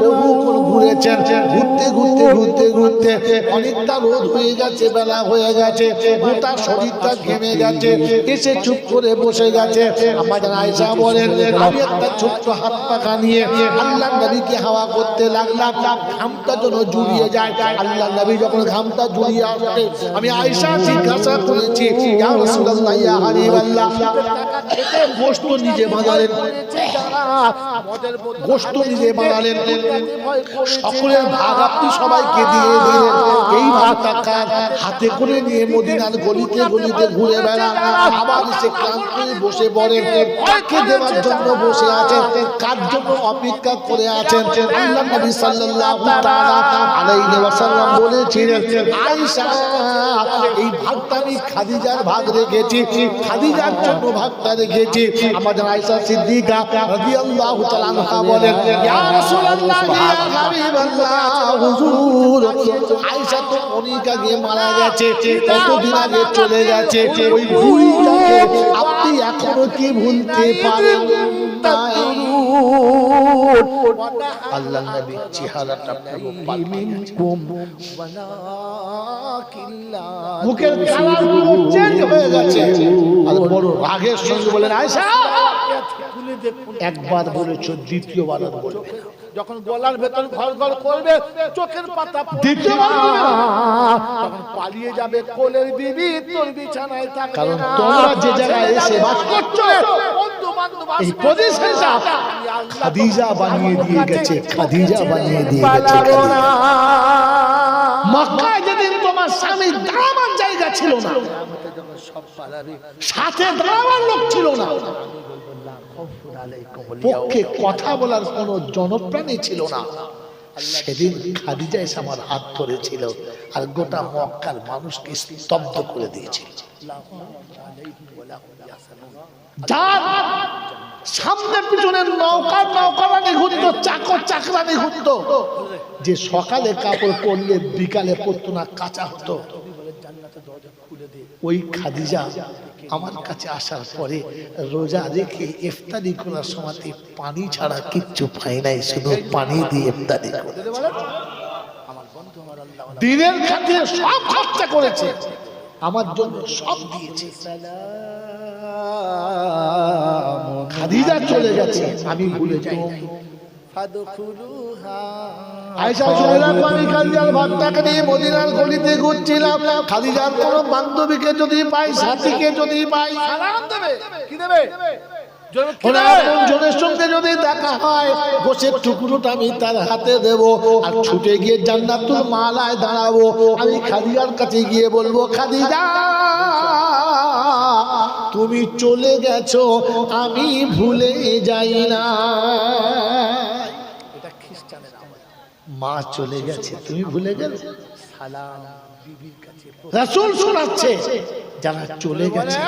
[SPEAKER 2] বহুক্ষণ ঘুরেছেন, ঘুরতে ঘুরতে ঘুরতে ঘুরতে অনেকটা রোদ হয়ে গেছে, বেলা হয়ে গেছে, গোটা শরীরটা ঘেমে গেছে, এসে চুপ করে বসে গেছে। আমাদের আয়েশা বলেন, আমি একটা ছোট্ট হাত পাখা নিয়ে আল্লাহর নবীকে হাওয়া করতে লাগলাম, ঘামটা যেন জুড়িয়ে যায়। আল্লাহর নবী যখন ঘামটা জুড়িয়ে আসে, আমি আয়েশা জিজ্ঞাসা করেছি, ইয়া রাসূলুল্লাহ, ইয়া হাবিবাল্লাহ, গোশত নিজে বানালেন, গোশত নিজে বানালেন, সকলের ভাগ আপনি সবাইকে দিয়ে দিলেন, এই ভাগটা কার? হাতে করে নিয়ে মদিনার গলিতে গলিতে ঘুরে বেড়ান, আবার এসে ক্লান্ত হয়ে বসে পড়েন। কাকে দেওয়ার জন্য বসে আছেন, কার জন্য অপেক্ষা করে আছেন? আল্লাহর নবী সাল্লাল্লাহু তাআলা আলাইহি ওয়াসাল্লাম বলেছিলেন, আয়েশা, এই ভাগটা আমি খাদিজার ভাগ রেখেছি, খাদিজার জন্য ভাগটা রেখেছি। আমাদের আয়েশা সিদ্দিকা রাদিয়াল্লাহু তাআলা আনহা বলেন, ইয়া রাসূলুল্লাহ, ইয়া হাবিবাল্লাহ, হুজুর, আয়েশা তো অনেক আগে মারা গেছে, কতদিন আগে চলে গেছে, ওই ভুলটাকে আপনি এখনো কি ভুলতে পারেন? আল্লাহর নবীর চেহারাটা পুরো পাল্টে গেছে, মুখের কালারগুলো চেঞ্জ হয়ে গেছে। আর বড় রাগের সঙ্গে বলেন, আয়েশা,
[SPEAKER 1] খুলে দেখুন।
[SPEAKER 2] একবার বলেছো, দ্বিতীয়বার আর বলবে না।
[SPEAKER 1] যখন গলার ভেতর ঘর ঘর করবে, চোখের পাতা পড়বে
[SPEAKER 2] দ্বিতীয়বার
[SPEAKER 1] না,
[SPEAKER 2] বলবে না।
[SPEAKER 1] তখন পালিয়ে যাবে কোলের বিবি, তোর বিছানায় থাকবে
[SPEAKER 2] কারণ
[SPEAKER 1] না।
[SPEAKER 2] তোমরা যে জায়গায়
[SPEAKER 1] চলে
[SPEAKER 2] এসে
[SPEAKER 1] যাবে
[SPEAKER 2] বাস করছো,
[SPEAKER 1] বন্ধু বান্ধব
[SPEAKER 2] এই
[SPEAKER 1] আসবে,
[SPEAKER 2] পজিশনটা
[SPEAKER 1] আমি আল্লাহ
[SPEAKER 2] খাদিজা বানিয়ে দিয়ে গেছে, খাদিজা বানিয়ে দিয়ে গেছে।
[SPEAKER 1] পালাবো না।
[SPEAKER 2] মক্কায় যেদিন তোমার স্বামী দাঁড়াবার জায়গা ছিল না,
[SPEAKER 1] যখন সব পালাবে,
[SPEAKER 2] সাথে দাঁড়াবার লোক ছিল না, পক্ষে কথা বলার কোনো জনপ্রাণী ছিল না, সেদিন খাদিজা এসে আমার হাত ধরেছিল আর গোটা মক্কার মানুষকে স্তব্ধ করে দিয়েছিল। যার সামনে পিছনে নৌকারানি ঘুরতো, চাকর চাকরানি ঘুরতো, যে সকালে কাপড় পরলে বিকালে পরতো না, কাঁচা হতো, ওই খাদিজা আমার কাছে আসার পরে রোজা রেখে ইফতারি করার সময় পানি ছাড়া কিচ্ছু পাই নাই, শুধু পানি দিয়ে ইফতারি করে। দিনের খাতিরে সব খরচা করেছে, আমার জন্য সব দিয়েছে। খাদিজা চলে গেছে, আমি ভুলে যাই নাই। আয়েশা চলে গেল, আমি খাদিজার ভাতটাকে নিয়ে মদিনার গলিতে ঘুরছিলাম। খাদিজার কোন বান্ধবীকে যদি পাই, সাথীকে যদি পাই,
[SPEAKER 1] সালাম দেবে, কি দেবে?
[SPEAKER 2] জনের সঙ্গে যদি দেখা হয়, গোশের টুকরোটা আমি তার হাতে দেব, আর ছুটে গিয়ে জান্নাতুল মালায় দাঁড়াবো। আমি খাদিজার কাছে গিয়ে বলবো, খাদিজা তুমি চলে গেছো, আমি ভুলে যাই না।
[SPEAKER 1] এটা খ্রিস্টানের আমল।
[SPEAKER 2] মা চলে গেছে, তুমি ভুলে গেলে।
[SPEAKER 1] সালাম বিবির কাছে।
[SPEAKER 2] রাসূল শোনাচ্ছে, যারা চলে গেছে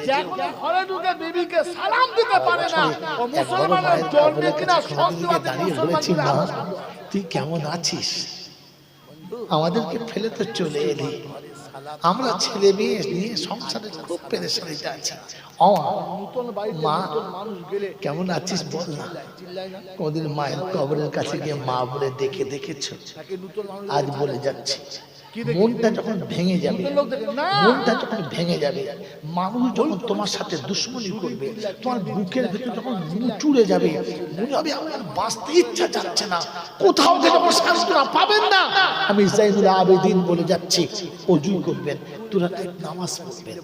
[SPEAKER 1] যে এখন ঘরে ঢুকে বিবিকে সালাম দিতে পারে না, ও মুসলমানের জন্মে কিনা সন্দেহতে
[SPEAKER 2] দাঁড়িয়ে বলেছি, মা তুই কেমন আছিস? আমাদেরকে ফেলে তো চলে এলি, আমরা ছেলে মেয়ে নিয়ে সংসারে খুব পেরেশানিতে আছি। মা কেমন আছিস বল না। কোনদিন মায়ের কবরের কাছে গিয়ে মা বলে ডেকে দেখেছো? আজ বলে যাচ্ছে, মনটা যখন ভেঙে যাবে, মনটা যখন ভেঙে যাবে, মানুষ যখন তোমার সাথে দুশ্মনী করবে, তোমার বুকের ভেতর যখন মুচুড়ে যাবে, মনে হবে আমার বাঁচতে ইচ্ছা যাচ্ছে না, কোথাও থেকে যখন সান্ত্বনা পাবেন না, আমি জাইনুল আবেদিন বলে যাচ্ছি, ওযু করবেন, দুই রাকাত নামাজ পড়বেন,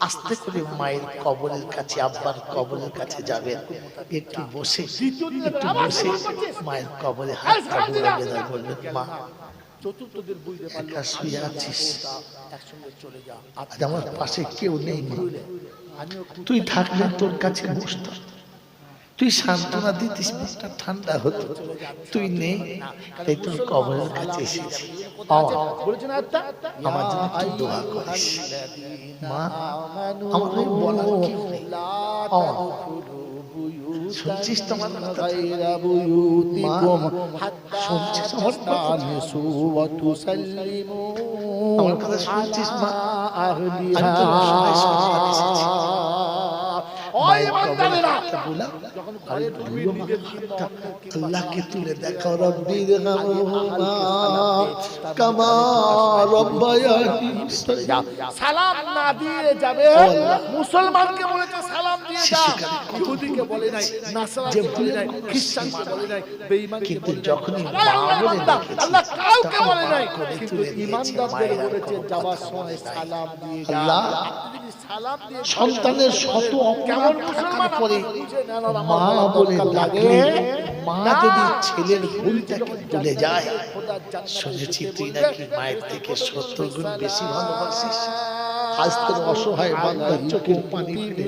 [SPEAKER 2] আস্তে করে মায়ের কবরের কাছে, আব্বার কবরের কাছে যাবেন, একটু বসে মায়ের কবরে হাতটা বুলাবেন আর বলবেন, মা
[SPEAKER 1] চতুর্থ দিন বুঝতে পারলো
[SPEAKER 2] একা শুয়ে আছিস,
[SPEAKER 1] একসঙ্গে চলে যা।
[SPEAKER 2] আজ আমার পাশে কেউ নেই, তুই থাকলে তোর কাছে বসতাম, তুই সান্ত্বনা দিতিস, মনটা ঠান্ডা হতো, তুই নেই, তাই তোর কবরের কাছে এসেছি।
[SPEAKER 1] বলেছেন
[SPEAKER 2] আমার জন্য একটু দোয়া করিস। মা আমার ওই বলার কেউ নেই। শুনছিস তোমার কথা? মা শুনছিস আমার কথা? আমার কথা শুনছিস মা? আমি তো অসহায় সন্তান এসেছি। আল্লাহকে তুলে দেখো, রব্বির কামা রব্বায়ানি সগীরা।
[SPEAKER 1] সালাম না দিয়ে যাবে, মুসলমানকে বলেছে সালাম দিয়ে যা, ইহুদিকে বলে নাই, নাসারাকে বলে নাই, খ্রিস্টানকে বলে নাই, বেঈমানকে
[SPEAKER 2] কিন্তু
[SPEAKER 1] বলে নাই।
[SPEAKER 2] যখনই
[SPEAKER 1] আল্লাহ কাউকে বলে নাই, কিন্তু ঈমানদারদের বলেছে যাওয়ার সময় সালাম দিয়ে যা।
[SPEAKER 2] আল্লাহ
[SPEAKER 1] সালাম দিয়ে
[SPEAKER 2] সন্তানের শত অপমান থাকার পরে মা বলে ডাকলে, মা যদি ছেলের ভুলটাকে ভুলে যায়, শুনেছি তুই নাকি মায়ের থেকে 70 গুণ বেশি ভালোবাসিস, আজ তোর অসহায় বান্দার চোখের পানি ফেলে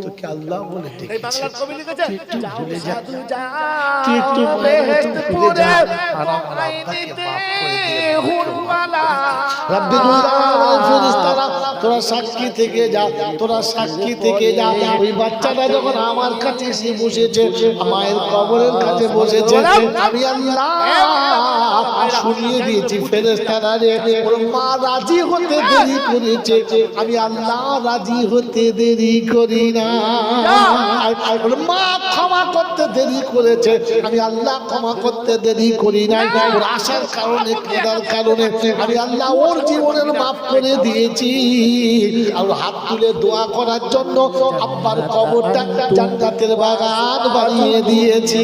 [SPEAKER 2] তোকে আল্লাহ বলে ডেকেছে, তুই একটু ভুলে যা, তুই একটু মায়ের মতো ভুলে যা, আর আমার আব্বাকে মাফ করে দিয়ে তোরা সাক্ষী থেকে যা, তোরা সাক্ষী থেকে যা। ওই বাচ্চাটা যখন আমার কাছে এসে বসেছে, মায়ের কবরের কাছে বসেছে, আমি আল্লাহ শুনিয়ে দিয়েছি ফেরেশতারা রে, ওর মা রাজি হতে দেরি করেছে, আমি আল্লাহ রাজি হতে দেরি করি না। মা ক্ষমা করতে দেরি করেছে, আমি আল্লাহ ক্ষমা করতে দেরি করি নাই। ওর আসার কারণে কাঁদার কারণে আমি আল্লাহ ওর জীবনের মাফ করে দিয়েছি। আর হাত তুলে দোয়া করার জন্য আব্বার কবরটা জান্নাতের বাগান বানিয়ে দিয়েছি।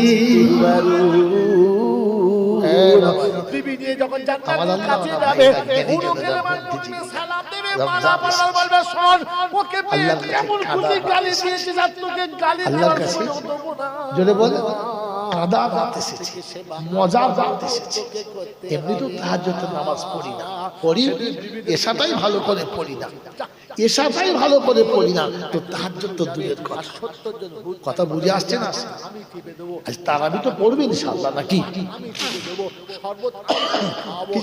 [SPEAKER 1] বিবি নিয়ে যখন জান্নাতের কাছে যাবে, হুজুরের মাধ্যমে সালাম দেবে, মালা পড়বে, বলবে শোন ওকে পেয়ে কেমন খুশি গালি দিয়েছে, যা তোকে গালি দেওয়ার কোনো দেব না।
[SPEAKER 2] জোরে বল, কাদা রাত এসেছে, মজা রাত এসেছে। এমনি তো তাহাজ্জুদের নামাজ পড়ি না, পড়ি এশাটাই ভালো করে পড়ি না, এশাটাই ভালো করে পড়ি না, তো তাহাজ্জুদ তো দূরের কথা। কথা বুঝে আসছে না? আজ তারাবি তো পড়বে ইনশাআল্লাহ নাকি?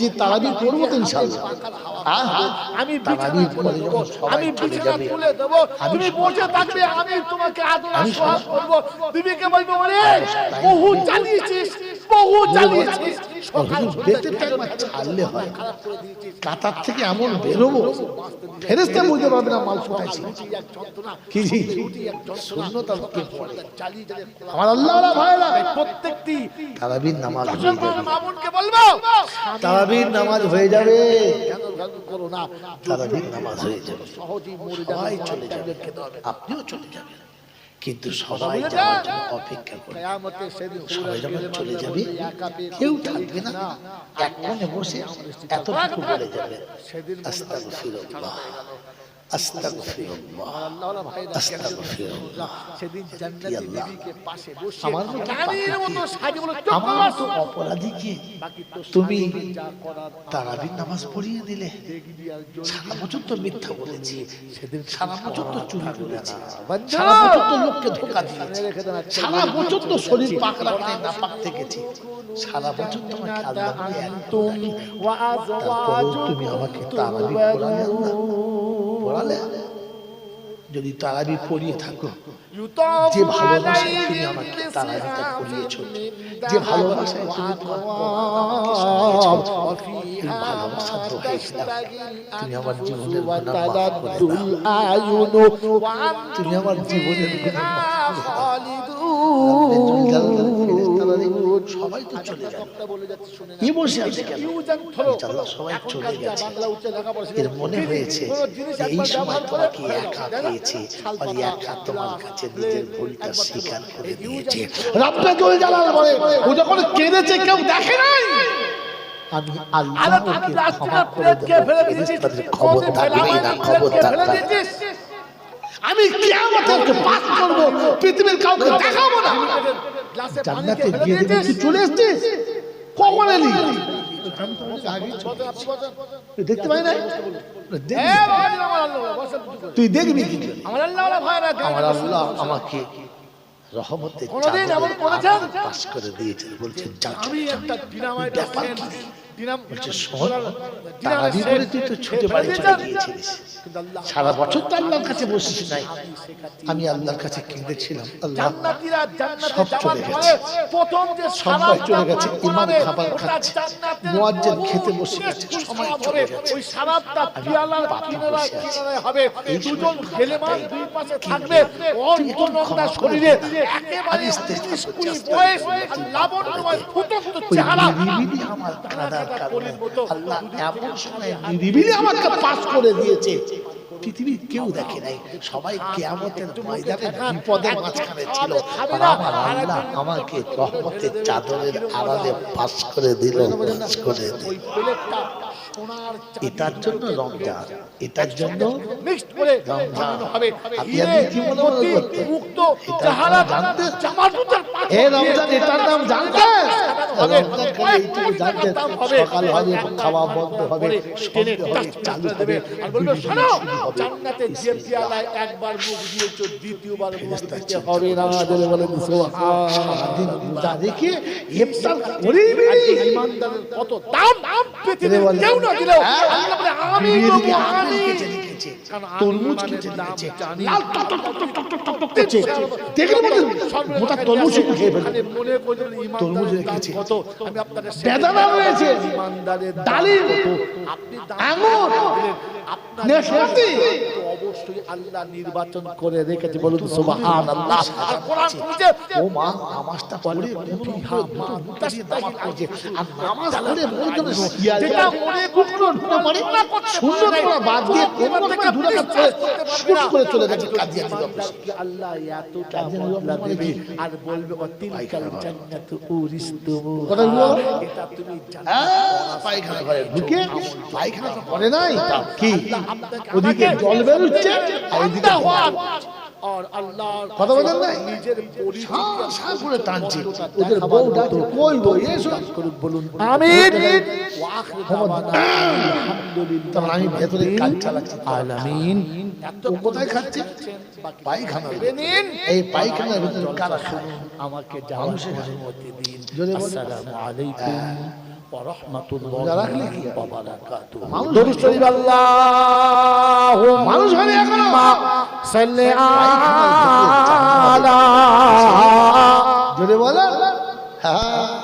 [SPEAKER 2] কি তারাবি পড়বো তো ইনশাআল্লাহ।
[SPEAKER 1] আমি তারাবি পড়ে যখন সবাই চলে যাবে, তুমি বসে থাকবে, আমি তোমাকে আদর আশীর্বাদ করব। বিবিকে বলবো ওরে বহু চালিয়েছিস, বহু চালিয়েছিস,
[SPEAKER 2] ছাড়লে হয়। কাতার থেকে এমন বেরোবো ফেরেশতা বুঝতে পারবে না মাল ফুটাইছি কি জি। সুন্নাত কে পড়ে? আমার আল্লাহর ভাইরা প্রত্যেকটি তারাবির নামাজ হয়ে যাবে,
[SPEAKER 1] মামুনকে বলবো
[SPEAKER 2] তারাবির নামাজ হয়ে যাবে,
[SPEAKER 1] কেন গান করো না,
[SPEAKER 2] তারাবির নামাজ হয়ে যাবে,
[SPEAKER 1] সহজেই মরে
[SPEAKER 2] সবাই চলে যাবে, আপনিও চলে যাবেন, কিন্তু সবাই যাওয়ার জন্য অপেক্ষা করবে।
[SPEAKER 1] কিয়ামতের সেদিন
[SPEAKER 2] সবাই যখন চলে যাবে কেউ থাকবে না, এক কোণে বসে এতটুকু বলে যাবে আস্তাগফিরুল্লাহ, আস্তাগফিরুল্লাহ, আস্তাগফিরুল্লাহ।
[SPEAKER 1] সেদিন জান্নাতি বিবিকে পাশে বসে
[SPEAKER 2] আমার মতো
[SPEAKER 1] রানীর মতো সাজে বলে
[SPEAKER 2] আমার তো অপরাধীকে তুমি তারাবির নামাজ পড়িয়ে দিলে। সারা বছর তো মিথ্যা বলেছি, সেদিন সারা বছর তো চুরি করেছি, সারা বছর তো লোককে ধোঁকা দিয়েছি, সারা বছর তো শরীর পাক রাখতে না পাক থেকেছি, সারা বছর তোমাকে আল্লাহ তুমি আমাকে তারাবি পড়ালে। যদি তারাবি পড়িয়ে থাকো, যে ভালোবাসায় তুমি আমাকে তারাবিটা পড়িয়েছো, যে ভালোবাসায় তুমি তোমার আমাকে সঙ্গেছো, এই ভালোবাসার দোহাই দিলাম, তুমি আমার জীবনের গুনাহ মাফ করে দাও, তুমি আমার জীবনের গুনাহ মাফ করে দাও। সবাই তো চলে যাবে, কি বসে আছে কেন? সবাই চলে গেছে, এর মনে হয়েছে এই সময় তোমাকে একা পেয়েছে, আর একা তোমার কাছে নিজের ভুলটা স্বীকার করে দিয়েছে। রাব্বে জল জালাল বলে, ও যখন কেঁদেছে কেউ দেখে নাই, আমি আল্লাহ ওকে ক্ষমা করে দেব, ফেরেশতাদের খবর থাকবেই না, খবরদার থাকবে। আমি কিয়ামতে পাস করব, পৃথিবীর কাউকে দেখাবো না। জান্নাতে গিয়ে দেখি চলে এসেছিস, কখন এলি? দেখতে পাই না, তুই দেখবি কি? আমার আল্লাহ আমাকে রহমতের চাদরে পাশ করে দিয়েছেন, বলছেন
[SPEAKER 1] আমি একটা ডিনামাইট
[SPEAKER 2] বলছে শোন, তারাবি করে তুই তো ছুটে বাড়ি চলে গিয়েছিলিস, সারা বছর তো আল্লাহর কাছে বসিস নাই। আমি আল্লাহর কাছে কেঁদেছিলাম, আল্লাহ সব চলে গেছে, সবাই চলে গেছে, ইমাম খাবার খাচ্ছে, মুয়াজ্জিন খেতে বসে গেছে, সময় চলে গেছে,
[SPEAKER 1] ওই সারাটা পিয়ালার কিনারায় কিনারায় হবে, দুজন ছেলেমান দুই পাশে থাকবে, অন্তর্নগ্ন শরীরে একেবারে স্কুল বয়স আর লাবণ্যময় ফুটন্ত চেহারা,
[SPEAKER 2] আমার কাদার কারণে আল্লাহ এমন সময় নিরিবিলি আমাকে পাস করে দিয়েছে, পৃথিবীর কেউ দেখে নাই, সবাই কিয়ামতের ময়দানে বিপদের মাঝখানে ছিল, আর আমার আল্লাহ আমাকে রহমতের চাদরের আড়ালে পাস করে দিল, পাস করে দিল। এটার জন্য রমজান, এটার জন্য রমজান হবে। আপনি কি মনে করতেন মুক্ত চেহারা জানতে? এ রমজান এটার নাম জানতেন? রমজান করে এইটুকু জানতেন, সকাল হবে খাওয়া বন্ধ হবে, সন্ধে হবে চালু হবে, আর বলবে শোনো
[SPEAKER 1] জান্নাতে যে পেয়ালায় একবার মুখ দিয়েছো দ্বিতীয়বার মুখ দিতে হবে না, বলে বলেন সুবহান।
[SPEAKER 2] সারাদিন রোজা রেখে ইফতার করেই বেরিয়ে
[SPEAKER 1] ইমানদারের কত দাম পৃথিবীর কেউ না দিলেও আল্লাহ বলে আমি দেব, আমি
[SPEAKER 2] খেয়েছে, তরমুজ খেতে দিয়েছে, লাল টক টক টক টক টক টক টক করছে, দেখলে মনে মোটা তরমুজ খেয়ে ফেলে।
[SPEAKER 1] মনে করলেন ইমানদারের
[SPEAKER 2] তরমুজ
[SPEAKER 1] দাম
[SPEAKER 2] রেখেছে,
[SPEAKER 1] কত? আমি আপনাদের
[SPEAKER 2] বেদানা রয়েছে,
[SPEAKER 1] ইমানদারের দাম
[SPEAKER 2] ডালিম,
[SPEAKER 1] কত? আপনি দাম
[SPEAKER 2] আঙুর,
[SPEAKER 1] দিলেন, আপনার
[SPEAKER 2] নাশপাতি।
[SPEAKER 1] তো অবশ্যই আল্লাহ নির্বাচন করে রেখেছে, বলুন সুবহানাল্লাহ। আর কোরআন খুঁজে
[SPEAKER 2] ও মা নামাজটা পড়ে
[SPEAKER 1] ফিহা মা তাস্তাহিল
[SPEAKER 2] করছে, আর নামাজ পড়ে বলতো না শিয়াল
[SPEAKER 1] যেটা মনে
[SPEAKER 2] কুকুর মানে সুন্দর করে বাদ দিয়ে কোনো রকমের দূরে কাছে শুট করে চলে গেছে কাদিয়ানি অফিসে।
[SPEAKER 1] কি আল্লাহ এতটা বদলা দেবে আর বলবে অতিলকাল জান্নাতু উরিস্তুমু,
[SPEAKER 2] কথাগুলো
[SPEAKER 1] এটা তুমি
[SPEAKER 2] পায়খানা করে ঢুকে পায়খানা তো করে নাই কি ওদিকে জল বেরোচ্ছে আর এদিকে
[SPEAKER 1] আর আল্লাহ
[SPEAKER 2] কথা বলেন নাই
[SPEAKER 1] নিজের পরিচিতি
[SPEAKER 2] সার করে টানছে ওদের বউ ডাকে কই বই এসো
[SPEAKER 1] করে বলুন আমিন ওয়া আখির দাওয়ানা আলহামদুলিল্লাহ।
[SPEAKER 2] তখন আমি ভেতরে কাজ চালাচ্ছি
[SPEAKER 1] আলামিন।
[SPEAKER 2] ও কোথায় খাচ্ছে পায়খানা
[SPEAKER 1] নিন
[SPEAKER 2] এই পায়খানার ভিতরে কারা খায়
[SPEAKER 1] আমাকে যাওয়ার অনুমতি দিন।
[SPEAKER 2] জোরে বলুন।
[SPEAKER 1] আসসালামু আলাইকুম ওয়া রাহমাতুল্লাহি
[SPEAKER 2] রোজা রাখলে কি
[SPEAKER 1] ওয়া বারাকাতুহু।
[SPEAKER 2] মানুষ
[SPEAKER 1] দরুদ শরীফ আল্লাহু
[SPEAKER 2] মানুষ হয় এখনো
[SPEAKER 1] সাল্লি আলা
[SPEAKER 2] জোরে বলো হ্যাঁ